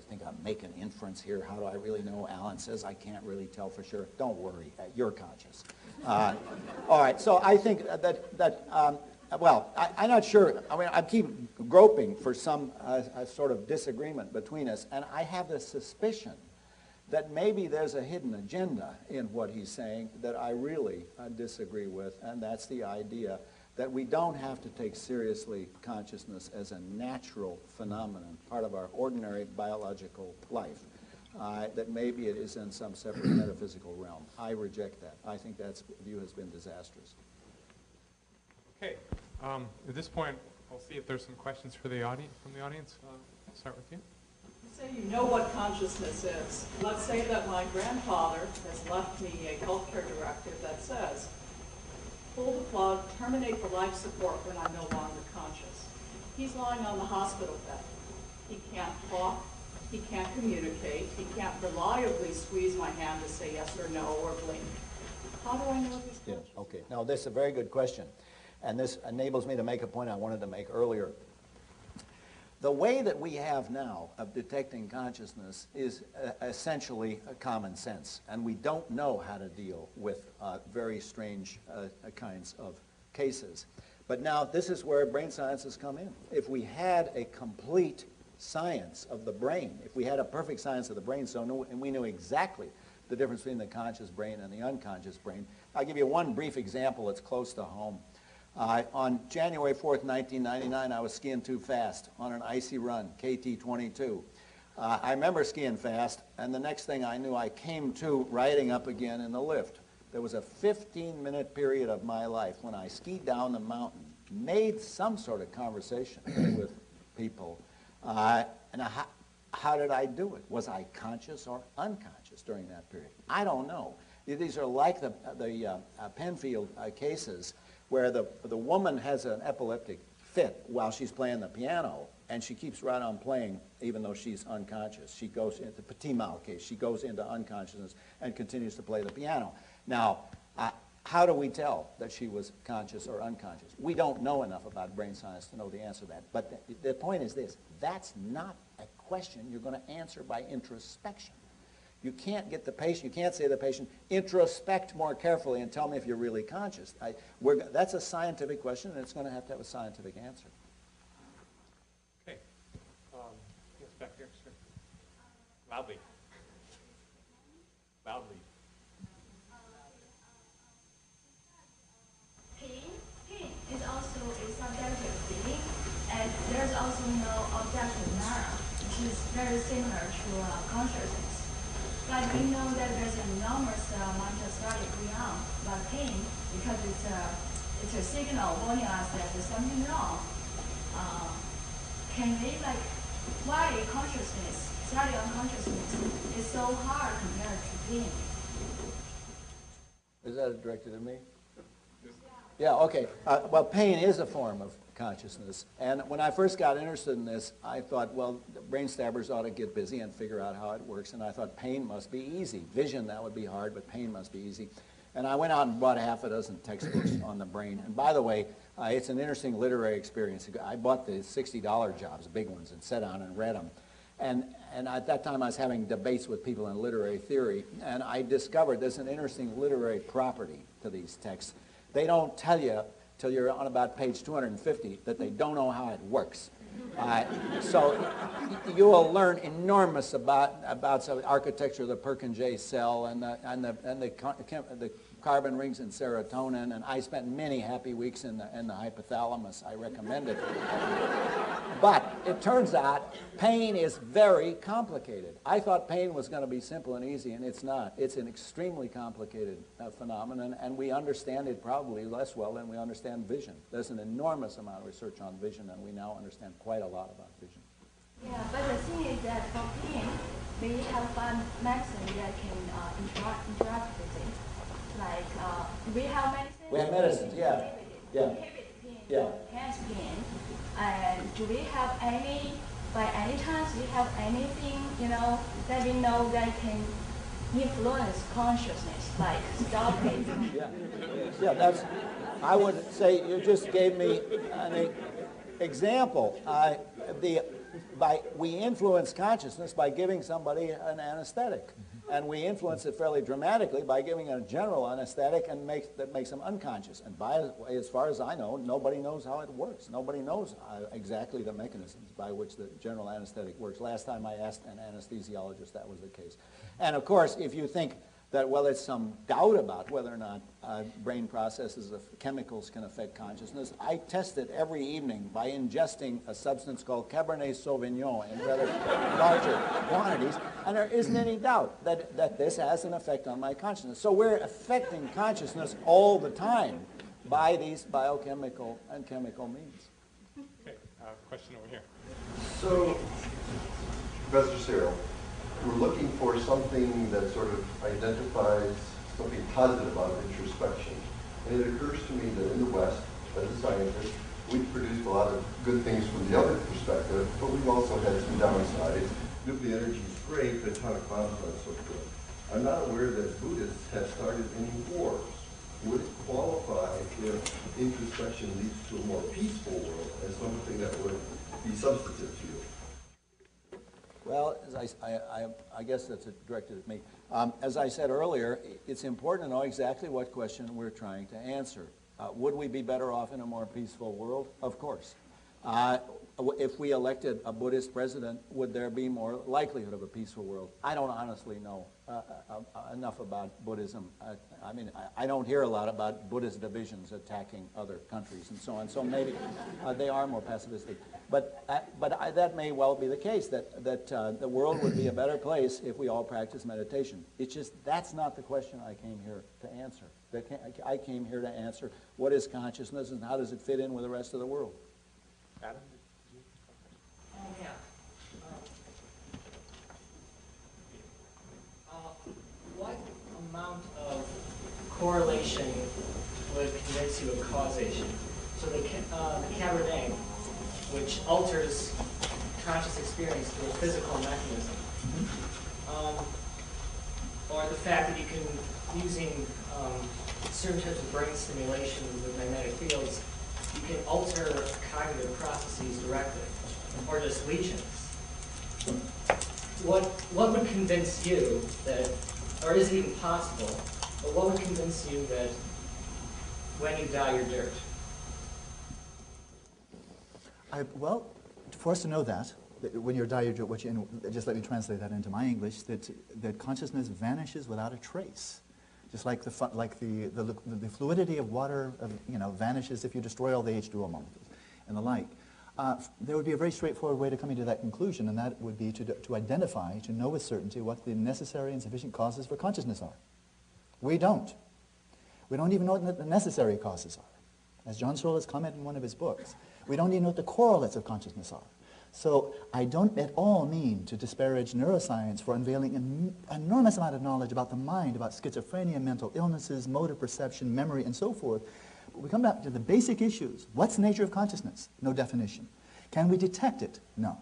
Speaker 3: think I'm making inference here. How do I really know? Alan says I can't really tell for sure. Don't worry, you're conscious. All right, so I think well, I'm not sure. I mean, I keep groping for some sort of disagreement between us, and I have the suspicion that maybe there's a hidden agenda in what he's saying that I really disagree with, and that's the idea that we don't have to take seriously consciousness as a natural phenomenon, part of our ordinary biological life, that maybe it is in some separate metaphysical realm. I reject that. I think that view has been disastrous.
Speaker 1: Okay. At this point, I'll see if there's some questions for the audience, from the audience. I'll start with you.
Speaker 4: Say you know what consciousness is. Let's say that my grandfather has left me a healthcare directive that says, pull the plug, terminate the life support when I'm no longer conscious. He's lying on the hospital bed. He can't talk. He can't communicate. He can't reliably squeeze my hand to say yes or no or blink. How do I know if he's conscious?
Speaker 3: Yeah, okay. Now, this is a very good question. And this enables me to make a point I wanted to make earlier. The way that we have now of detecting consciousness is essentially common sense, and we don't know how to deal with very strange kinds of cases. But now this is where brain sciences come in. If we had a complete science of the brain, if we had a perfect science of the brain, and we knew exactly the difference between the conscious brain and the unconscious brain, I'll give you one brief example that's close to home. On January 4th, 1999, I was skiing too fast on an icy run, KT22. I remember skiing fast, and the next thing I knew, I came to riding up again in the lift. There was a 15-minute period of my life when I skied down the mountain, made some sort of conversation with people. And how did I do it? Was I conscious or unconscious during that period? I don't know. These are like the Penfield cases, where the woman has an epileptic fit while she's playing the piano, and she keeps right on playing even though she's unconscious. She goes into the Petit Mal case. She goes into unconsciousness and continues to play the piano. Now, how do we tell that she was conscious or unconscious? We don't know enough about brain science to know the answer to that. But the point is this. That's not a question you're going to answer by introspection. You can't get the patient, you can't say to the patient, introspect more carefully and tell me if you're really conscious. That's a scientific question, and it's going to have a scientific answer.
Speaker 1: Okay. Yes, back here, sir. Loudly. Loudly.
Speaker 5: Pain is also a subjective feeling, and there's also no objective manner, which is very similar to consciousness. But we know that there's an enormous amount of study going on about pain because it's a signal warning us that there's something wrong. Can we why consciousness, study on consciousness is so hard compared to pain?
Speaker 3: Is that directed at me? Yeah, okay. Well, pain is a form of consciousness. And when I first got interested in this, I thought, well, brain stabbers ought to get busy and figure out how it works. And I thought pain must be easy. Vision, that would be hard, but pain must be easy. And I went out and bought half a dozen textbooks on the brain. And by the way, it's an interesting literary experience. I bought the $60 jobs, big ones, and sat down and read them. And at that time, I was having debates with people in literary theory. And I discovered there's an interesting literary property to these texts. They don't tell you till you're on about page 250 that they don't know how it works. So you will learn enormous about some architecture of the Purkinje cell and the carbon rings in serotonin, and I spent many happy weeks in the hypothalamus. I recommend it. But it turns out pain is very complicated. I thought pain was going to be simple and easy, and it's not. It's an extremely complicated phenomenon, and we understand it probably less well than we understand vision. There's an enormous amount of research on vision, and we now understand quite a lot about vision.
Speaker 5: Yeah, but the thing is that for pain, we have one medicine that can interact with it. Like, we have medicine?
Speaker 3: We have medicines, yeah.
Speaker 5: Inhibit pain,
Speaker 3: Yeah.
Speaker 5: enhance pain. And do we have any, by any chance, we have anything, that we know that can influence consciousness, like stop it?
Speaker 3: Yeah, that's, I would say you just gave me an example. We influence consciousness by giving somebody an anesthetic. And we influence it fairly dramatically by giving a general anesthetic that makes them unconscious. And as far as I know, nobody knows how it works. Nobody knows exactly the mechanisms by which the general anesthetic works. Last time I asked an anesthesiologist, that was the case. And of course, if you think that, well, there's some doubt about whether or not brain processes of chemicals can affect consciousness, I test it every evening by ingesting a substance called Cabernet Sauvignon in rather larger quantities, and there isn't any doubt that this has an effect on my consciousness. So we're affecting consciousness all the time by these biochemical and chemical means.
Speaker 1: Okay, question over here.
Speaker 6: So, Professor Searle, we're looking for something that sort of identifies something positive about introspection. And it occurs to me that in the West, as a scientist, we've produced a lot of good things from the other perspective, but we've also had some downsides. Nuclear energy is great, but atomic bombs aren't so good. I'm not aware that Buddhists have started any wars. Would it qualify if introspection leads to a more peaceful world as something that would be substantive to you?
Speaker 3: Well, as I guess that's directed at me. As I said earlier, it's important to know exactly what question we're trying to answer. Would we be better off in a more peaceful world? Of course. If we elected a Buddhist president, would there be more likelihood of a peaceful world? I don't honestly know enough about Buddhism. I don't hear a lot about Buddhist divisions attacking other countries and so on, so maybe they are more pacifistic. But that may well be the case, that the world would be a better place if we all practice meditation. It's just that's not the question I came here to answer. I came here to answer what is consciousness and how does it fit in with the rest of the world.
Speaker 1: Adam?
Speaker 7: Yeah. What amount of correlation would convince you of causation? So the Cabernet, which alters conscious experience through a physical mechanism, or the fact that you can, using certain types of brain stimulation with magnetic fields, you can alter cognitive processes directly, or just lesions. What would convince you that, or is it even possible, but what would convince you that when you die you're dirt?
Speaker 2: Well, for us to know that when you're died, just let me translate that into my English, that consciousness vanishes without a trace. Just like the fluidity of water, vanishes if you destroy all the H2O molecules and the like. There would be a very straightforward way to coming to that conclusion, and that would be to identify, to know with certainty what the necessary and sufficient causes for consciousness are. We don't. We don't even know what the necessary causes are. As John Searle has commented in one of his books, we don't even know what the correlates of consciousness are. So I don't at all mean to disparage neuroscience for unveiling an enormous amount of knowledge about the mind, about schizophrenia, mental illnesses, motor perception, memory, and so forth. we come back to the basic issues. What's the nature of consciousness? No definition. Can we detect it? No.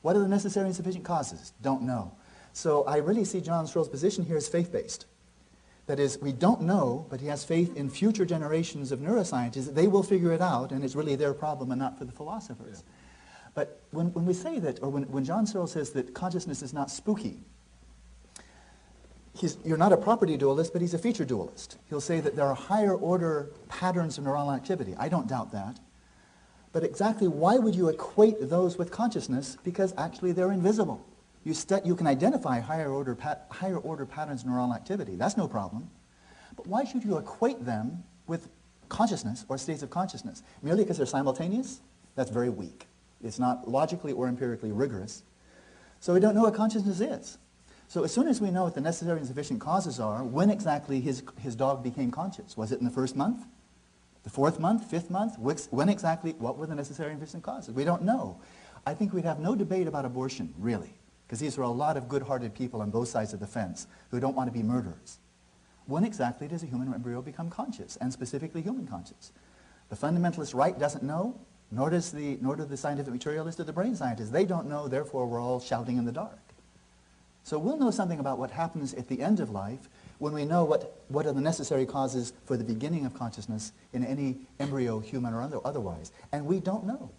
Speaker 2: What are the necessary and sufficient causes? Don't know. So I really see John Searle's position here as faith-based. That is, we don't know, but he has faith in future generations of neuroscientists that they will figure it out, and it's really their problem and not for the philosophers. Yeah. But when we say that, or when John Searle says that consciousness is not spooky, you're not a property dualist, but he's a feature dualist. He'll say that there are higher order patterns of neuronal activity. I don't doubt that. But exactly why would you equate those with consciousness? Because actually they're invisible. You can identify higher order patterns of neuronal activity. That's no problem. But why should you equate them with consciousness or states of consciousness? Merely because they're simultaneous? That's very weak. It's not logically or empirically rigorous. So we don't know what consciousness is. So as soon as we know what the necessary and sufficient causes are, when exactly his dog became conscious? Was it in the first month? The fourth month? Fifth month? When exactly? What were the necessary and sufficient causes? We don't know. I think we'd have no debate about abortion, really, because these are a lot of good-hearted people on both sides of the fence who don't want to be murderers. When exactly does a human embryo become conscious, and specifically human conscious? The fundamentalist right doesn't know, nor do the scientific materialist or the brain scientist. They don't know, therefore we're all shouting in the dark. So we'll know something about what happens at the end of life when we know what are the necessary causes for the beginning of consciousness in any embryo, human or otherwise. And we don't know.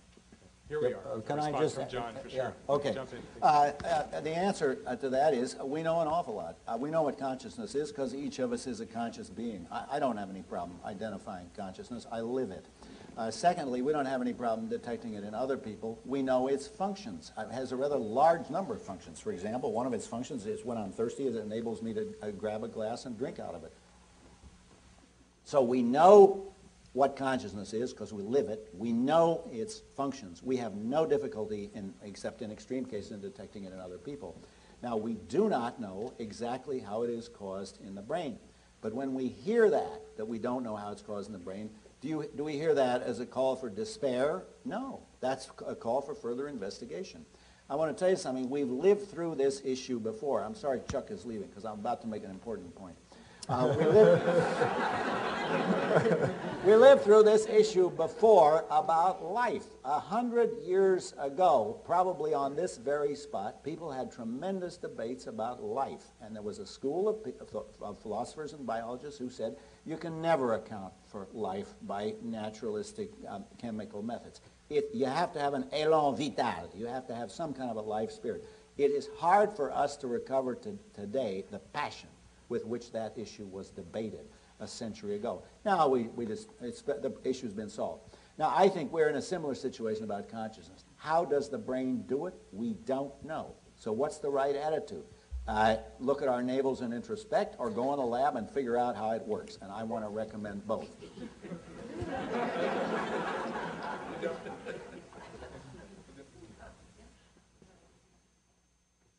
Speaker 1: Here we are.
Speaker 3: Can I
Speaker 1: Response
Speaker 3: just...
Speaker 1: from John, for sure.
Speaker 3: Yeah, okay.
Speaker 1: Jump in.
Speaker 3: The answer to that is we know an awful lot. We know what consciousness is because each of us is a conscious being. I don't have any problem identifying consciousness. I live it. Secondly, we don't have any problem detecting it in other people. We know its functions. It has a rather large number of functions. For example, one of its functions is when I'm thirsty, it enables me to grab a glass and drink out of it. So we know what consciousness is because we live it. We know its functions. We have no difficulty, except in extreme cases, in detecting it in other people. Now, we do not know exactly how it is caused in the brain. But when we hear that we don't know how it's caused in the brain, do we hear that as a call for despair? No. That's a call for further investigation. I want to tell you something. We've lived through this issue before. I'm sorry Chuck is leaving because I'm about to make an important point. We lived through this issue before about life. 100 years ago, probably on this very spot, people had tremendous debates about life. And there was a school of philosophers and biologists who said you can never account for life by naturalistic chemical methods. You have to have an élan vital. You have to have some kind of a life spirit. It is hard for us to recover today the passion with which that issue was debated a century ago. Now the issue's been solved. Now I think we're in a similar situation about consciousness. How does the brain do it? We don't know. So what's the right attitude? Look at our navels and introspect, or go in a lab and figure out how it works. And I want to recommend both.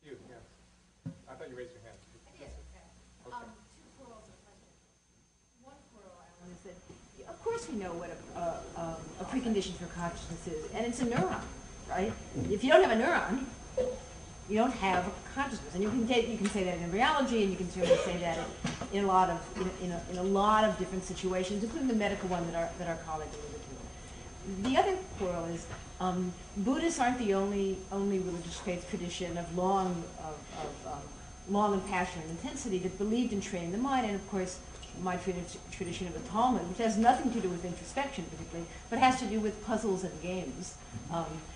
Speaker 1: You, yes. I thought you raised your hand.
Speaker 8: Of course we know what a precondition for consciousness is, and it's a neuron, right? If you don't have a neuron, you don't have consciousness, and you can say that in embryology, and you can certainly say that in a lot of different situations, including the medical one that our colleague alluded to. The other quarrel is Buddhists aren't the only religious faith tradition of long and passionate intensity that believed in training the mind, and of course my tradition of the Talmud, which has nothing to do with introspection particularly, but has to do with puzzles and games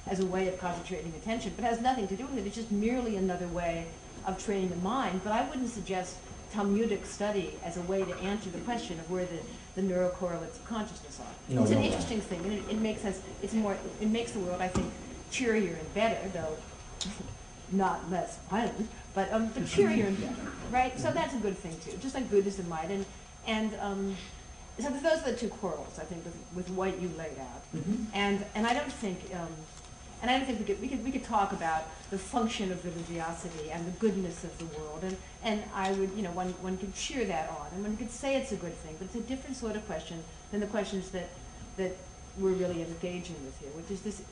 Speaker 8: as a way of concentrating attention, but has nothing to do with it. It's just merely another way of training the mind. But I wouldn't suggest Talmudic study as a way to answer the question of where the neurocorrelates of consciousness are. It's an interesting thing, and it makes the world, I think, cheerier and better, though not less violent, but cheerier and better, right? So that's a good thing too, just like Buddhism might. So those are the two quarrels, I think, with what you laid out. Mm-hmm. And I don't think we could talk about the function of religiosity and the goodness of the world, and I would, one could cheer that on, and one could say it's a good thing, but it's a different sort of question than the questions that we're really engaging with here, which is this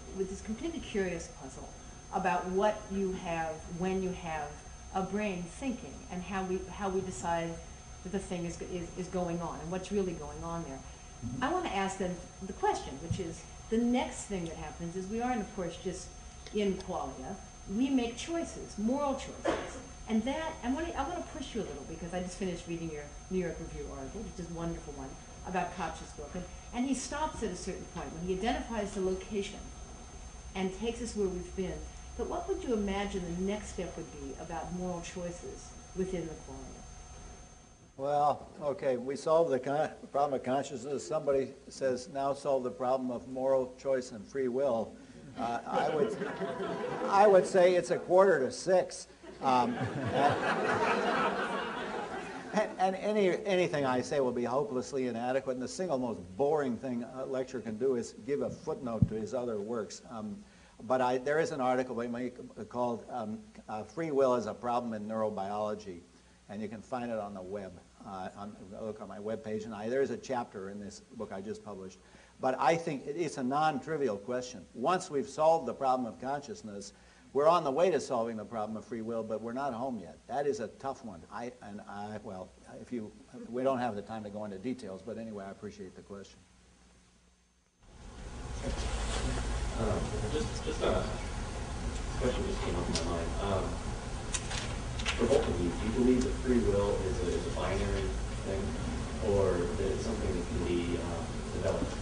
Speaker 8: completely curious puzzle about what you have when you have a brain thinking, and how we decide that the thing is going on, and what's really going on there. I want to ask then the question, which is, the next thing that happens is we aren't, of course, just in qualia. We make choices, moral choices. And that, I want to push you a little, because I just finished reading your New York Review article, which is a wonderful one, about Koch's book. And he stops at a certain point when he identifies the location and takes us where we've been. But what would you imagine the next step would be about moral choices within the qualia?
Speaker 3: Well, okay, we solved the problem of consciousness. Somebody says, now solve the problem of moral choice and free will. I would say it's 5:45. And anything I say will be hopelessly inadequate. And the single most boring thing a lecturer can do is give a footnote to his other works. But there is an article by me called Free Will is a Problem in Neurobiology. And you can find it on the web. Look on my webpage, and there is a chapter in this book I just published. But I think it's a non-trivial question. Once we've solved the problem of consciousness, we're on the way to solving the problem of free will, but we're not home yet. That is a tough one. Well, we don't have the time to go into details, but anyway, I appreciate the question.
Speaker 9: Just a question just came up in my mind. For both of you, do you believe that free will is a binary thing, or that it's something that can be developed,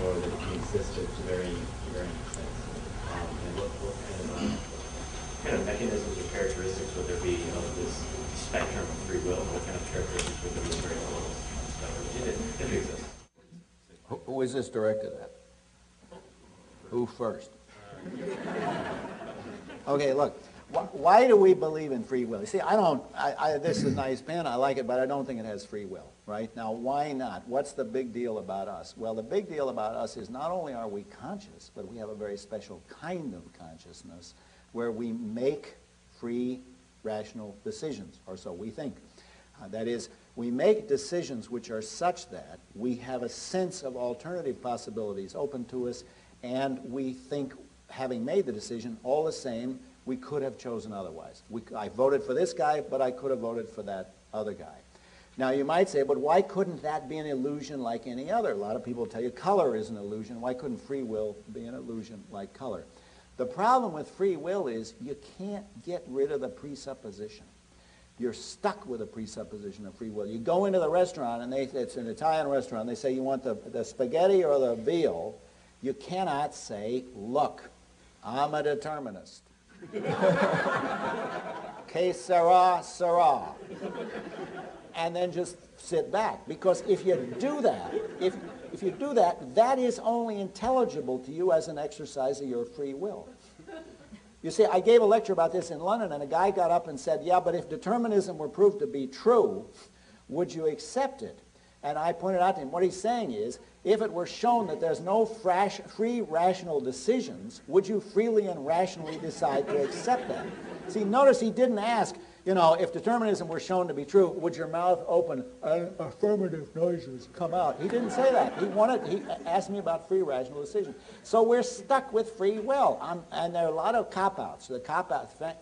Speaker 9: or that it can exist to varying extents? And what kind of mechanisms or characteristics would there be of this spectrum of free will? What kind of characteristics would there be of various levels of spectrum if it exists?
Speaker 3: Who is this directed at? Who first? Okay, look. Why do we believe in free will? You see, this is a nice pen, I like it, but I don't think it has free will, right? Now, why not? What's the big deal about us? Well, the big deal about us is not only are we conscious, but we have a very special kind of consciousness where we make free, rational decisions, or so we think. That is, we make decisions which are such that we have a sense of alternative possibilities open to us, and we think, having made the decision, all the same, we could have chosen otherwise. I voted for this guy, but I could have voted for that other guy. Now, you might say, but why couldn't that be an illusion like any other? A lot of people tell you color is an illusion. Why couldn't free will be an illusion like color? The problem with free will is you can't get rid of the presupposition. You're stuck with a presupposition of free will. You go into the restaurant, and it's an Italian restaurant. They say you want the spaghetti or the veal. You cannot say, look, I'm a determinist. Que sera, sera. And then just sit back. Because if you do that, if you do that, that is only intelligible to you as an exercise of your free will. You see, I gave a lecture about this in London, and a guy got up and said, yeah, but if determinism were proved to be true, would you accept it? And I pointed out to him, what he's saying is, if it were shown that there's no free rational decisions, would you freely and rationally decide to accept that? See, notice he didn't ask, if determinism were shown to be true, would your mouth open and affirmative noises come out? He didn't say that. He asked me about free rational decision. So we're stuck with free will. And there are a lot of cop-outs. The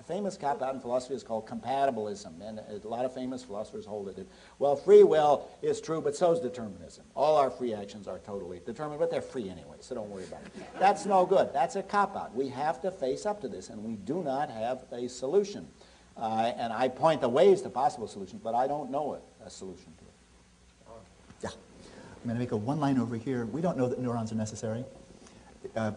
Speaker 3: famous cop-out in philosophy is called compatibilism, and a lot of famous philosophers hold it. Well, free will is true, but so is determinism. All our free actions are totally determined, but they're free anyway, so don't worry about it. That's no good. That's a cop-out. We have to face up to this, and we do not have a solution. And I point the ways to possible solutions, but I don't know a solution to it.
Speaker 2: Yeah. I'm going to make a one line over here. We don't know that neurons are necessary.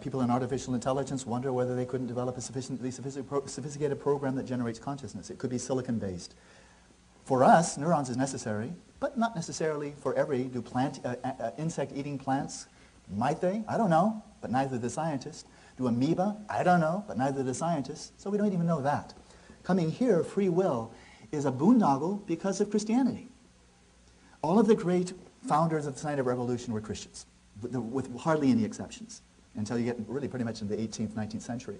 Speaker 2: People in artificial intelligence wonder whether they couldn't develop a sufficiently sophisticated program that generates consciousness. It could be silicon-based. For us, neurons is necessary, but not necessarily for every. Do insect-eating plants? Might they? I don't know, but neither do the scientists. Do amoeba? I don't know, but neither do the scientists. So we don't even know that. Coming here, free will is a boondoggle because of Christianity. All of the great founders of the scientific revolution were Christians, with hardly any exceptions, until you get really pretty much in the 18th, 19th century.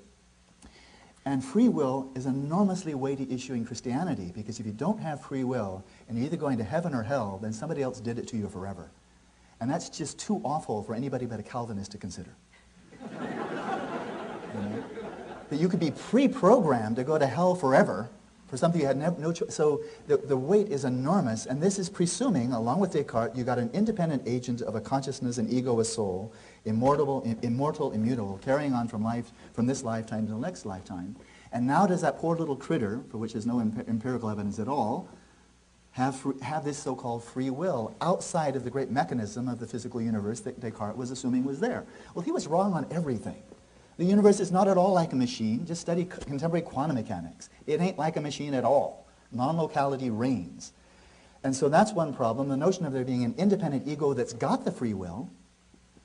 Speaker 2: And free will is an enormously weighty issue in Christianity, because if you don't have free will, and you're either going to heaven or hell, then somebody else did it to you forever. And that's just too awful for anybody but a Calvinist to consider. That you could be pre-programmed to go to hell forever for something you had no choice. So the weight is enormous, and this is presuming, along with Descartes, you got an independent agent of a consciousness, an ego, a soul, immortal, immutable, carrying on from this lifetime to the next lifetime. And now does that poor little critter, for which there's no empirical evidence at all, have this so-called free will outside of the great mechanism of the physical universe that Descartes was assuming was there? Well, he was wrong on everything. The universe is not at all like a machine. Just study contemporary quantum mechanics. It ain't like a machine at all. Non-locality reigns. And so that's one problem. The notion of there being an independent ego that's got the free will,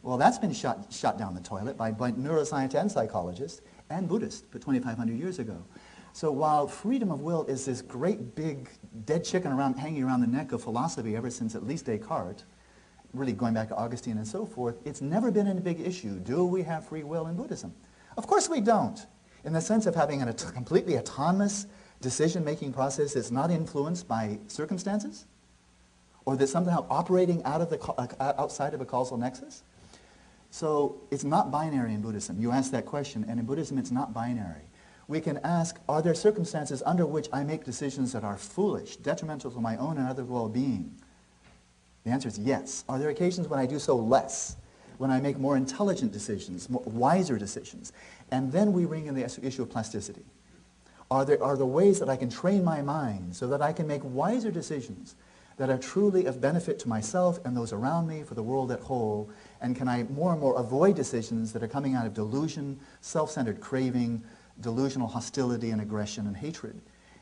Speaker 2: well, that's been shot down the toilet by neuroscientists and psychologists and Buddhists 2,500 years ago. So while freedom of will is this great big dead chicken hanging around the neck of philosophy ever since at least Descartes, really going back to Augustine and so forth, it's never been a big issue. Do we have free will in Buddhism? Of course we don't. In the sense of having a completely autonomous decision-making process that's not influenced by circumstances, or that's somehow operating outside of a causal nexus. So it's not binary in Buddhism. You asked that question, and in Buddhism it's not binary. We can ask, are there circumstances under which I make decisions that are foolish, detrimental to my own and other well-being? The answer is yes. Are there occasions when I do so less, when I make more intelligent decisions, wiser decisions? And then we bring in the issue of plasticity. Are the ways that I can train my mind so that I can make wiser decisions that are truly of benefit to myself and those around me, for the world at whole? And can I more and more avoid decisions that are coming out of delusion, self-centered craving, delusional hostility and aggression and hatred?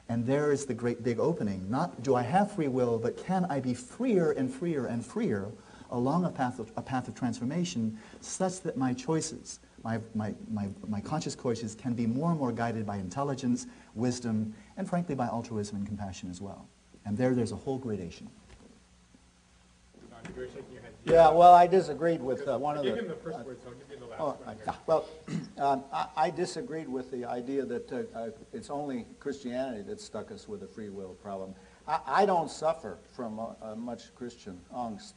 Speaker 2: And there is the great big opening. Not do I have free will, but can I be freer and freer and freer along a path of transformation, such that my choices, my conscious choices, can be more and more guided by intelligence, wisdom, and frankly by altruism and compassion as well. And there's a whole gradation.
Speaker 1: You're shaking your head.
Speaker 3: Yeah, well, I disagreed with one of the...
Speaker 1: Give him the first word, so I'll give you the last one.
Speaker 3: Well, I disagreed with the idea that it's only Christianity that stuck us with a free will problem. I don't suffer from much Christian angst.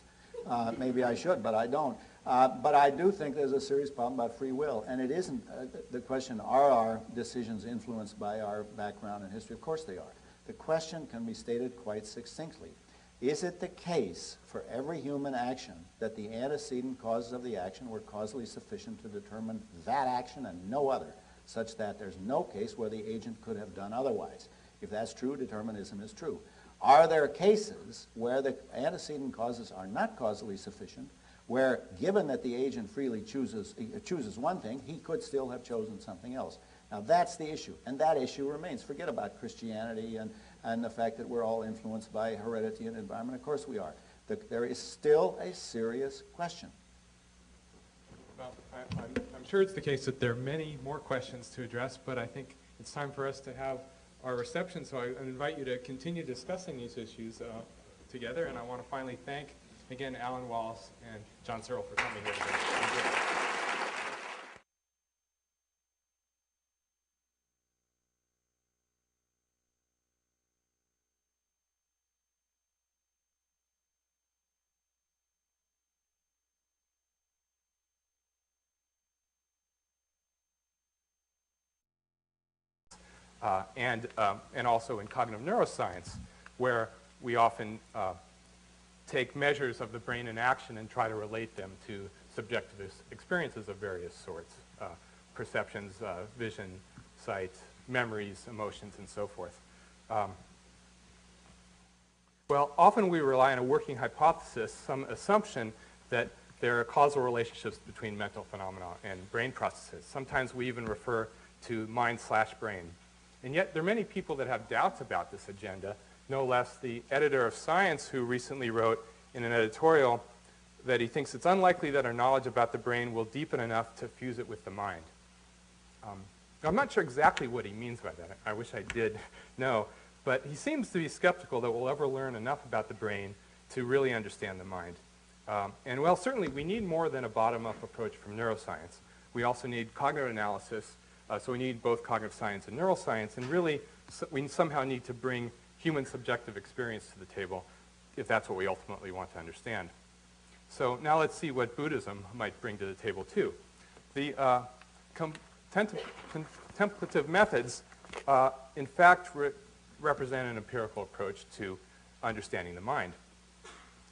Speaker 3: Maybe I should, but I don't. But I do think there's a serious problem about free will. And it isn't the question, are our decisions influenced by our background and history? Of course they are. The question can be stated quite succinctly. Is it the case for every human action that the antecedent causes of the action were causally sufficient to determine that action and no other, such that there's no case where the agent could have done otherwise? If that's true, determinism is true. Are there cases where the antecedent causes are not causally sufficient, where, given that the agent freely chooses one thing, he could still have chosen something else? Now that's the issue, and that issue remains. Forget about Christianity and the fact that we're all influenced by heredity and environment. Of course we are. There is still a serious question.
Speaker 1: Well, I'm sure it's the case that there are many more questions to address, but I think it's time for us to have our reception, so I invite you to continue discussing these issues together, and I want to finally thank, again, Alan Wallace and John Searle for coming here today. Thank you. And also in cognitive neuroscience, where we often take measures of the brain in action and try to relate them to subjective experiences of various sorts, perceptions, vision, sight, memories, emotions, and so forth. Well, often we rely on a working hypothesis, some assumption that there are causal relationships between mental phenomena and brain processes. Sometimes we even refer to mind/brain. And yet there are many people that have doubts about this agenda, no less the editor of Science, who recently wrote in an editorial that he thinks it's unlikely that our knowledge about the brain will deepen enough to fuse it with the mind. I'm not sure exactly what he means by that. I wish I did know. But he seems to be skeptical that we'll ever learn enough about the brain to really understand the mind. And well, certainly we need more than a bottom-up approach from neuroscience. We also need cognitive analysis. So we need both cognitive science and neuroscience, and really we somehow need to bring human subjective experience to the table if that's what we ultimately want to understand. So now let's see what Buddhism might bring to the table too. The contemplative methods, in fact, represent an empirical approach to understanding the mind.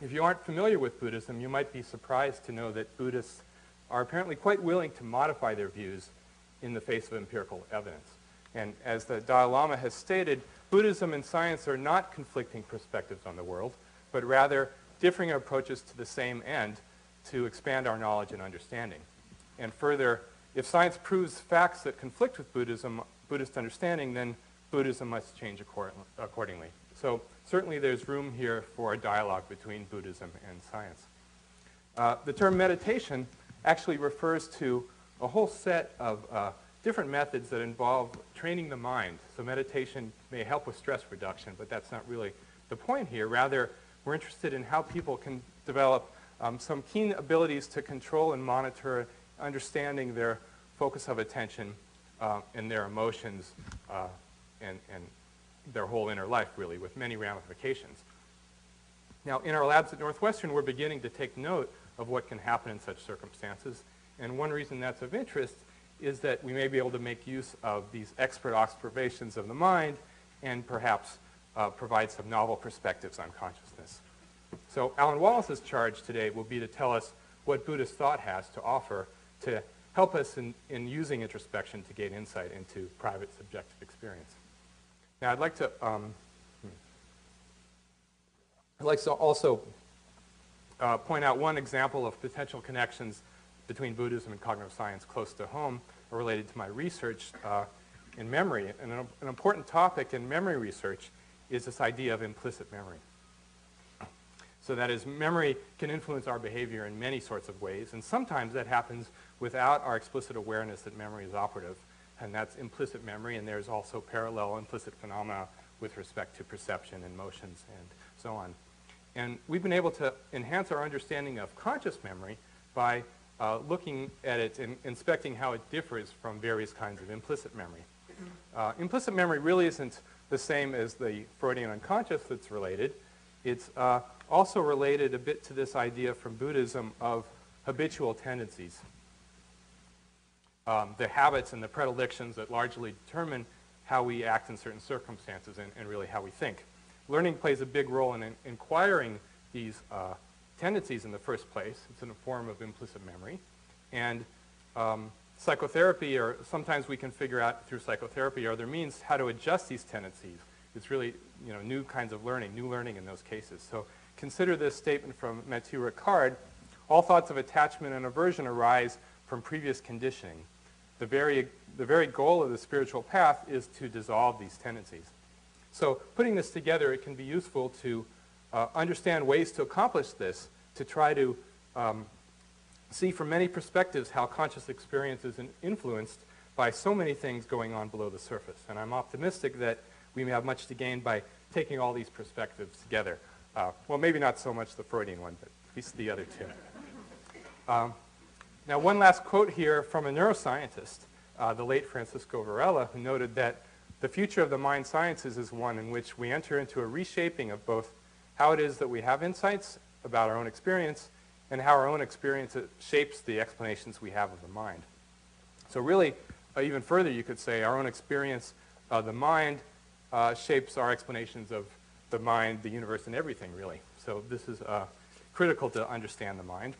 Speaker 1: If you aren't familiar with Buddhism, you might be surprised to know that Buddhists are apparently quite willing to modify their views in the face of empirical evidence. And as the Dalai Lama has stated, Buddhism and science are not conflicting perspectives on the world, but rather differing approaches to the same end to expand our knowledge and understanding. And further, if science proves facts that conflict with Buddhist understanding, then Buddhism must change accordingly. So certainly there's room here for a dialogue between Buddhism and science. The term meditation actually refers to a whole set of different methods that involve training the mind. So meditation may help with stress reduction, but that's not really the point here. Rather, we're interested in how people can develop some keen abilities to control and monitor understanding their focus of attention and their emotions and their whole inner life, really, with many ramifications. Now, in our labs at Northwestern, we're beginning to take note of what can happen in such circumstances. And one reason that's of interest is that we may be able to make use of these expert observations of the mind and perhaps provide some novel perspectives on consciousness. So Alan Wallace's charge today will be to tell us what Buddhist thought has to offer to help us in using introspection to gain insight into private subjective experience. Now, I'd like to also point out one example of potential connections between Buddhism and cognitive science close to home related to my research in memory. And an important topic in memory research is this idea of implicit memory. So that is, memory can influence our behavior in many sorts of ways, and sometimes that happens without our explicit awareness that memory is operative, and that's implicit memory, and there's also parallel implicit phenomena with respect to perception and motions and so on. And we've been able to enhance our understanding of conscious memory by looking at it and inspecting how it differs from various kinds of implicit memory. Implicit memory really isn't the same as the Freudian unconscious that's related. It's also related a bit to this idea from Buddhism of habitual tendencies. The habits and the predilections that largely determine how we act in certain circumstances and really how we think. Learning plays a big role in acquiring these tendencies in the first place. It's in a form of implicit memory. And psychotherapy, or sometimes we can figure out through psychotherapy, are there means how to adjust these tendencies. It's really, new kinds of learning, new learning in those cases. So consider this statement from Mathieu Ricard: all thoughts of attachment and aversion arise from previous conditioning. The very goal of the spiritual path is to dissolve these tendencies. So putting this together, it can be useful to understand ways to accomplish this, to try to see from many perspectives how conscious experience is influenced by so many things going on below the surface. And I'm optimistic that we may have much to gain by taking all these perspectives together. Well, maybe not so much the Freudian one, but at least the other two. Now, one last quote here from a neuroscientist, the late Francisco Varela, who noted that the future of the mind sciences is one in which we enter into a reshaping of both how it is that we have insights about our own experience and how our own experience shapes the explanations we have of the mind. So really, even further, you could say our own experience of the mind shapes our explanations of the mind, the universe, and everything, really. So this is critical to understand the mind.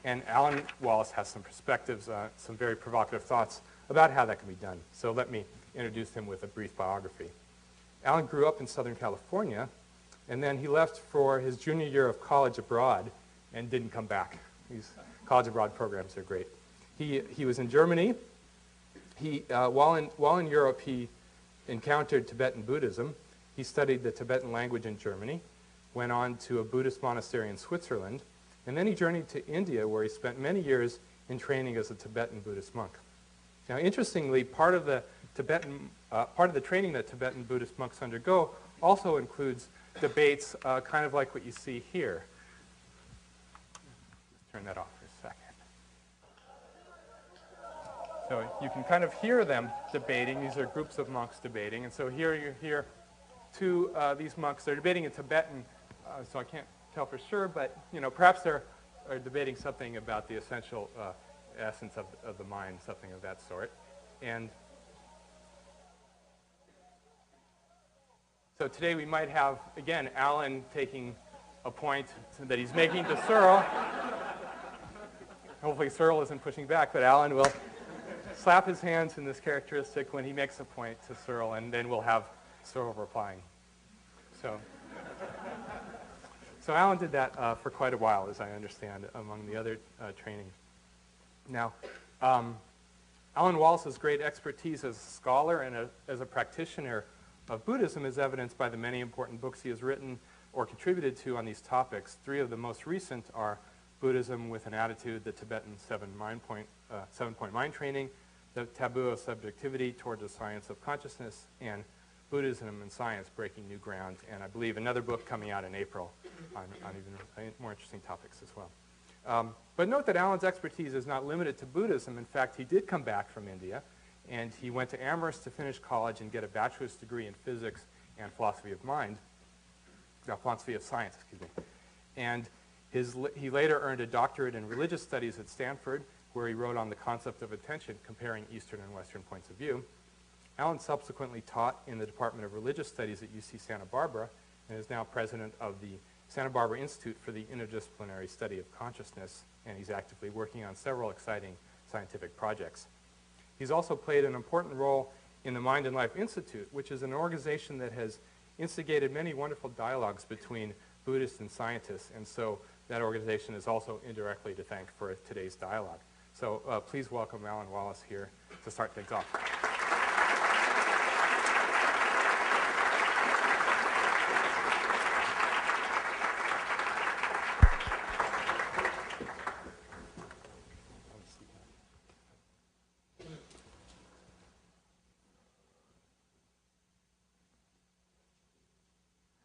Speaker 1: And Alan Wallace has some perspectives, some very provocative thoughts about how that can be done. So let me introduce him with a brief biography. Alan grew up in Southern California, and then he left for his junior year of college abroad and didn't come back. These college abroad programs are great. He was in Germany. While in Europe, he encountered Tibetan Buddhism. He studied the Tibetan language in Germany, went on to a Buddhist monastery in Switzerland, and then he journeyed to India, where he spent many years in training as a Tibetan Buddhist monk. Now, interestingly, part of the training that Tibetan Buddhist monks undergo also includes debates, kind of like what you see here. Let's turn that off for a second. So you can kind of hear them debating. These are groups of monks debating, and so here you hear these monks. They're debating in Tibetan, so I can't tell for sure, but perhaps they're debating something about the essential essence of the mind, something of that sort. And So today we might have, again, Alan taking a point that he's making to Searle. Hopefully Searle isn't pushing back, but Alan will slap his hands in this characteristic when he makes a point to Searle, and then we'll have Searle replying. So Alan did that for quite a while, as I understand, among the other training. Now, Alan Wallace's great expertise as a scholar and as a practitioner of Buddhism is evidenced by the many important books he has written or contributed to on these topics. Three of the most recent are Buddhism with an Attitude, the Tibetan seven-point mind training, the Taboo of Subjectivity toward the Science of Consciousness, and Buddhism and Science, Breaking New Ground, and I believe another book coming out in April on even more interesting topics as well. But note that Alan's expertise is not limited to Buddhism. In fact, he did come back from India, and he went to Amherst to finish college and get a bachelor's degree in physics and philosophy of science, excuse me. And he later earned a doctorate in religious studies at Stanford, where he wrote on the concept of attention, comparing Eastern and Western points of view. Alan subsequently taught in the Department of Religious Studies at UC Santa Barbara and is now president of the Santa Barbara Institute for the Interdisciplinary Study of Consciousness, and he's actively working on several exciting scientific projects. He's also played an important role in the Mind and Life Institute, which is an organization that has instigated many wonderful dialogues between Buddhists and scientists, and so that organization is also indirectly to thank for today's dialogue. So please welcome Alan Wallace here to start things off.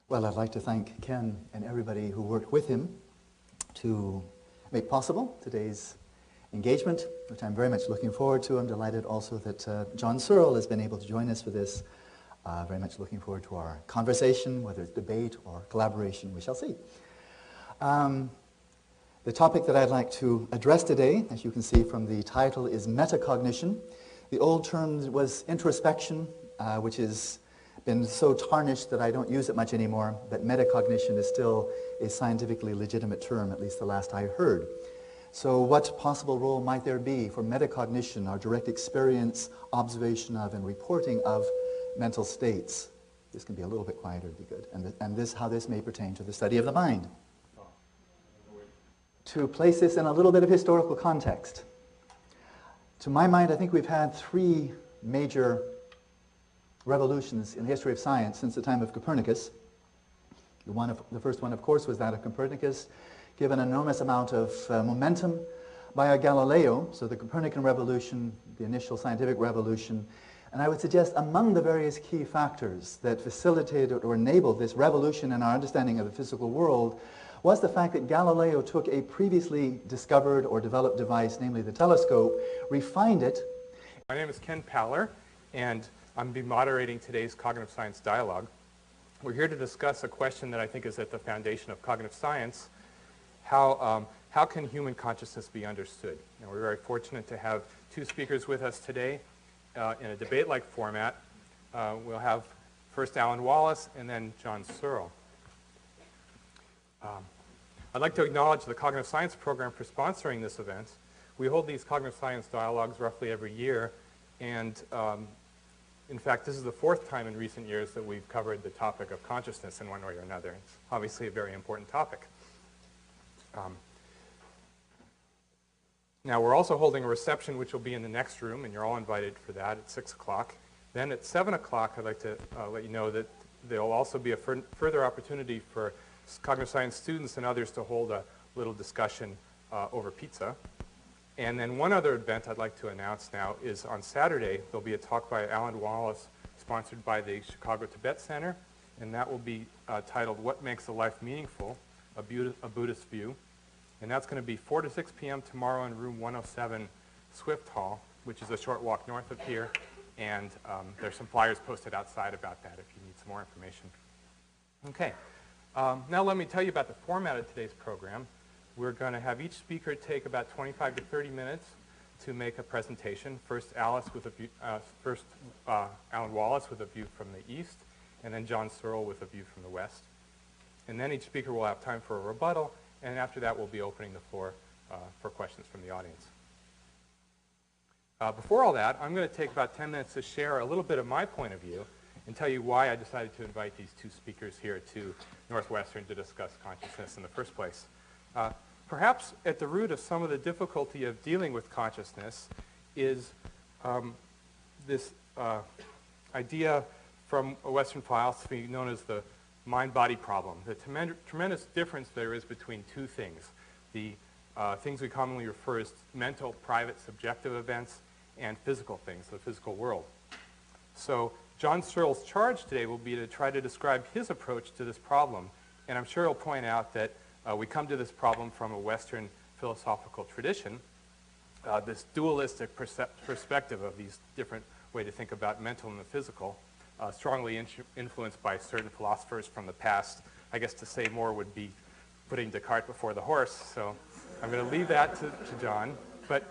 Speaker 2: Well, I'd like to thank Ken and everybody who worked with him to make possible today's engagement, which I'm very much looking forward to. I'm delighted also that John Searle has been able to join us for this. Very much looking forward to our conversation, whether it's debate or collaboration, we shall see. The topic that I'd like to address today, as you can see from the title, is metacognition. The old term was introspection, which has been so tarnished that I don't use it much anymore, but metacognition is still a scientifically legitimate term, at least the last I heard. So what possible role might there be for metacognition, our direct experience, observation of, and reporting of mental states? This can be a little bit quieter, would be good. And this, how this may pertain to the study of the mind. To place this in a little bit of historical context, to my mind, I think we've had three major revolutions in the history of science since the time of Copernicus. The first one, of course, was that of Copernicus, given an enormous amount of momentum by Galileo, so the Copernican revolution, the initial scientific revolution. And I would suggest among the various key factors that facilitated or enabled this revolution in our understanding of the physical world was the fact that Galileo took a previously discovered or developed device, namely the telescope, refined it.
Speaker 1: My name is Ken Paller, and I'm going to be moderating today's Cognitive Science Dialogue. We're here to discuss a question that I think is at the foundation of cognitive science. How can human consciousness be understood? And we're very fortunate to have two speakers with us today in a debate-like format. We'll have first Alan Wallace and then John Searle. I'd like to acknowledge the Cognitive Science Program for sponsoring this event. We hold these Cognitive Science Dialogues roughly every year, and in fact, this is the fourth time in recent years that we've covered the topic of consciousness in one way or another. It's obviously a very important topic. Now, we're also holding a reception which will be in the next room, and you're all invited for that at 6 o'clock. Then at 7 o'clock, I'd like to let you know that there will also be a further opportunity for cognitive science students and others to hold a little discussion over pizza. And then one other event I'd like to announce now is on Saturday, there'll be a talk by Alan Wallace, sponsored by the Chicago Tibet Center, and that will be titled, What Makes a Life Meaningful? A Buddhist View. And that's going to be 4 to 6 p.m. tomorrow in room 107, Swift Hall, which is a short walk north of here. And there's some flyers posted outside about that if you need some more information. Okay. Now let me tell you about the format of today's program. We're going to have each speaker take about 25 to 30 minutes to make a presentation. First, Alan Wallace with a view from the east, and then John Searle with a view from the West. And then each speaker will have time for a rebuttal, and after that we'll be opening the floor for questions from the audience. Before all that, I'm going to take about 10 minutes to share a little bit of my point of view and tell you why I decided to invite these two speakers here to Northwestern to discuss consciousness in the first place. Perhaps at the root of some of the difficulty of dealing with consciousness is this idea from Western philosophy known as the mind-body problem, the tremendous difference there is between two things, the things we commonly refer as mental, private, subjective events, and physical things, the physical world. So John Searle's charge today will be to try to describe his approach to this problem, and I'm sure he'll point out that we come to this problem from a Western philosophical tradition, this dualistic perspective of these different ways to think about mental and the physical, strongly influenced by certain philosophers from the past. I guess to say more would be putting Descartes before the horse, so I'm going to leave that to John. But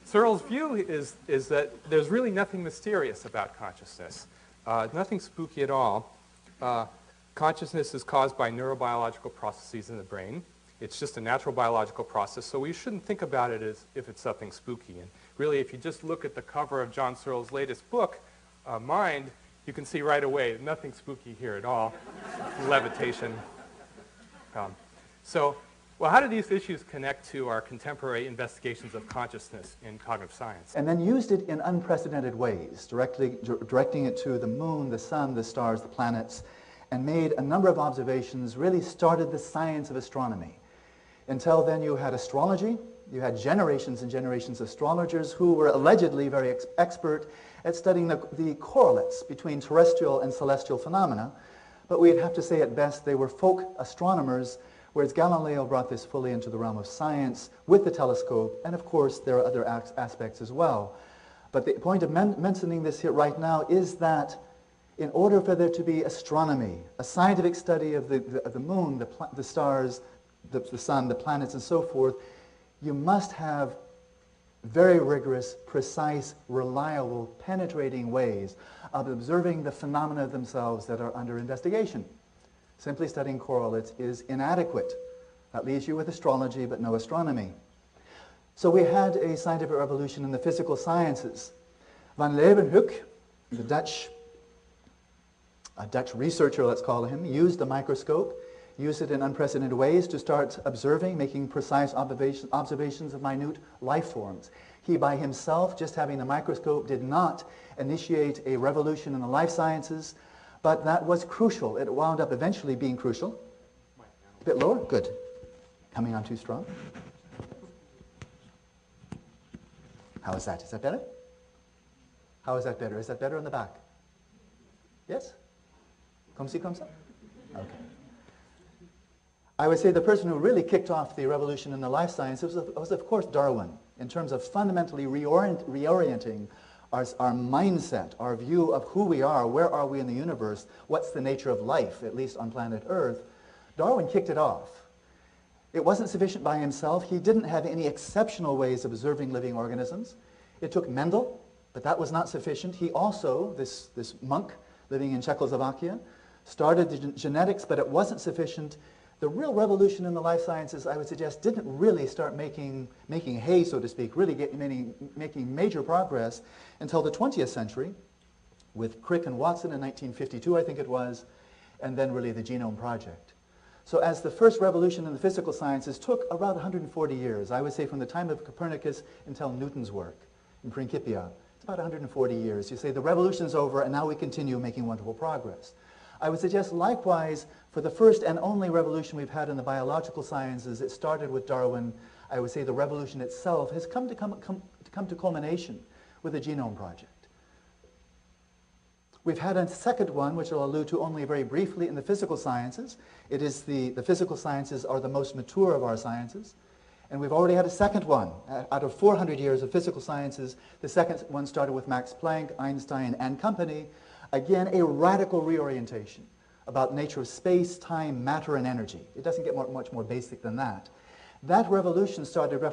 Speaker 1: Searle's view is that there's really nothing mysterious about consciousness, nothing spooky at all. Consciousness is caused by neurobiological processes in the brain. It's just a natural biological process, so we shouldn't think about it as if it's something spooky. And really, if you just look at the cover of John Searle's latest book, Mind, you can see right away nothing spooky here at all. Levitation. Well, how do these issues connect to our contemporary investigations of consciousness in cognitive science?
Speaker 2: And then used it in unprecedented ways, directing it to the moon, the sun, the stars, the planets, and made a number of observations, really started the science of astronomy. Until then, you had astrology, you had generations and generations of astrologers who were allegedly very expert at studying the correlates between terrestrial and celestial phenomena, but we'd have to say at best they were folk astronomers, whereas Galileo brought this fully into the realm of science with the telescope, and of course there are other aspects as well. But the point of mentioning this here right now is that in order for there to be astronomy, a scientific study of the moon, the stars, the sun, the planets, and so forth, you must have very rigorous, precise, reliable, penetrating ways of observing the phenomena themselves that are under investigation. Simply studying correlates is inadequate. That leaves you with astrology, but no astronomy. So we had a scientific revolution in the physical sciences. Van Leeuwenhoek, the Dutch researcher, let's call him, used the microscope, used it in unprecedented ways to start observing, making precise observations of minute life forms. He by himself, just having the microscope, did not initiate a revolution in the life sciences, but that was crucial. It wound up eventually being crucial. A bit lower? Good. Coming on too strong? How is that? Is that better? How is that better? Is that better in the back? Yes? Comme ci, comme ça? Okay. I would say the person who really kicked off the revolution in the life sciences was of course, Darwin, in terms of fundamentally reorienting our mindset, our view of who we are, where are we in the universe, what's the nature of life, at least on planet Earth. Darwin kicked it off. It wasn't sufficient by himself. He didn't have any exceptional ways of observing living organisms. It took Mendel, but that was not sufficient. He also, this monk living in Czechoslovakia, started the genetics, but it wasn't sufficient. The real revolution in the life sciences, I would suggest, didn't really start making hay, so to speak, really making major progress until the 20th century, with Crick and Watson in 1952, I think it was, and then really the Genome Project. So as the first revolution in the physical sciences took around 140 years, I would say from the time of Copernicus until Newton's work in Principia, it's about 140 years. You say the revolution's over and now we continue making wonderful progress. I would suggest likewise for the first and only revolution we've had in the biological sciences, it started with Darwin. I would say the revolution itself has come to culmination with the Genome Project. We've had a second one, which I'll allude to only very briefly, in the physical sciences. It is the physical sciences are the most mature of our sciences. And we've already had a second one. Out of 400 years of physical sciences, the second one started with Max Planck, Einstein, and company. Again, a radical reorientation about the nature of space, time, matter, and energy. It doesn't get much more basic than that. That revolution started